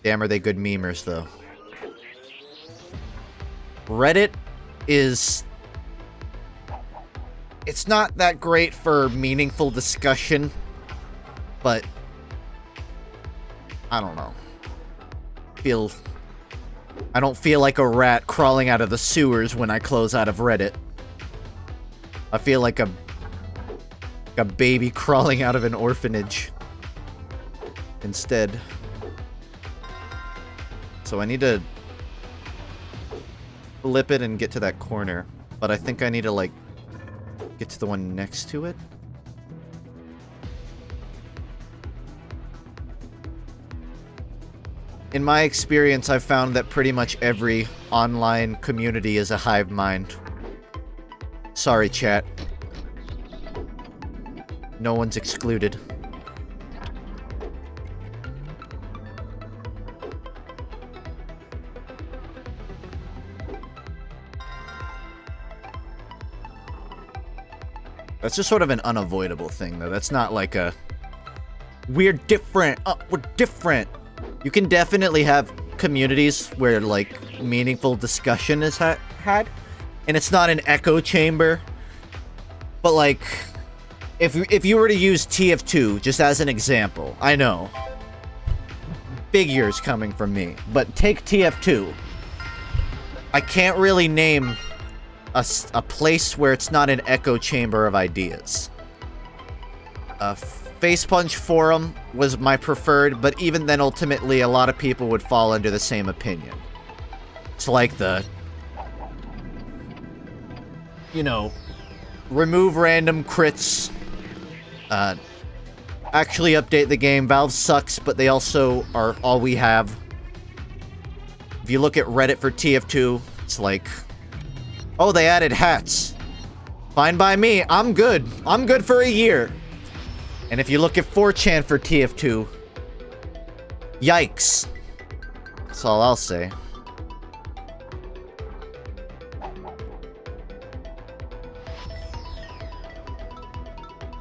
Damn, are they good memers, though. Reddit is... it's not that great for meaningful discussion, but... I don't know. I don't feel like a rat crawling out of the sewers when I close out of Reddit. I feel like a baby crawling out of an orphanage. Instead. So I need to flip it and get to that corner. But I think I need to, like, get to the one next to it. In my experience, I've found that pretty much every online community is a hive mind. Sorry, chat. No one's excluded. That's just sort of an unavoidable thing, though. That's not like a... we're different! We're different! You can definitely have communities where, like, meaningful discussion is had. And it's not an echo chamber. But, like, if you were to use TF2, just as an example, I know. Big ears coming from me. But take TF2. I can't really name a place where it's not an echo chamber of ideas. Face Punch Forum was my preferred, but even then, ultimately, a lot of people would fall under the same opinion. It's like the... you know... remove random crits. Actually update the game. Valve sucks, but they also are all we have. If you look at Reddit for TF2, it's like... oh, they added hats. Fine by me. I'm good. I'm good for a year. And if you look at 4chan for TF2, yikes. That's all I'll say.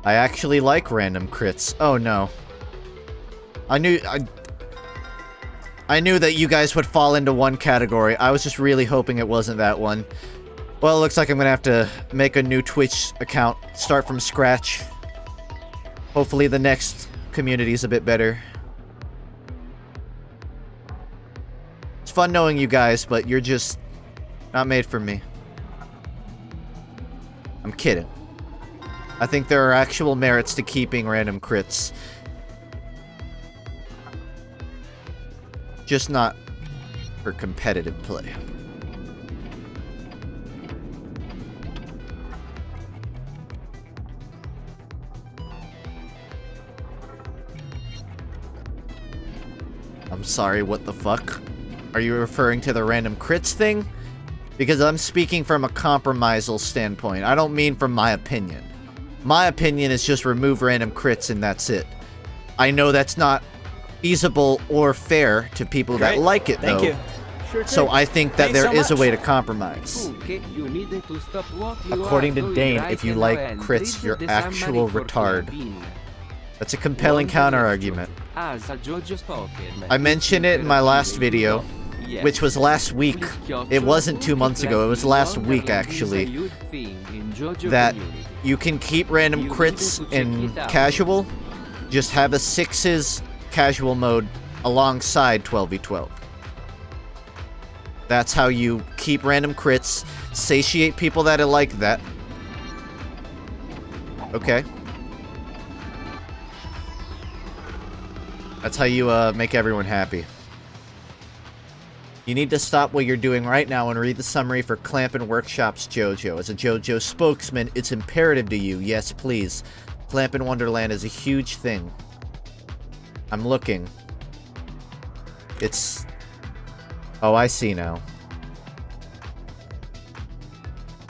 I actually like random crits. Oh no. I knew that you guys would fall into one category. I was just really hoping it wasn't that one. Well, it looks like I'm gonna have to make a new Twitch account, start from scratch. Hopefully the next community's a bit better. It's fun knowing you guys, but you're just not made for me. I'm kidding. I think there are actual merits to keeping random crits. Just not for competitive play. I'm sorry, what the fuck? Are you referring to the random crits thing? Because I'm speaking from a compromisal standpoint. I don't mean from my opinion. My opinion is just remove random crits and that's it. I know that's not feasible or fair to people that like it, though. Thank you. Sure So I think that there is a way to compromise. FUNKe, you need to stop what you According are to Dane, doing if you right like now and crits, read you're the actual summary for retard. Kevin. That's a compelling counter-argument. As a Jojo spoken. I mentioned it in my last video, Yes. which was last week. It wasn't 2 months ago, it was last week, actually. JoJo that community. you can keep random You crits need to check in it out. casual, just have a 6s casual mode alongside 12v12. That's how you keep random crits, satiate people that are like that. Okay. That's how you make everyone happy. You need to stop what you're doing right now and read the summary for Clampin' Workshop's JoJo. As a JoJo spokesman, it's imperative to you. Yes, please. Clampin' Wonderland is a huge thing. I'm looking. It's... Oh, I see now.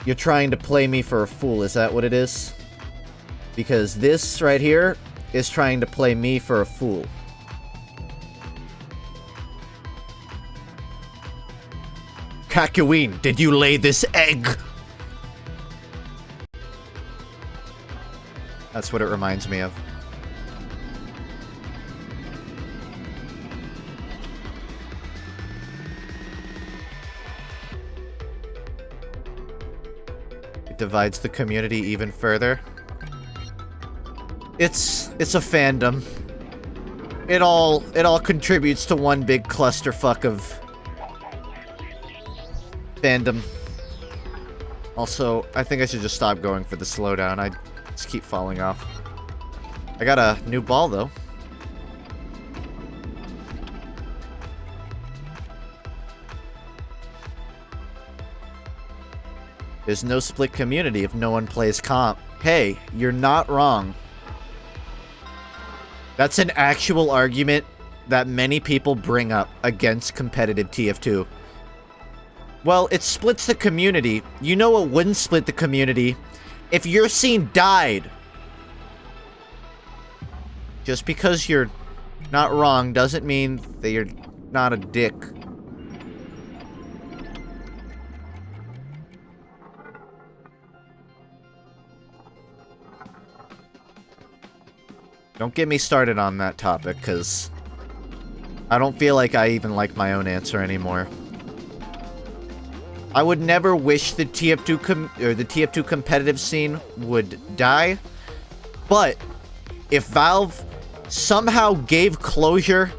You're trying to play me for a fool, is that what it is? Because this right here is trying to play me for a fool. Kakyoin, did you lay this egg? That's what it reminds me of. It divides the community even further. It's a fandom. It all contributes to one big clusterfuck of fandom. Also, I think I should just stop going for the slowdown. I just keep falling off. I got a new ball, though. There's no split community if no one plays comp. Hey, you're not wrong. That's an actual argument that many people bring up against competitive TF2. Well, it splits the community. You know what wouldn't split the community? If your scene died. Just because you're not wrong doesn't mean that you're not a dick. Don't get me started on that topic, because I don't feel like I even like my own answer anymore. I would never wish the TF2 competitive scene would die, but if Valve somehow gave closure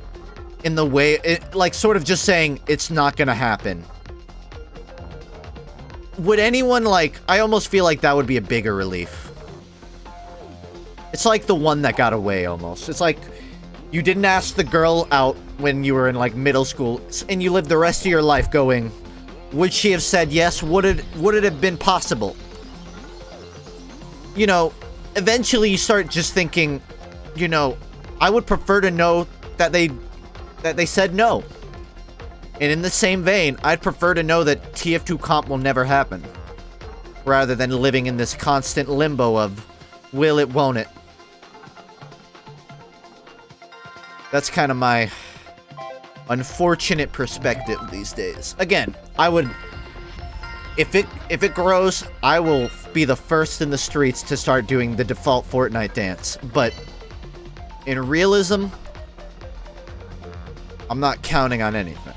in the way, like sort of just saying it's not gonna happen, would anyone like? I almost feel like that would be a bigger relief. It's like the one that got away almost. It's like you didn't ask the girl out when you were in like middle school, and you lived the rest of your life going, would she have said yes? Would it have been possible? You know, eventually you start just thinking, you know, I would prefer to know that they said no. And in the same vein, I'd prefer to know that TF2 comp will never happen, rather than living in this constant limbo of will it, won't it? That's kind of my unfortunate perspective these days. Again, I would, if it grows, I will be the first in the streets to start doing the default Fortnite dance. But in realism, I'm not counting on anything.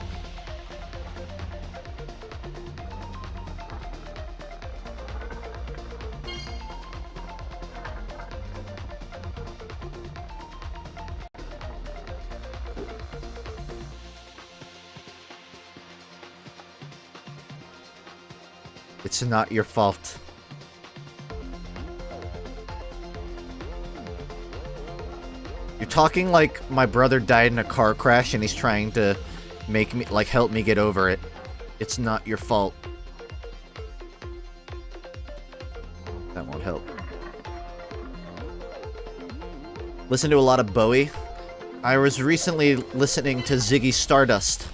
It's not your fault. You're talking like my brother died in a car crash and he's trying to make me, like, help me get over it. It's not your fault. That won't help. Listen to a lot of Bowie. I was recently listening to Ziggy Stardust.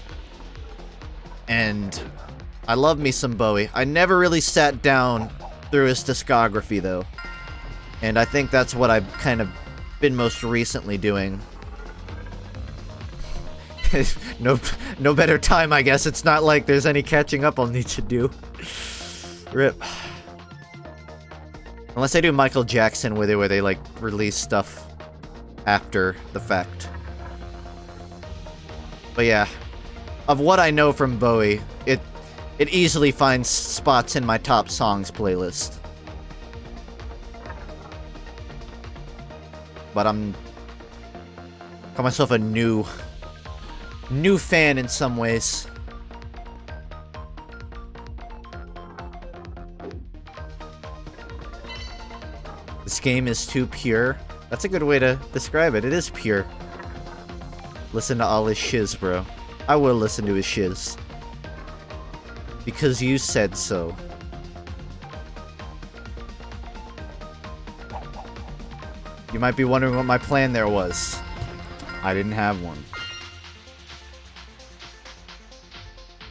And I love me some Bowie. I never really sat down through his discography, though. And I think that's what I've kind of been most recently doing. No better time, I guess. It's not like there's any catching up I'll need to do. Rip. Unless I do Michael Jackson with it, where they, like, release stuff after the fact. But yeah. Of what I know from Bowie, it easily finds spots in my top songs playlist. but I'm call myself a new fan in some ways. This game is too pure. That's a good way to describe it. It is pure. Listen to all his shiz, bro. I will listen to his shiz. Because you said so. You might be wondering what my plan there was. I didn't have one.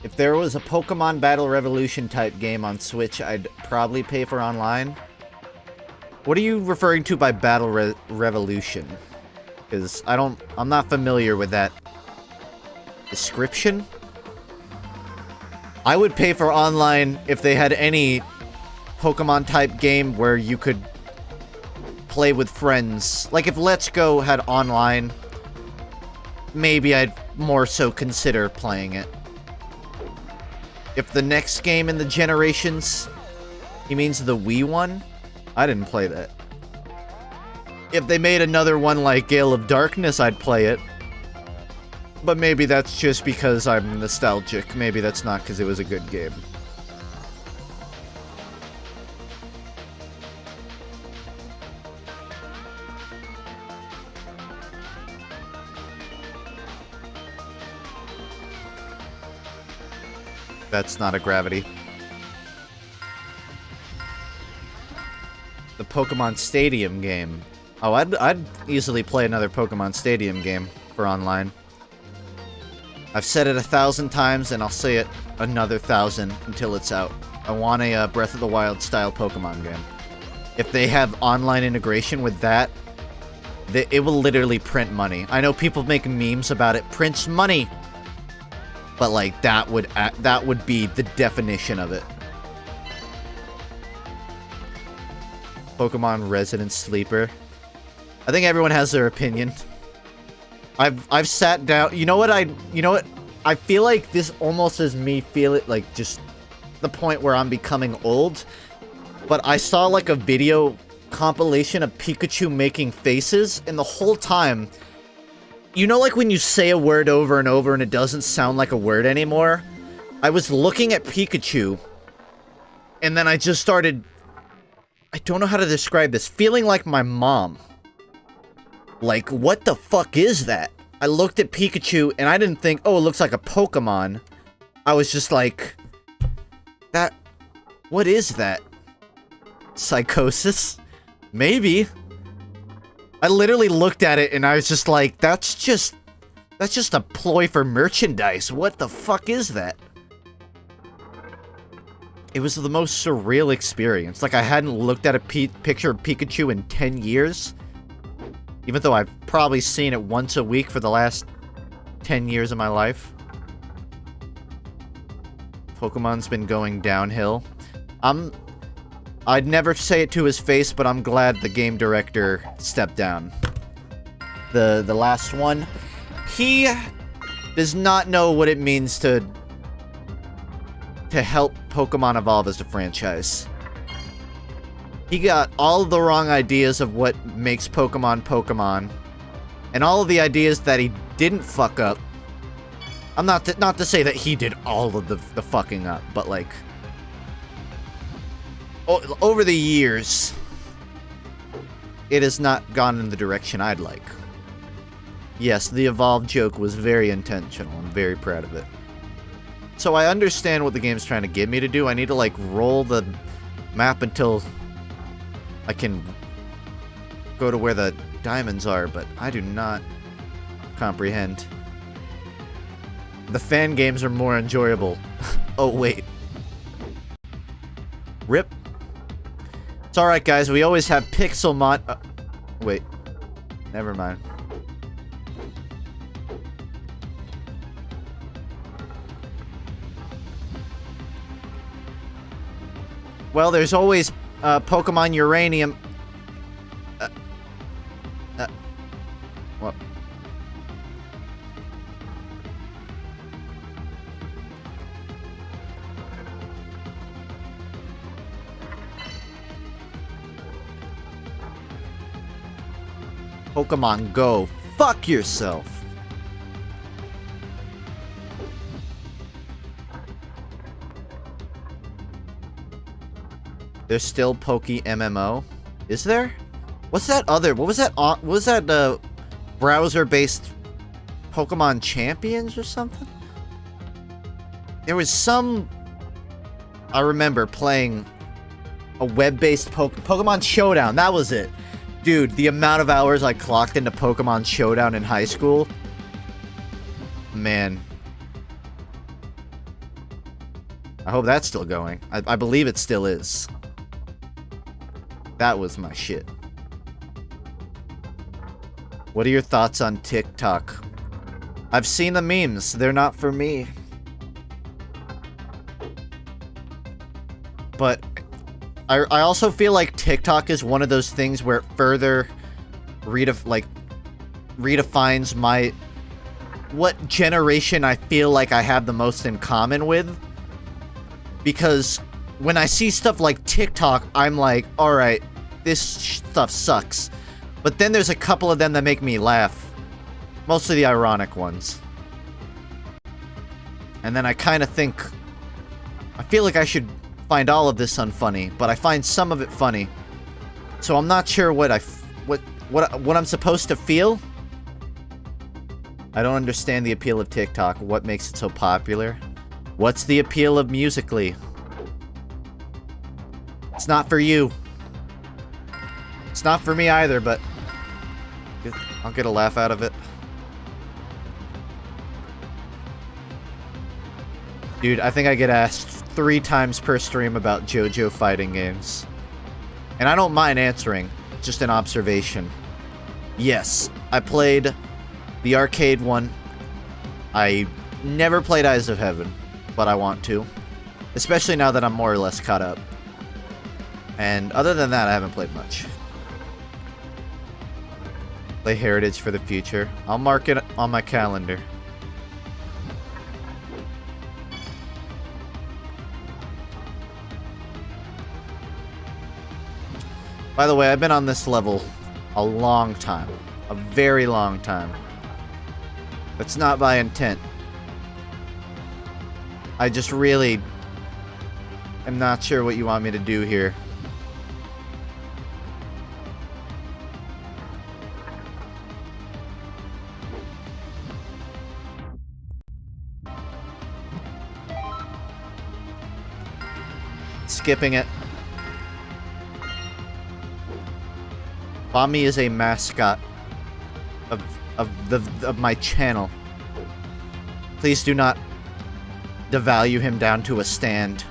If there was a Pokemon Battle Revolution type game on Switch, I'd probably pay for online. What are you referring to by Battle Revolution? Because I'm not familiar with that description. I would pay for online if they had any Pokemon type game where you could play with friends. Like if Let's Go had online, maybe I'd more so consider playing it. If the next game in the generations, he means the Wii one, I didn't play that. If they made another one like Gale of Darkness, I'd play it. But maybe that's just because I'm nostalgic. Maybe that's not because it was a good game. That's not a gravity. The Pokemon Stadium game. Oh, I'd easily play another Pokemon Stadium game for online. I've said it 1,000 times, and I'll say it another 1,000 until it's out. I want a Breath of the Wild style Pokemon game. If they have online integration with that, it will literally print money. I know people make memes about it. Prints money! But, like, that would be the definition of it. Pokemon Resident Sleeper. I think everyone has their opinion. I've sat down. You know what? I feel like this almost is me feel it like just the point where I'm becoming old. But I saw like a video compilation of Pikachu making faces, and the whole time, you know, like when you say a word over and over and it doesn't sound like a word anymore? I was looking at Pikachu, and then I just started, I don't know how to describe this, feeling like my mom. Like, what the fuck is that? I looked at Pikachu, and I didn't think, oh, it looks like a Pokemon. I was just like, what is that? Psychosis? Maybe. I literally looked at it, and I was just like, that's just a ploy for merchandise. What the fuck is that? It was the most surreal experience. Like, I hadn't looked at a picture of Pikachu in 10 years. Even though I've probably seen it once a week for the last 10 years of my life. Pokemon's been going downhill. I'd never say it to his face, but I'm glad the game director stepped down. The last one. He does not know what it means to help Pokemon evolve as a franchise. He got all the wrong ideas of what makes Pokemon Pokemon, and all of the ideas that he didn't fuck up. I'm not to say that he did all of the fucking up, but like over the years, it has not gone in the direction I'd like. Yes, the evolve joke was very intentional. I'm very proud of it. So I understand what the game's trying to get me to do. I need to like roll the map until I can go to where the diamonds are, but I do not comprehend. The fan games are more enjoyable. Oh, wait. Rip. It's alright, guys. We always have Pixelmon... wait. Never mind. Well, there's always... Pokemon Uranium. What? Pokemon Go. Fuck yourself. There's still Poke MMO. Is there? What's that other? What was that? What was that? Browser-based Pokemon Champions or something? There was some. I remember playing a web-based Pokemon Showdown. That was it, dude. The amount of hours I clocked into Pokemon Showdown in high school. Man. I hope that's still going. I believe it still is. That was my shit. What are your thoughts on TikTok? I've seen the memes. They're not for me. But I also feel like TikTok is one of those things where it further redefines my what generation I feel like I have the most in common with. Because when I see stuff like TikTok, I'm like, alright, this stuff sucks. But then there's a couple of them that make me laugh. Mostly the ironic ones. And then I kind of think, I feel like I should find all of this unfunny, but I find some of it funny. So I'm not sure what I'm supposed to feel. I don't understand the appeal of TikTok. What makes it so popular? What's the appeal of Musical.ly? It's not for you. It's not for me either, but I'll get a laugh out of it. Dude, I think I get asked 3 times per stream about JoJo fighting games. And I don't mind answering, just an observation. Yes, I played the arcade one. I never played Eyes of Heaven, but I want to. Especially now that I'm more or less caught up. And other than that, I haven't played much. Play Heritage for the future. I'll mark it on my calendar. By the way, I've been on this level a long time. A very long time. That's not by intent. I just really am not sure what you want me to do here. Skipping it. Bommy is a mascot of my channel. Please do not devalue him down to a stand.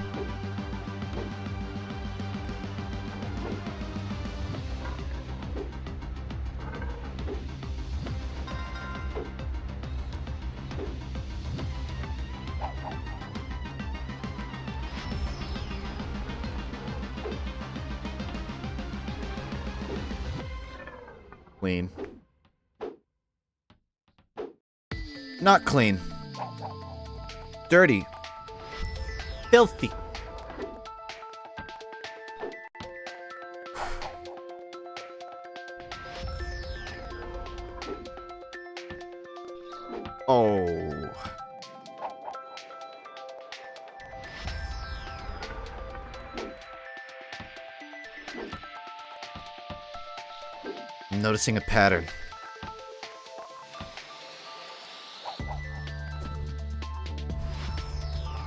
Clean. Not clean. Dirty. Filthy. Oh. I'm noticing a pattern.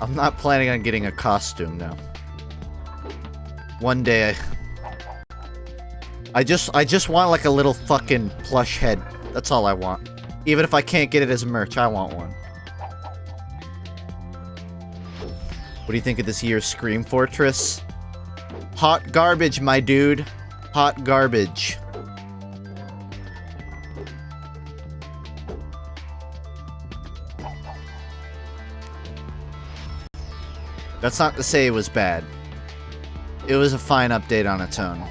I'm not planning on getting a costume now. One day I just want like a little fucking plush head. That's all I want. Even if I can't get it as merch, I want one. What do you think of this year's Scream Fortress? Hot garbage, my dude. Hot garbage. That's not to say it was bad. It was a fine update on its own.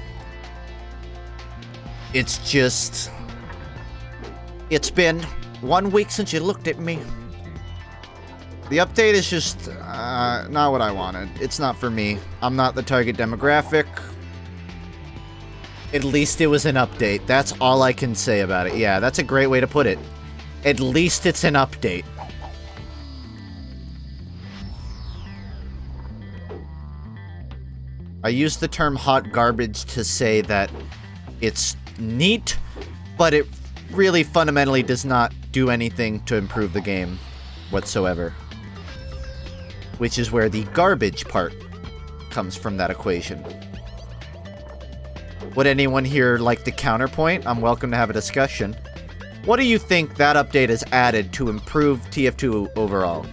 It's just... It's been 1 week since you looked at me. The update is just not what I wanted. It's not for me. I'm not the target demographic. At least it was an update. That's all I can say about it. Yeah, that's a great way to put it. At least it's an update. I use the term hot garbage to say that it's neat, but it really fundamentally does not do anything to improve the game whatsoever. Which is where the garbage part comes from that equation. Would anyone here like the counterpoint? I'm welcome to have a discussion. What do you think that update has added to improve TF2 overall?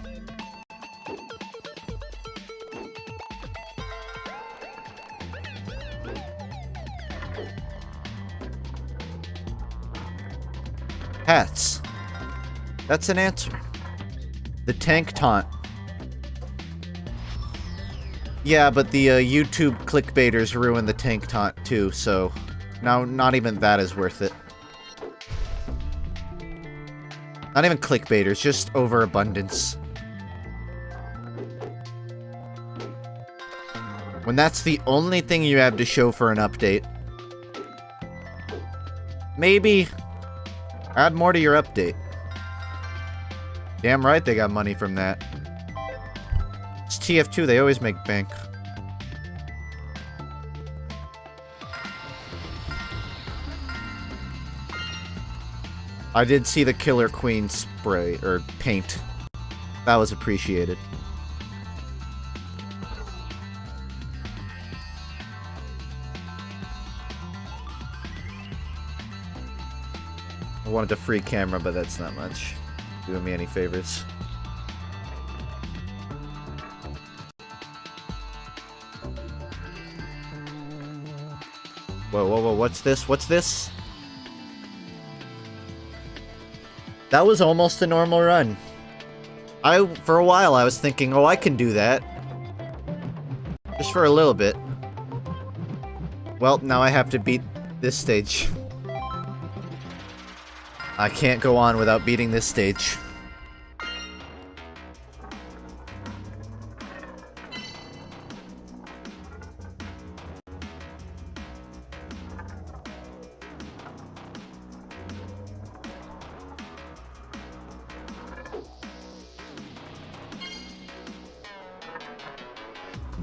Hats. That's an answer. The tank taunt. Yeah, but the YouTube clickbaiters ruined the tank taunt too, so now not even that is worth it. Not even clickbaiters, just overabundance. When that's the only thing you have to show for an update, maybe add more to your update. Damn right they got money from that. It's TF2, they always make bank. I did see the Killer Queen spray, or paint. That was appreciated. I wanted a free camera, but that's not much. Doing me any favors. Whoa, whoa, whoa, what's this? What's this? That was almost a normal run. For a while, I was thinking, oh, I can do that. Just for a little bit. Well, now I have to beat this stage. I can't go on without beating this stage.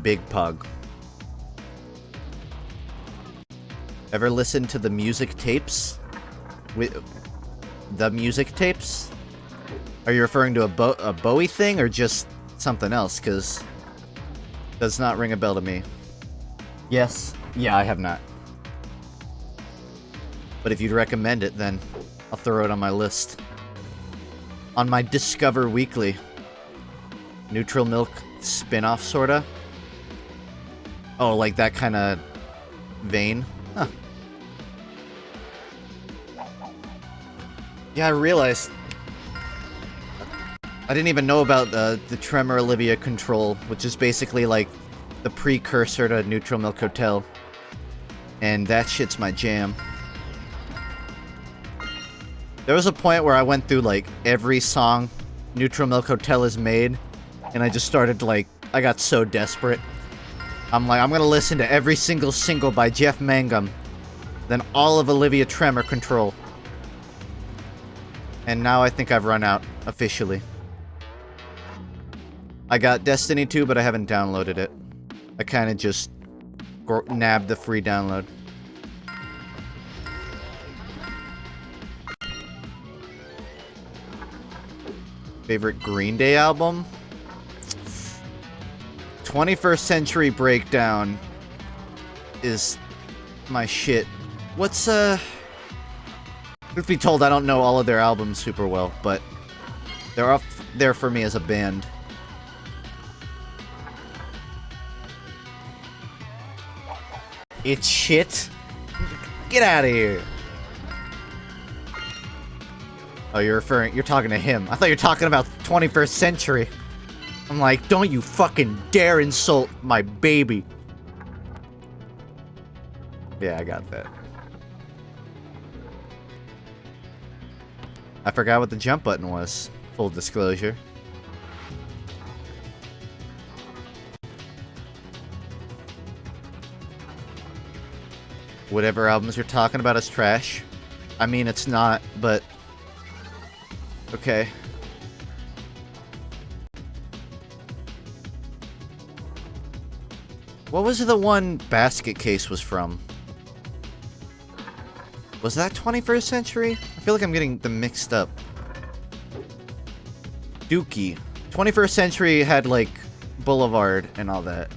Big Pug. Ever listen to the music tapes? The music tapes? Are you referring to a Bowie thing or just something else? Because it does not ring a bell to me. Yes. Yeah, I have not. But if you'd recommend it, then I'll throw it on my list. On my Discover Weekly. Neutral Milk spin-off, sorta? Oh, like that kind of vein? Huh. Yeah, I realized I didn't even know about the Tremor Olivia control, which is basically like the precursor to Neutral Milk Hotel. And that shit's my jam. There was a point where I went through like every song Neutral Milk Hotel has made, and I just started like, I got so desperate. I'm like, I'm gonna listen to every single single by Jeff Mangum, then all of Olivia Tremor control. And now I think I've run out, officially. I got Destiny 2, but I haven't downloaded it. I kinda just nabbed the free download. Favorite Green Day album? 21st Century Breakdown is my shit. What's, truth be told, I don't know all of their albums super well, but they're up there for me as a band. It's shit? Get out of here. Oh, you're talking to him. I thought you were talking about 21st Century. I'm like, don't you fucking dare insult my baby. Yeah, I got that. I forgot what the jump button was. Full disclosure. Whatever albums you're talking about is trash. I mean, it's not, but... Okay. What was the one Basket Case was from? Was that 21st Century? I feel like I'm getting them mixed up. Dookie. 21st Century had, like, Boulevard and all that.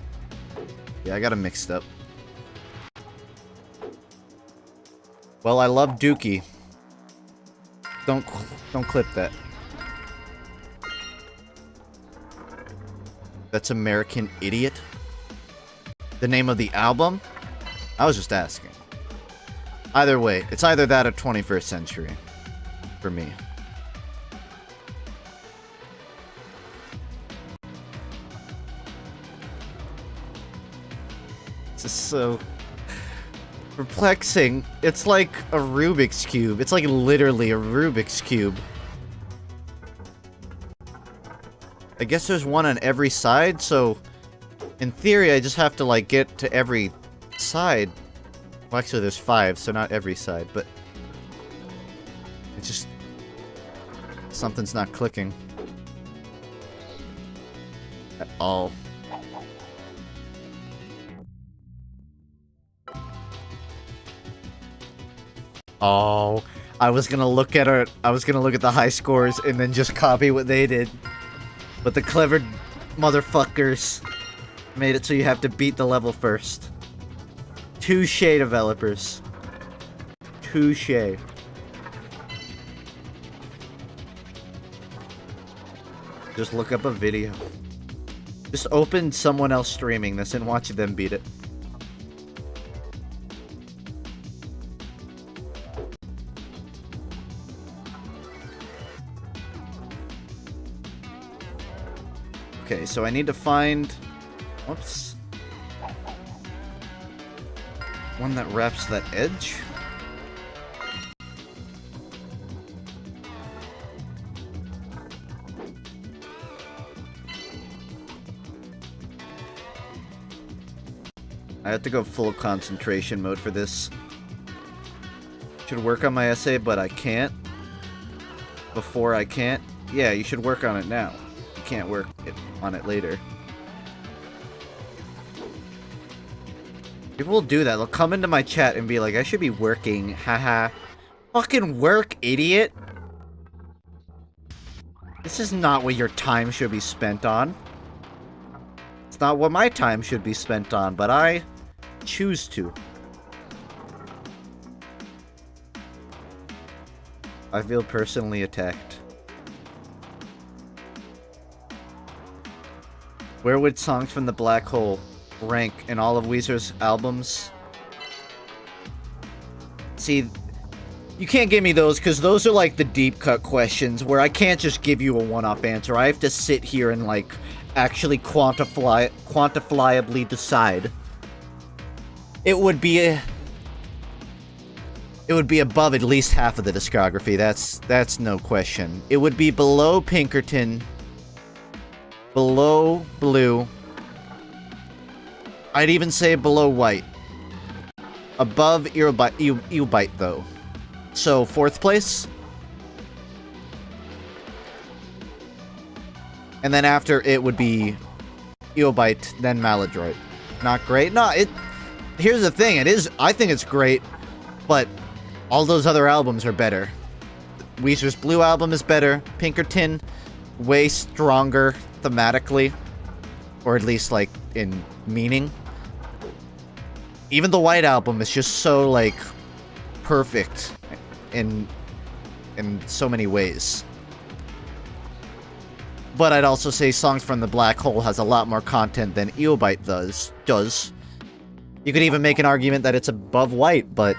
Yeah, I got them mixed up. Well, I love Dookie. Don't clip that. That's American Idiot? The name of the album? I was just asking. Either way, it's either that or 21st Century. For me. This is so... perplexing. It's like a Rubik's Cube. It's like literally a Rubik's Cube. I guess there's one on every side, so... in theory, I just have to, like, get to every side. Well, actually, there's 5, so not every side, but... it's just... something's not clicking. At all. Oh, I was gonna look at the high scores and then just copy what they did. But the clever motherfuckers made it so you have to beat the level first. Touche, developers. Touche. Just look up a video. Just open someone else streaming this and watch them beat it. Okay, so I need to find... whoops. One that wraps that edge. I have to go full concentration mode for this. Should work on my essay, but I can't. Before I can't. Yeah, you should work on it now. You can't work on it later. People will do that. They'll come into my chat and be like, I should be working. Haha. Fucking work, idiot. This is not what your time should be spent on. It's not what my time should be spent on, but I choose to. I feel personally attacked. Where would Songs from the Black Hole rank in all of Weezer's albums? See, you can't give me those because those are like the deep cut questions where I can't just give you a one-off answer. I have to sit here and like actually quantifiably decide. It would be above at least half of the discography. That's no question. It would be below Pinkerton, below Blue. I'd even say below White. Above Eobite though. So 4th place. And then after it would be Eobite, then Maladroit. Not great. No, here's the thing. I think it's great, but all those other albums are better. Weezer's Blue album is better. Pinkerton, way stronger thematically, or at least like in meaning. Even the White album is just so like perfect in so many ways. But I'd also say Songs from the Black Hole has a lot more content than Eobite does. You could even make an argument that it's above White, but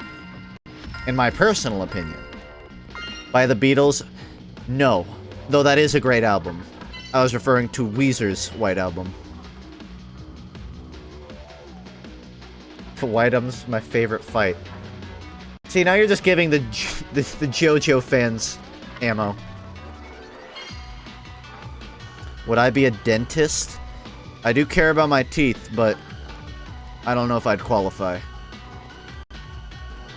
in my personal opinion, by the Beatles, no. Though that is a great album. I was referring to Weezer's White Album. The White Album's my favorite fight. See, now you're just giving the JoJo fans ammo. Would I be a dentist? I do care about my teeth, but I don't know if I'd qualify.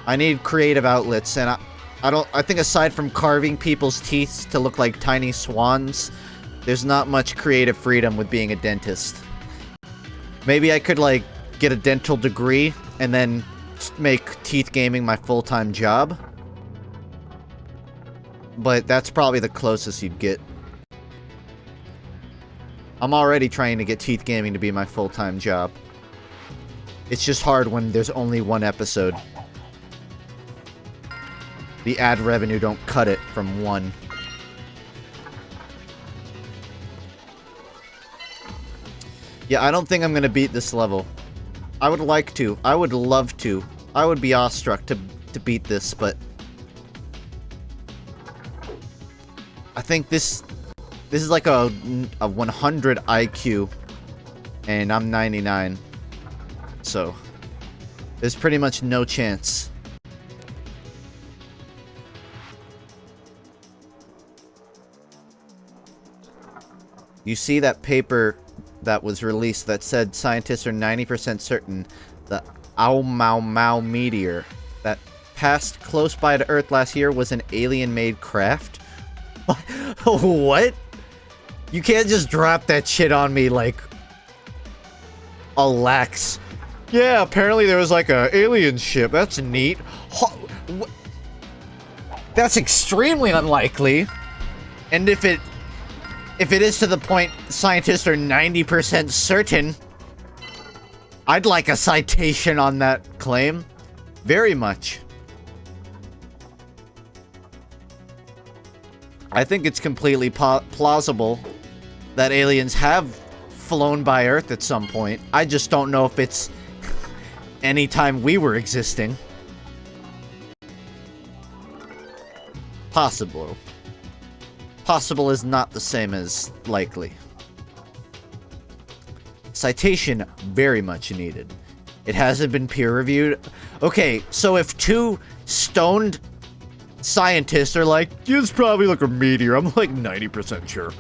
I need creative outlets, and I think aside from carving people's teeth to look like tiny swans, there's not much creative freedom with being a dentist. Maybe I could, like, get a dental degree and then make teeth gaming my full-time job. But that's probably the closest you'd get. I'm already trying to get teeth gaming to be my full-time job. It's just hard when there's only one episode. The ad revenue don't cut it from one. Yeah, I don't think I'm gonna beat this level. I would like to. I would love to. I would be awestruck to beat this, but I think this is like a 100 IQ, and I'm 99, so there's pretty much no chance. You see that paper that was released that said scientists are 90% certain the Ow Mau Mau meteor that passed close by to Earth last year was an alien-made craft? What? You can't just drop that shit on me like a lax. Yeah, apparently there was like a alien ship. That's neat. That's extremely unlikely. And if it is to the point scientists are 90% certain, I'd like a citation on that claim. Very much. I think it's completely plausible that aliens have flown by Earth at some point. I just don't know if it's any time we were existing. Possible. Possible is not the same as likely. Citation very much needed. It hasn't been peer-reviewed. Okay, so if two stoned scientists are like, yeah, it's probably like a meteor, I'm like 90% sure,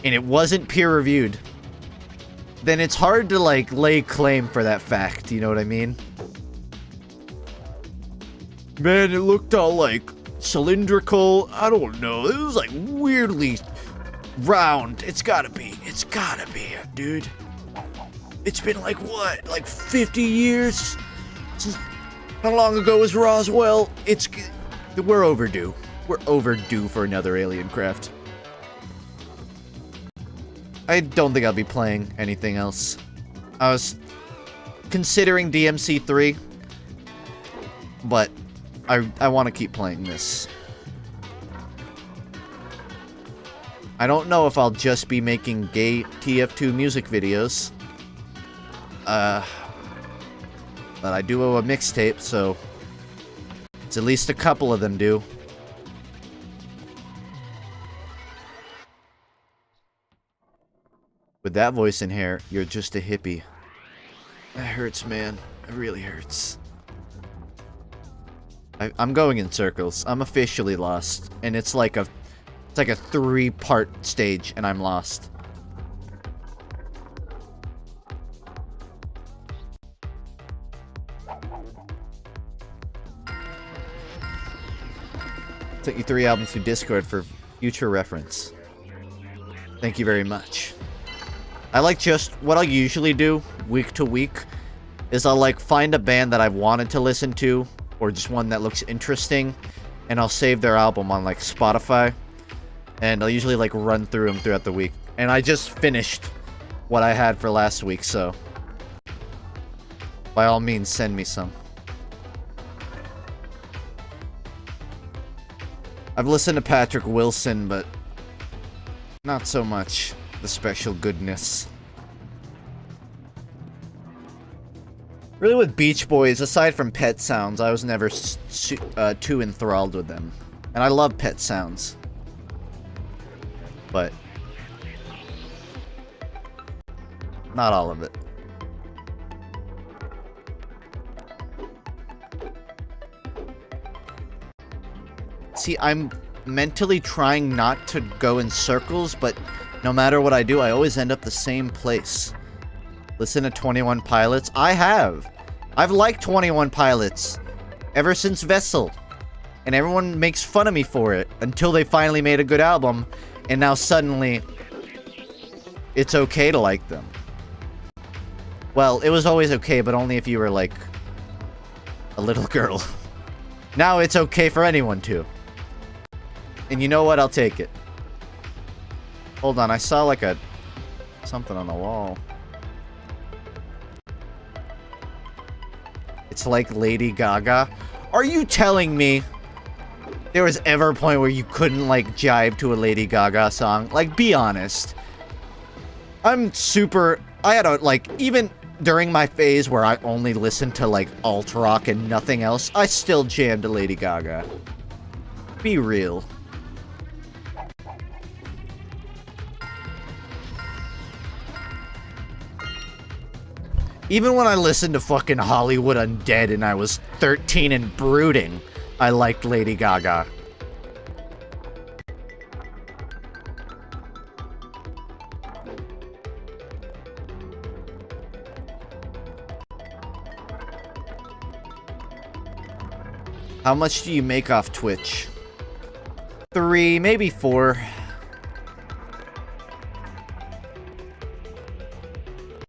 and it wasn't peer-reviewed, then it's hard to like lay claim for that fact, you know what I mean? Man, it looked all like cylindrical. I don't know. It was like weirdly round. It's gotta be, dude. It's been like what? Like 50 years? How long ago was Roswell? We're overdue. We're overdue for another alien craft. I don't think I'll be playing anything else. I was considering DMC3, but I want to keep playing this. I don't know if I'll just be making gay TF2 music videos. But I do owe a mixtape, so it's at least a couple of them do. With that voice and hair, you're just a hippie. That hurts, man. It really hurts. I'm going in circles. I'm officially lost, and it's like a 3-part stage, and I'm lost. Sent you 3 albums through Discord for future reference. Thank you very much. I like just what I'll usually do week to week is I'll like find a band that I've wanted to listen to, or just one that looks interesting, and I'll save their album on like Spotify, and I'll usually like run through them throughout the week. And I just finished what I had for last week, so by all means send me some. I've listened to Patrick Wilson, but not so much the special goodness. Really, with Beach Boys, aside from Pet Sounds, I was never too enthralled with them. And I love Pet Sounds. But not all of it. See, I'm mentally trying not to go in circles, but no matter what I do, I always end up the same place. Listen to 21 Pilots. I have. I've liked 21 Pilots ever since Vessel. And everyone makes fun of me for it until they finally made a good album, and now suddenly it's okay to like them. Well, it was always okay, but only if you were like a little girl. Now it's okay for anyone to. And you know what? I'll take it. Hold on, I saw like something on the wall. It's like Lady Gaga. Are you telling me there was ever a point where you couldn't like jive to a Lady Gaga song? Like, be honest. I had a, like, even during my phase where I only listened to like alt rock and nothing else, I still jammed to Lady Gaga. Be real. Even when I listened to fucking Hollywood Undead and I was 13 and brooding, I liked Lady Gaga. How much do you make off Twitch? 3, maybe 4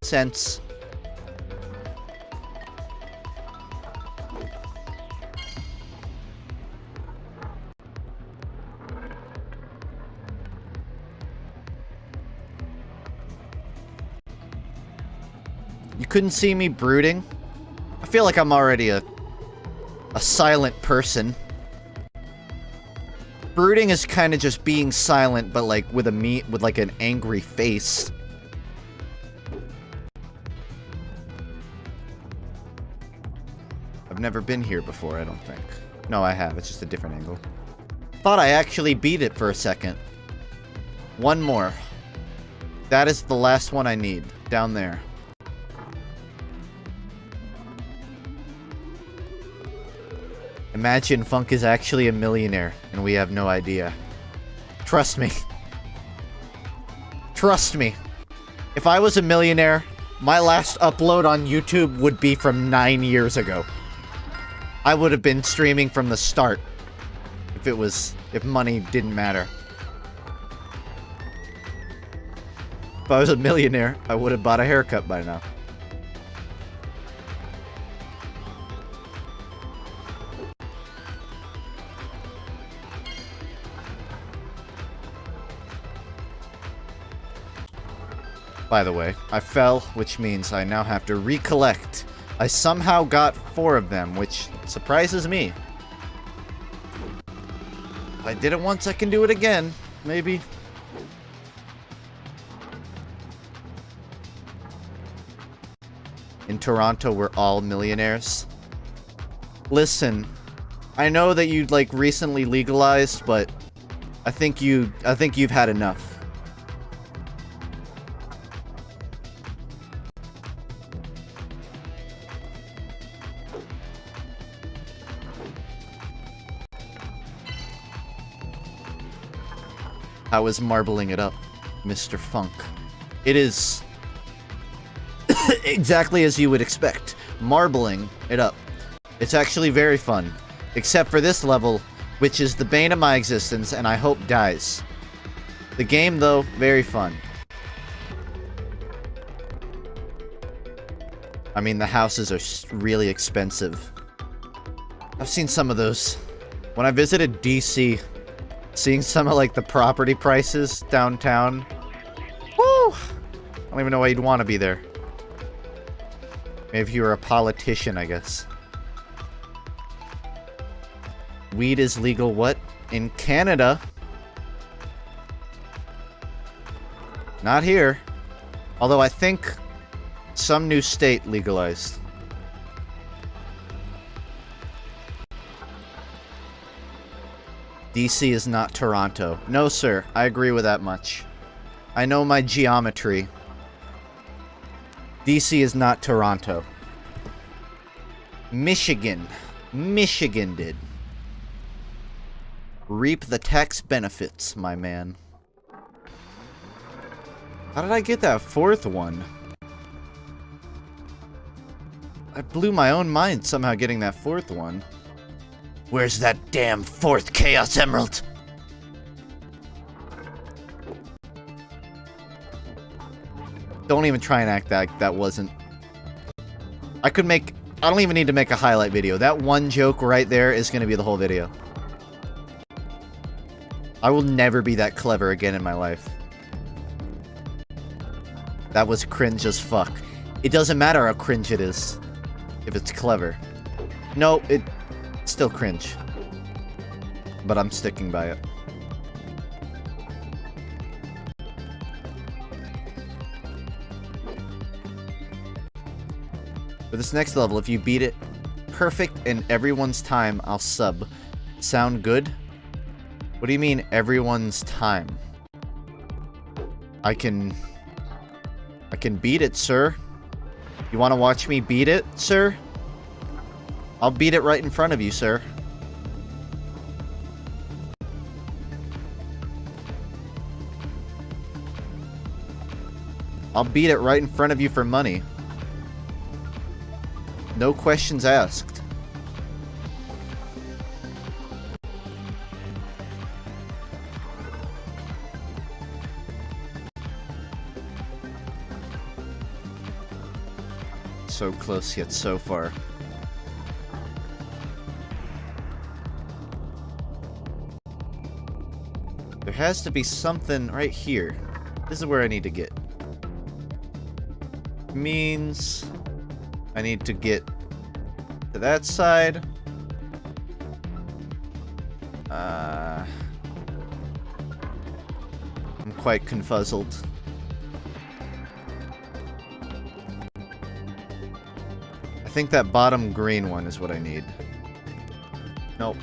cents. You couldn't see me brooding? I feel like I'm already a silent person. Brooding is kind of just being silent, but like with like an angry face. I've never been here before, I don't think. No, I have. It's just a different angle. Thought I actually beat it for a second. One more. That is the last one I need. Down there. Imagine FUNKe is actually a millionaire, and we have no idea. Trust me. Trust me. If I was a millionaire, my last upload on YouTube would be from 9 years ago. I would have been streaming from the start. If money didn't matter. If I was a millionaire, I would have bought a haircut by now. By the way, I fell, which means I now have to recollect. I somehow got 4 of them, which surprises me. If I did it once, I can do it again. Maybe. In Toronto, we're all millionaires. Listen, I know that you like recently legalized, but I think you've had enough. How is marbling it up, Mr. Funk? It is exactly as you would expect. Marbling it up. It's actually very fun. Except for this level, which is the bane of my existence and I hope dies. The game, though, very fun. I mean, the houses are really expensive. I've seen some of those. When I visited DC, seeing some of, like, the property prices downtown. Woo! I don't even know why you'd want to be there. Maybe if you were a politician, I guess. Weed is legal, what? In Canada. Not here. Although I think some new state legalized. DC is not Toronto. No, sir. I agree with that much. I know my geometry. DC is not Toronto. Michigan. Michigan did. Reap the tax benefits, my man. How did I get that 4th one? I blew my own mind somehow getting that 4th one. Where's that damn 4th Chaos Emerald? Don't even try and act like that wasn't... I don't even need to make a highlight video. That one joke right there is going to be the whole video. I will never be that clever again in my life. That was cringe as fuck. It doesn't matter how cringe it is, if it's clever. No, it's still cringe. But I'm sticking by it. For this next level, if you beat it perfect in everyone's time, I'll sub. Sound good? What do you mean, everyone's time? I can beat it, sir. You want to watch me beat it, sir? I'll beat it right in front of you, sir. I'll beat it right in front of you for money. No questions asked. So close yet so far. There has to be something right here. This is where I need to get. Means I need to get to that side. I'm quite confuzzled. I think that bottom green one is what I need. Nope.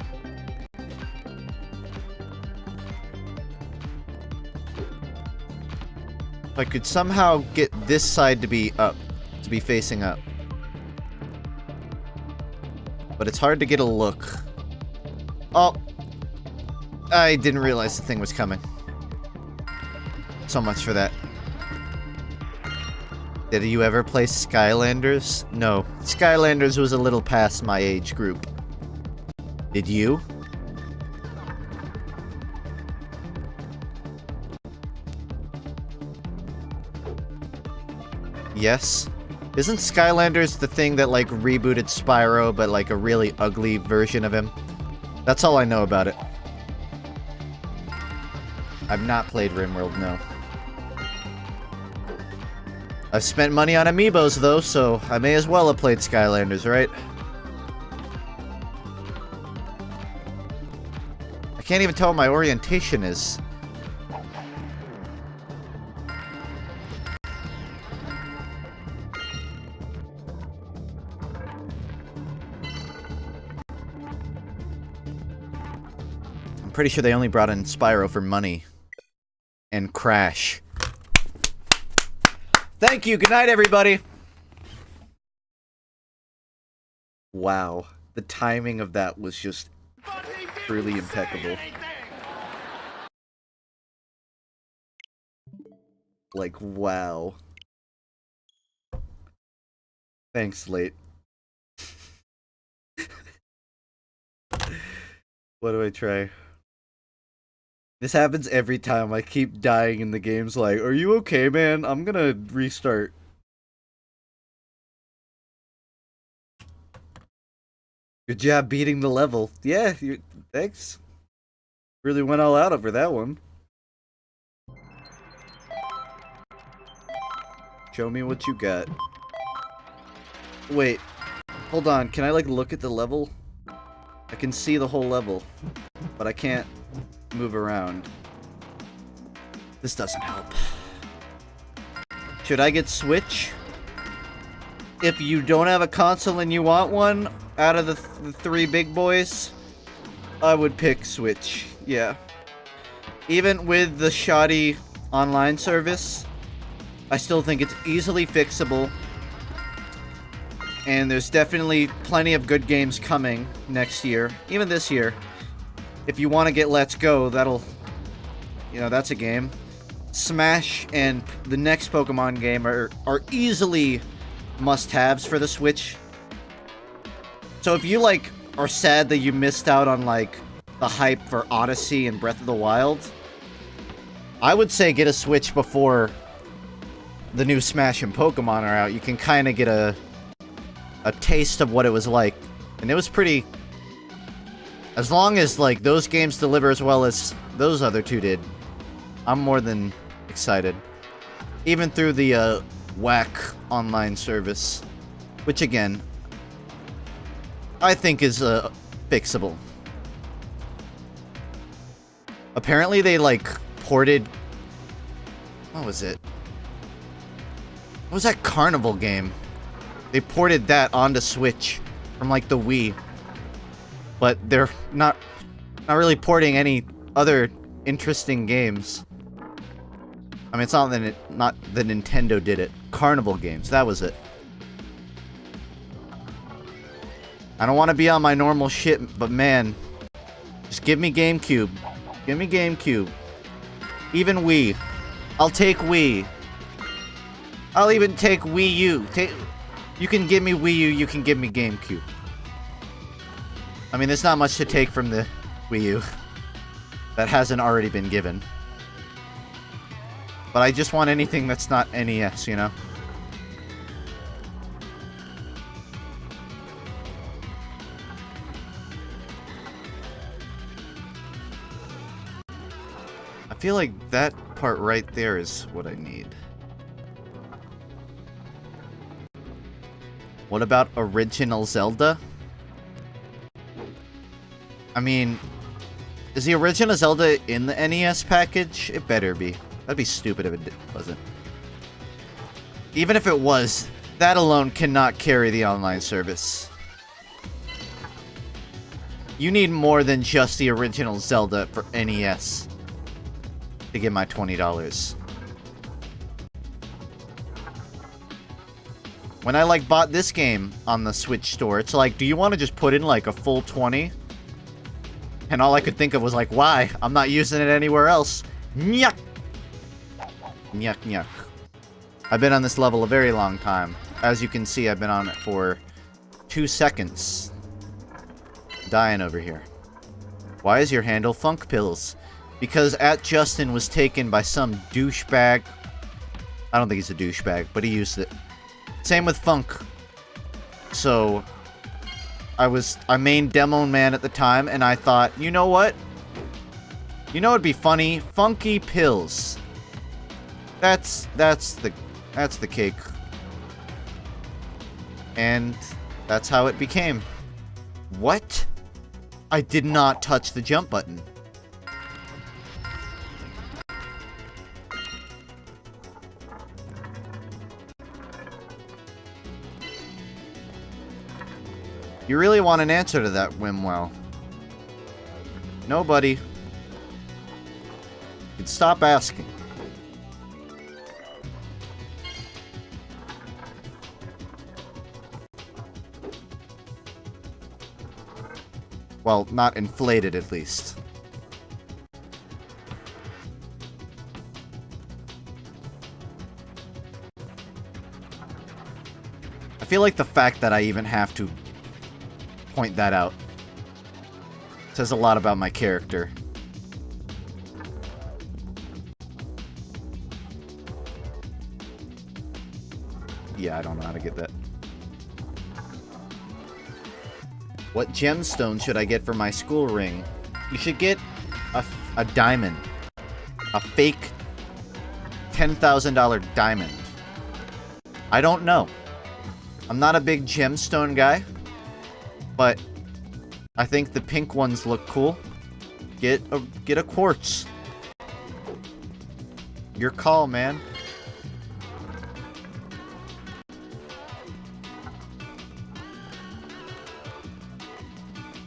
If I could somehow get this side to be up, to be facing up. But it's hard to get a look. Oh! I didn't realize the thing was coming. So much for that. Did you ever play Skylanders? No. Skylanders was a little past my age group. Did you? Yes. Isn't Skylanders the thing that, like, rebooted Spyro, but, like, a really ugly version of him? That's all I know about it. I've not played RimWorld, no. I've spent money on amiibos, though, so I may as well have played Skylanders, right? I can't even tell what my orientation is. I'm pretty sure they only brought in Spyro for money. And Crash. Thank you. Good night, everybody. Wow. The timing of that was just truly impeccable. Like, wow. Thanks, Late. What do I try? This happens every time. I keep dying in the game's like, are you okay, man? I'm gonna restart. Good job beating the level. Yeah, thanks. Really went all out over that one. Show me what you got. Wait. Hold on. Can I, like, look at the level? I can see the whole level. But I can't move around. This doesn't help. Should I get Switch? If you don't have a console and you want one, out of the three big boys, I would pick Switch. Yeah. Even with the shoddy online service, I still think it's easily fixable. And there's definitely plenty of good games coming next year. Even this year. If you want to get Let's Go, that'll... You know, that's a game. Smash and the next Pokemon game are easily must-haves for the Switch. So if you, like, are sad that you missed out on, like, the hype for Odyssey and Breath of the Wild, I would say get a Switch before the new Smash and Pokemon are out. You can kind of get a taste of what it was like. And it was pretty... As long as, like, those games deliver as well as those other two did, I'm more than excited. Even through the, whack online service. Which, again, I think is, fixable. Apparently they, like, ported... What was it? What was that Carnival game? They ported that onto Switch from, like, the Wii. But they're not really porting any other interesting games. I mean, it's not that Nintendo did it. Carnival games, that was it. I don't want to be on my normal shit, but man, just give me GameCube. Give me GameCube. Even Wii. I'll take Wii. I'll even take Wii U. You can give me Wii U, you can give me GameCube. I mean, there's not much to take from the Wii U that hasn't already been given. But I just want anything that's not NES, you know? I feel like that part right there is what I need. What about original Zelda? I mean, is the original Zelda in the NES package? It better be. That'd be stupid if it wasn't. Even if it was, that alone cannot carry the online service. You need more than just the original Zelda for NES to get my $20. When I, like, bought this game on the Switch store, it's like, do you want to just put in, like, a full 20? And all I could think of was like, why? I'm not using it anywhere else. Nyuk! Nyuk, nyuk. I've been on this level a very long time. As you can see, I've been on it for 2 seconds. Dying over here. Why is your handle Funk Pills? Because @Justin was taken by some douchebag. I don't think he's a douchebag, but he used it. Same with Funk. So... I mained Demo Man at the time, and I thought, you know what? You know what'd be funny? Funky Pills. That's the cake. And that's how it became. What? I did not touch the jump button. You really want an answer to that, Wimwell? No, buddy. You can stop asking. Well, not inflated, at least. I feel like the fact that I even have to point that out says a lot about my character. Yeah, I don't know how to get that. What gemstone should I get for my school ring? You should get a diamond. A fake $10,000 diamond. I don't know. I'm not a big gemstone guy. But I think the pink ones look cool. Get a quartz. Your call, man.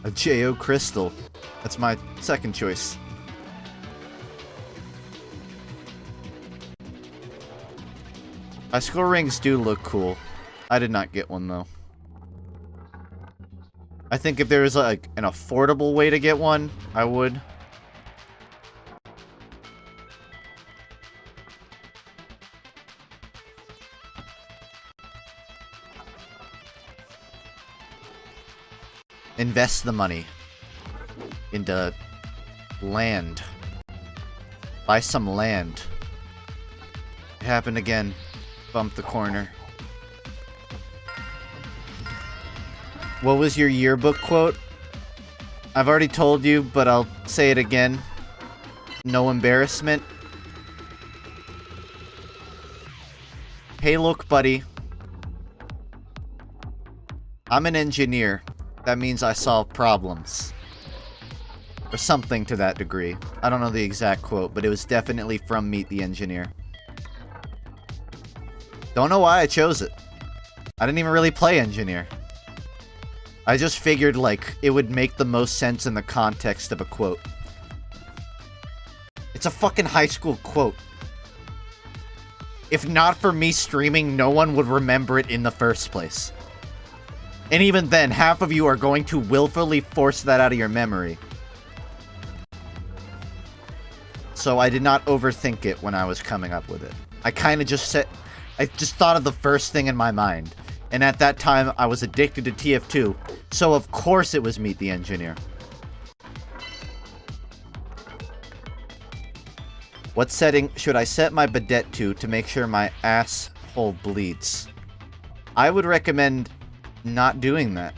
A JO crystal. That's my second choice. My school rings do look cool. I did not get one though. I think if there was, like, an affordable way to get one, I would. Invest the money into land. Buy some land. It happened again. Bump the corner. What was your yearbook quote? I've already told you, but I'll say it again. No embarrassment. Hey, look, buddy. I'm an engineer. That means I solve problems. Or something to that degree. I don't know the exact quote, but it was definitely from Meet the Engineer. Don't know why I chose it. I didn't even really play Engineer. I just figured, like, it would make the most sense in the context of a quote. It's a fucking high school quote. If not for me streaming, no one would remember it in the first place. And even then, half of you are going to willfully force that out of your memory. So I did not overthink it when I was coming up with it. I kind of just I just thought of the first thing in my mind. And at that time, I was addicted to TF2. So of course it was Meet the Engineer. What setting should I set my bidet to make sure my asshole bleeds? I would recommend not doing that.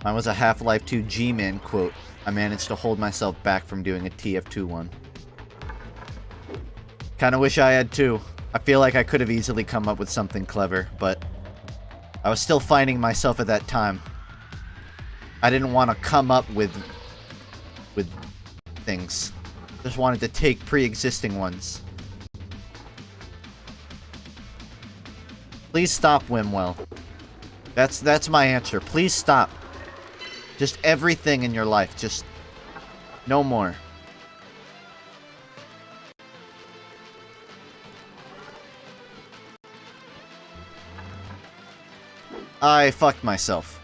Mine was a Half-Life 2 G-Man quote. I managed to hold myself back from doing a TF2 one. Kinda wish I had too. I feel like I could have easily come up with something clever, but I was still finding myself at that time. I didn't want to come up with things. Just wanted to take pre-existing ones. Please stop, Wimwell. That's my answer. Please stop. Just everything in your life. Just no more. I fucked myself.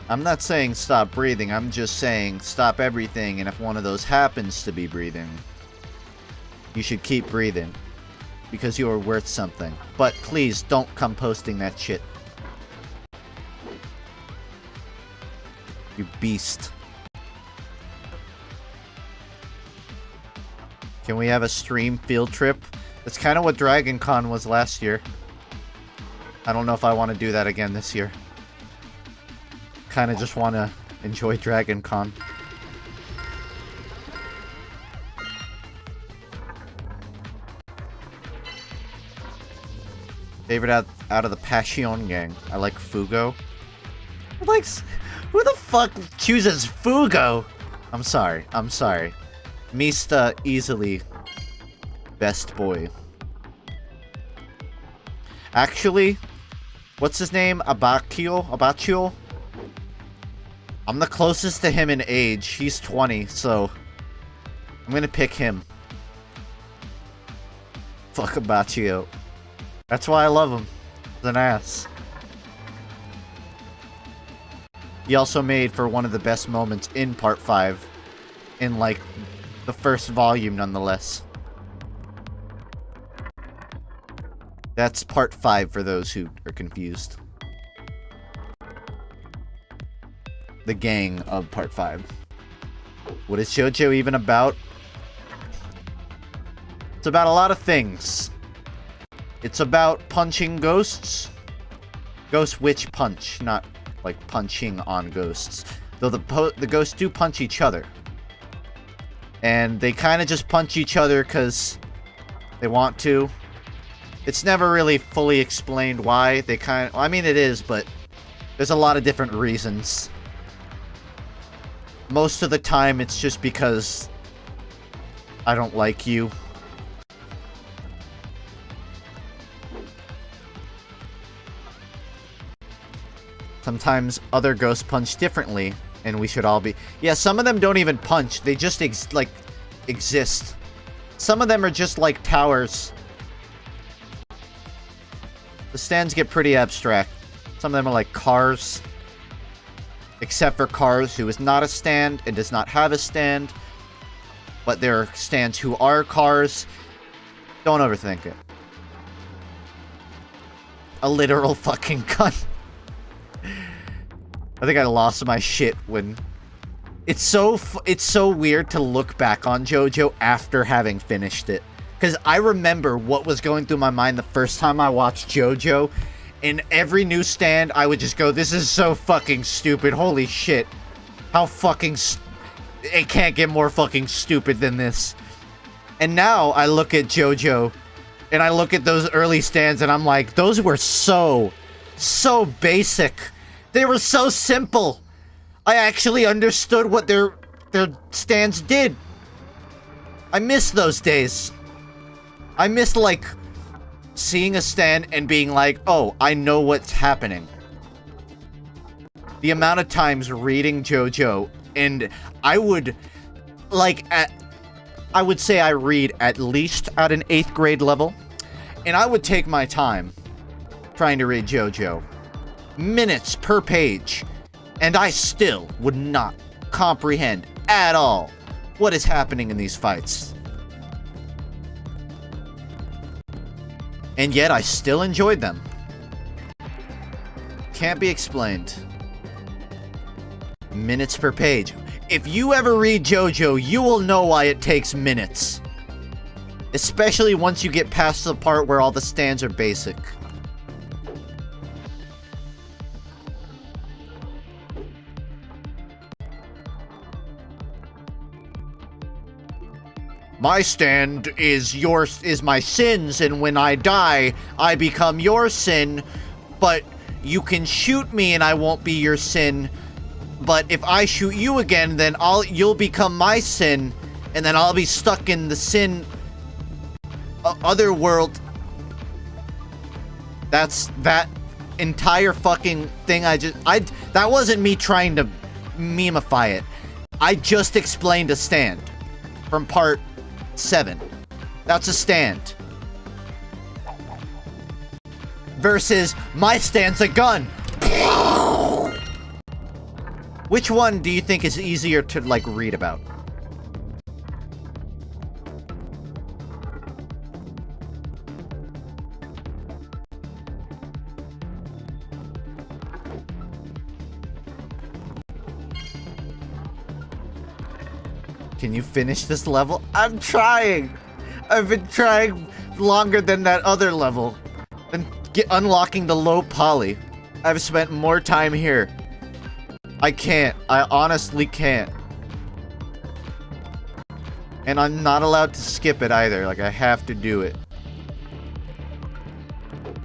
I'm not saying stop breathing, I'm just saying stop everything, and if one of those happens to be breathing, you should keep breathing. Because you are worth something. But please, don't come posting that shit. You beast. Can we have a stream field trip? That's kind of what Dragon Con was last year. I don't know if I want to do that again this year. Kind of just want to enjoy Dragon Con. Favorite out of the Passion gang. I like Fugo. Who the fuck chooses Fugo? I'm sorry. Mista easily best boy. Actually, what's his name? Abacchio? I'm the closest to him in age. He's 20, so I'm gonna pick him. Fuck Abacchio. That's why I love him. He's an ass. He also made for one of the best moments in Part 5. In, like, the first volume, nonetheless. That's Part 5 for those who are confused. The gang of Part 5. What is JoJo even about? It's about a lot of things. It's about punching ghosts. Ghost witch punch, not like punching on ghosts. Though the ghosts do punch each other. And they kind of just punch each other because they want to. It's never really fully explained why. They kind of... I mean, it is, but there's a lot of different reasons. Most of the time, it's just because I don't like you. Sometimes other ghosts punch differently, and we should all be... Yeah, some of them don't even punch. They just, exist. Some of them are just like towers. The stands get pretty abstract. Some of them are like cars. Except for Cars, who is not a stand and does not have a stand. But there are stands who are cars. Don't overthink it. A literal fucking gun. I think I lost my shit when... It's so weird to look back on JoJo after having finished it. Because I remember what was going through my mind the first time I watched JoJo. In every new stand, I would just go, this is so fucking stupid. Holy shit. How fucking... It can't get more fucking stupid than this. And now I look at JoJo, and I look at those early stands, and I'm like, those were so basic. They were so simple. I actually understood what their stands did. I miss those days. I miss, like, seeing a stand and being like, oh, I know what's happening. The amount of times reading JoJo, and I would, like, I would say I read at least at an 8th grade level, and I would take my time trying to read JoJo. Minutes per page, and I still would not comprehend at all what is happening in these fights. And yet I still enjoyed them. Can't be explained. Minutes per page. If you ever read JoJo, you will know why it takes minutes. Especially once you get past the part where all the stands are basic. My stand is my sins, and when I die, I become your sin, but you can shoot me and I won't be your sin. But if I shoot you again, then you'll become my sin, and then I'll be stuck in the sin other world. That's that entire fucking thing. That wasn't me trying to memify it. I just explained a stand from part 7. That's a stand. Versus my stand's a gun. Which one do you think is easier to, like, read about? Can you finish this level? I'm trying! I've been trying longer than that other level. And unlocking the low poly. I've spent more time here. I can't. I honestly can't. And I'm not allowed to skip it either. Like, I have to do it.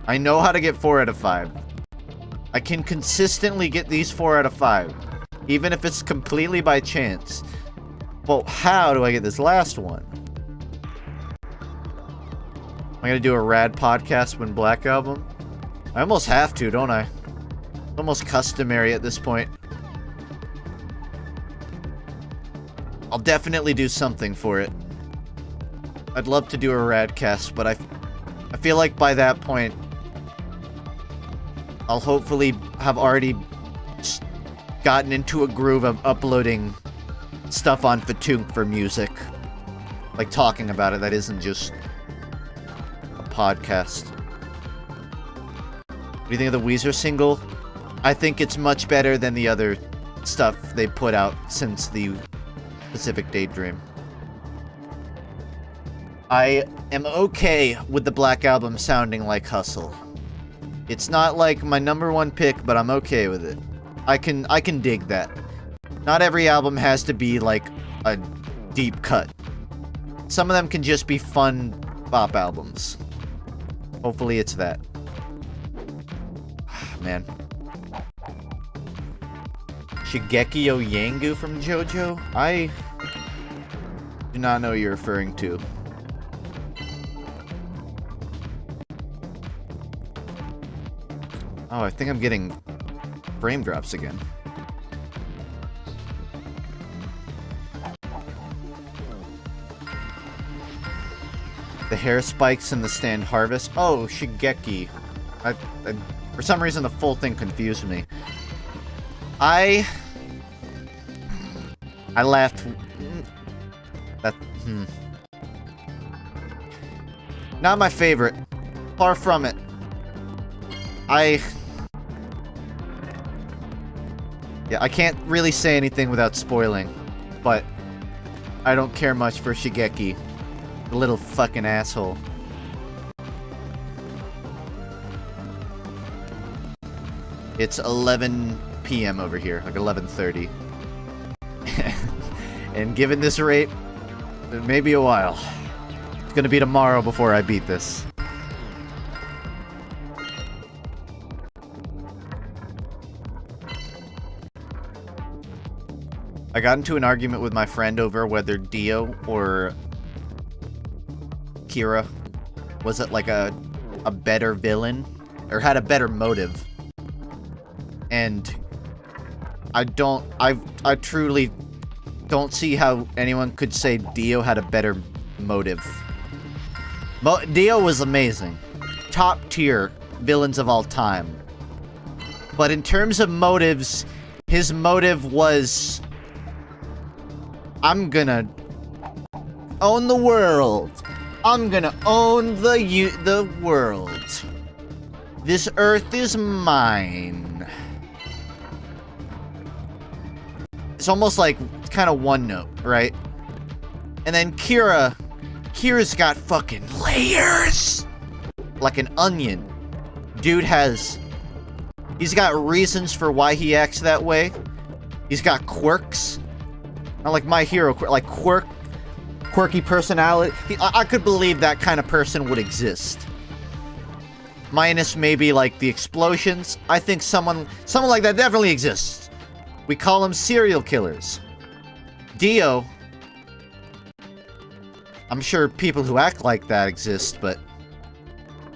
I know how to get 4 out of 5. I can consistently get these 4 out of 5. Even if it's completely by chance. Well, how do I get this last one? Am I gonna do a rad podcast when Black Album? I almost have to, don't I? It's almost customary at this point. I'll definitely do something for it. I'd love to do a radcast, but I feel like by that point, I'll hopefully have already gotten into a groove of uploading stuff on FUNKe for music. Like, talking about it, that isn't just a podcast. What do you think of the Weezer single? I think it's much better than the other stuff they put out since the Pacific Daydream. I am okay with the Black Album sounding like Hustle. It's not like my #1 pick, but I'm okay with it. I can dig that. Not every album has to be like a deep cut. Some of them can just be fun pop albums. Hopefully it's that. Man. Shigeki o Yangu from JoJo? I do not know what you're referring to. Oh, I think I'm getting frame drops again. The hair spikes in the stand harvest. Oh, Shigeki. I, for some reason, the full thing confused me. I laughed. That, Not my favorite. Far from it. Yeah, I can't really say anything without spoiling, but I don't care much for Shigeki. The little fucking asshole. It's 11 p.m. over here, like 11:30. And given this rate, it may be a while. It's gonna be tomorrow before I beat this. I got into an argument with my friend over whether Dio or Kira was it like a better villain or had a better motive. And I truly don't see how anyone could say Dio had a better motive. Dio was amazing. Top tier villains of all time. But in terms of motives, his motive was, I'm gonna own the world. I'm gonna own the world. This earth is mine. It's almost like kind of one note, right? And then Kira's got fucking layers. Like an onion. Dude he's got reasons for why he acts that way. He's got quirks. Not like my hero, like quirky personality. I could believe that kind of person would exist. Minus maybe like the explosions. I think someone like that definitely exists. We call them serial killers. Dio. I'm sure people who act like that exist, but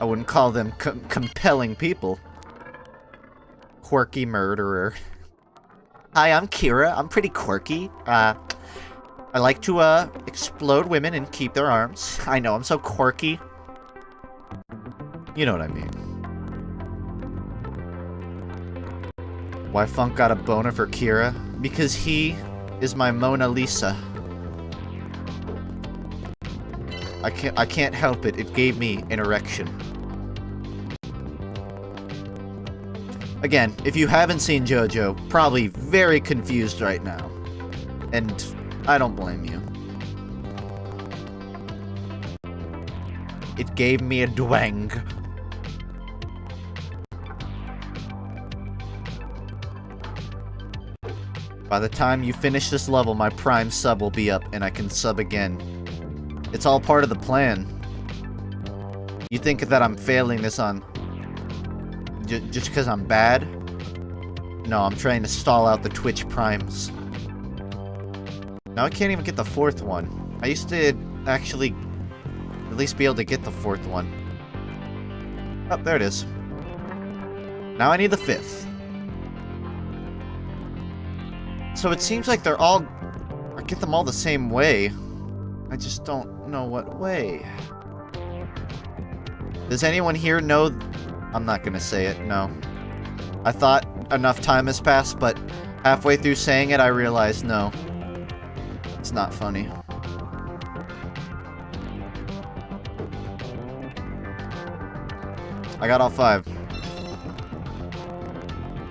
I wouldn't call them compelling people. Quirky murderer. Hi, I'm Kira. I'm pretty quirky. I like to explode women and keep their arms. I know, I'm so quirky. You know what I mean. Why Funk got a boner for Kira? Because he is my Mona Lisa. I can't help it. It gave me an erection. Again, if you haven't seen JoJo, probably very confused right now. And I don't blame you. It gave me a dwang. By the time you finish this level, my Prime sub will be up and I can sub again. It's all part of the plan. You think that I'm failing this on just because I'm bad? No, I'm trying to stall out the Twitch Primes. Now I can't even get the fourth one. I used to actually at least be able to get the fourth one. Oh, there it is. Now I need the fifth. So it seems like they're all... I get them all the same way. I just don't know what way. Does anyone here know... I'm not gonna say it, no. I thought enough time has passed, but halfway through saying it, I realized no. It's not funny. I got all 5.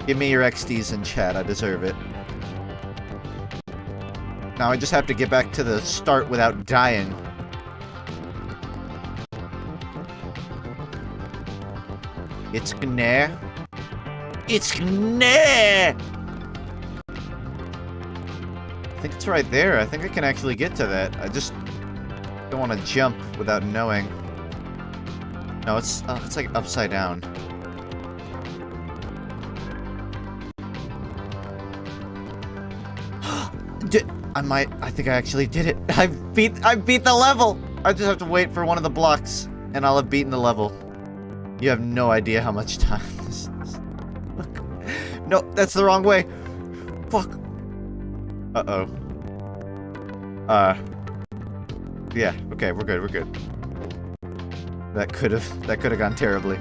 Give me your XDs in chat, I deserve it. Now I just have to get back to the start without dying. It's gonna. It's gonna. I think it's right there. I think I can actually get to that. I just don't want to jump without knowing. No, it's like upside down. I think I actually did it. I beat the level. I just have to wait for one of the blocks and I'll have beaten the level. You have no idea how much time this is. No, that's the wrong way. Fuck. Uh-oh. Yeah, okay, we're good. That could have gone terribly.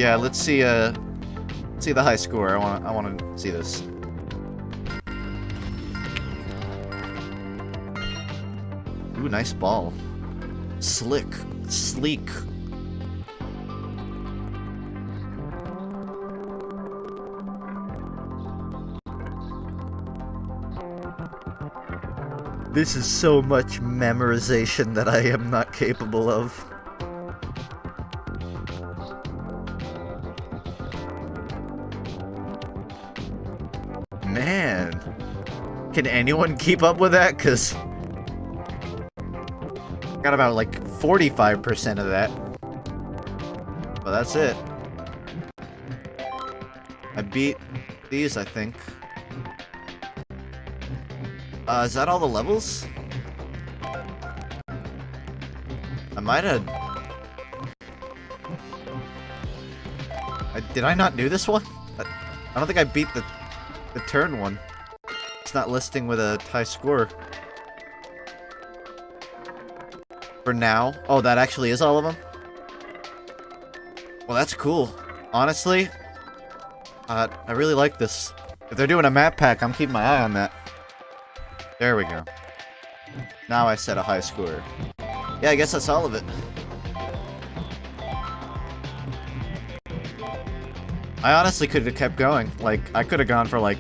Yeah, let's see the high score. I wanna see this. Ooh, nice ball. Slick. Sleek. This is so much memorization that I am not capable of. Man. Can anyone keep up with that? 'Cause got about like 45% of that. But that's it. I beat these, I think. Is that all the levels? I might have... Did I not do this one? I don't think I beat the turn one. It's not listing with a high score. For now. Oh, that actually is all of them? Well, that's cool. Honestly, I really like this. If they're doing a map pack, I'm keeping my eye on that. There we go. Now I set a high score. Yeah, I guess that's all of it. I honestly could have kept going. Like, I could have gone for like...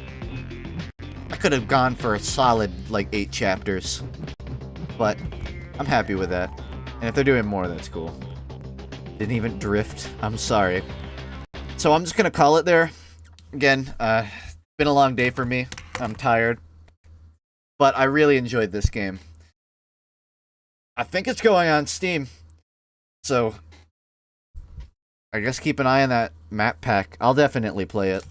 I could have gone for a solid, like, 8 chapters. But I'm happy with that. And if they're doing more, that's cool. Didn't even drift. I'm sorry. So I'm just gonna call it there. Again, been a long day for me. I'm tired. But I really enjoyed this game. I think it's going on Steam. So I guess keep an eye on that map pack. I'll definitely play it.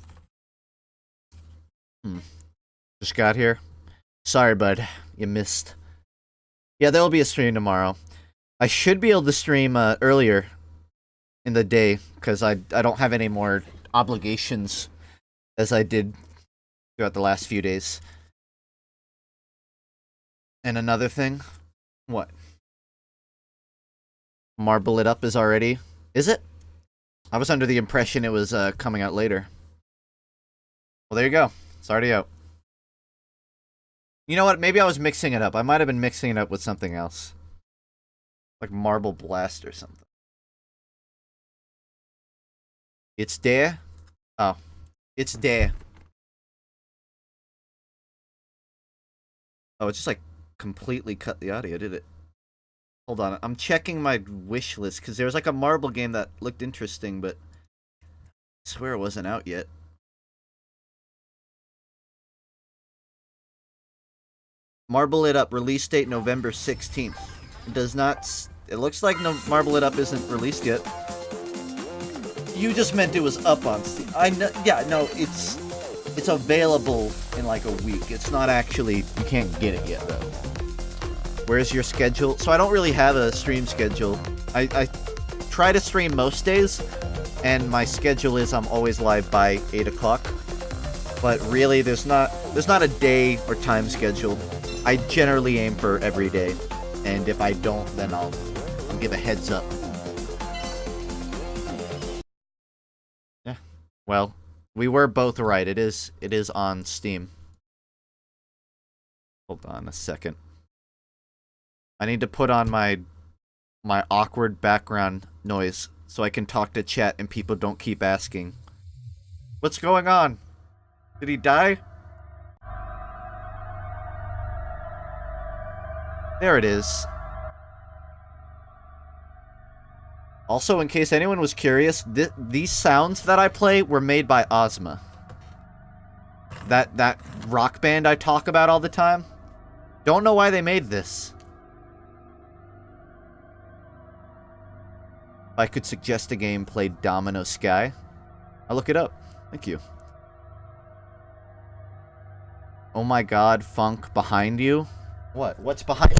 Just got here. Sorry, bud. You missed. Yeah, there'll be a stream tomorrow. I should be able to stream earlier in the day, because I don't have any more obligations as I did throughout the last few days. And another thing? What? Marble It Up is already... Is it? I was under the impression it was coming out later. Well, there you go. It's already out. You know what? Maybe I was mixing it up. I might have been mixing it up with something else. Like Marble Blast or something. It's there? Oh. It's there. Oh, it just like completely cut the audio, did it? Hold on. I'm checking my wish list because there was like a marble game that looked interesting, but I swear it wasn't out yet. Marble It Up, release date November 16th. It does not... It looks like no Marble It Up isn't released yet. You just meant it was up on Steam. I know... Yeah, no, it's available in like a week. It's not actually... You can't get it yet, though. Where's your schedule? So I don't really have a stream schedule. I try to stream most days, and my schedule is I'm always live by 8 o'clock. But really, there's not a day or time schedule. I generally aim for every day, and if I don't, then I'll give a heads up. Yeah. Well, we were both right. It is on Steam. Hold on a second. I need to put on my awkward background noise so I can talk to chat and people don't keep asking, "What's going on? Did he die?" There it is. Also, in case anyone was curious, these sounds that I play were made by Ozma. That rock band I talk about all the time. Don't know why they made this. If I could suggest a game played Domino Sky, I'll look it up. Thank you. Oh my god, Funk, behind you? What? What's behind?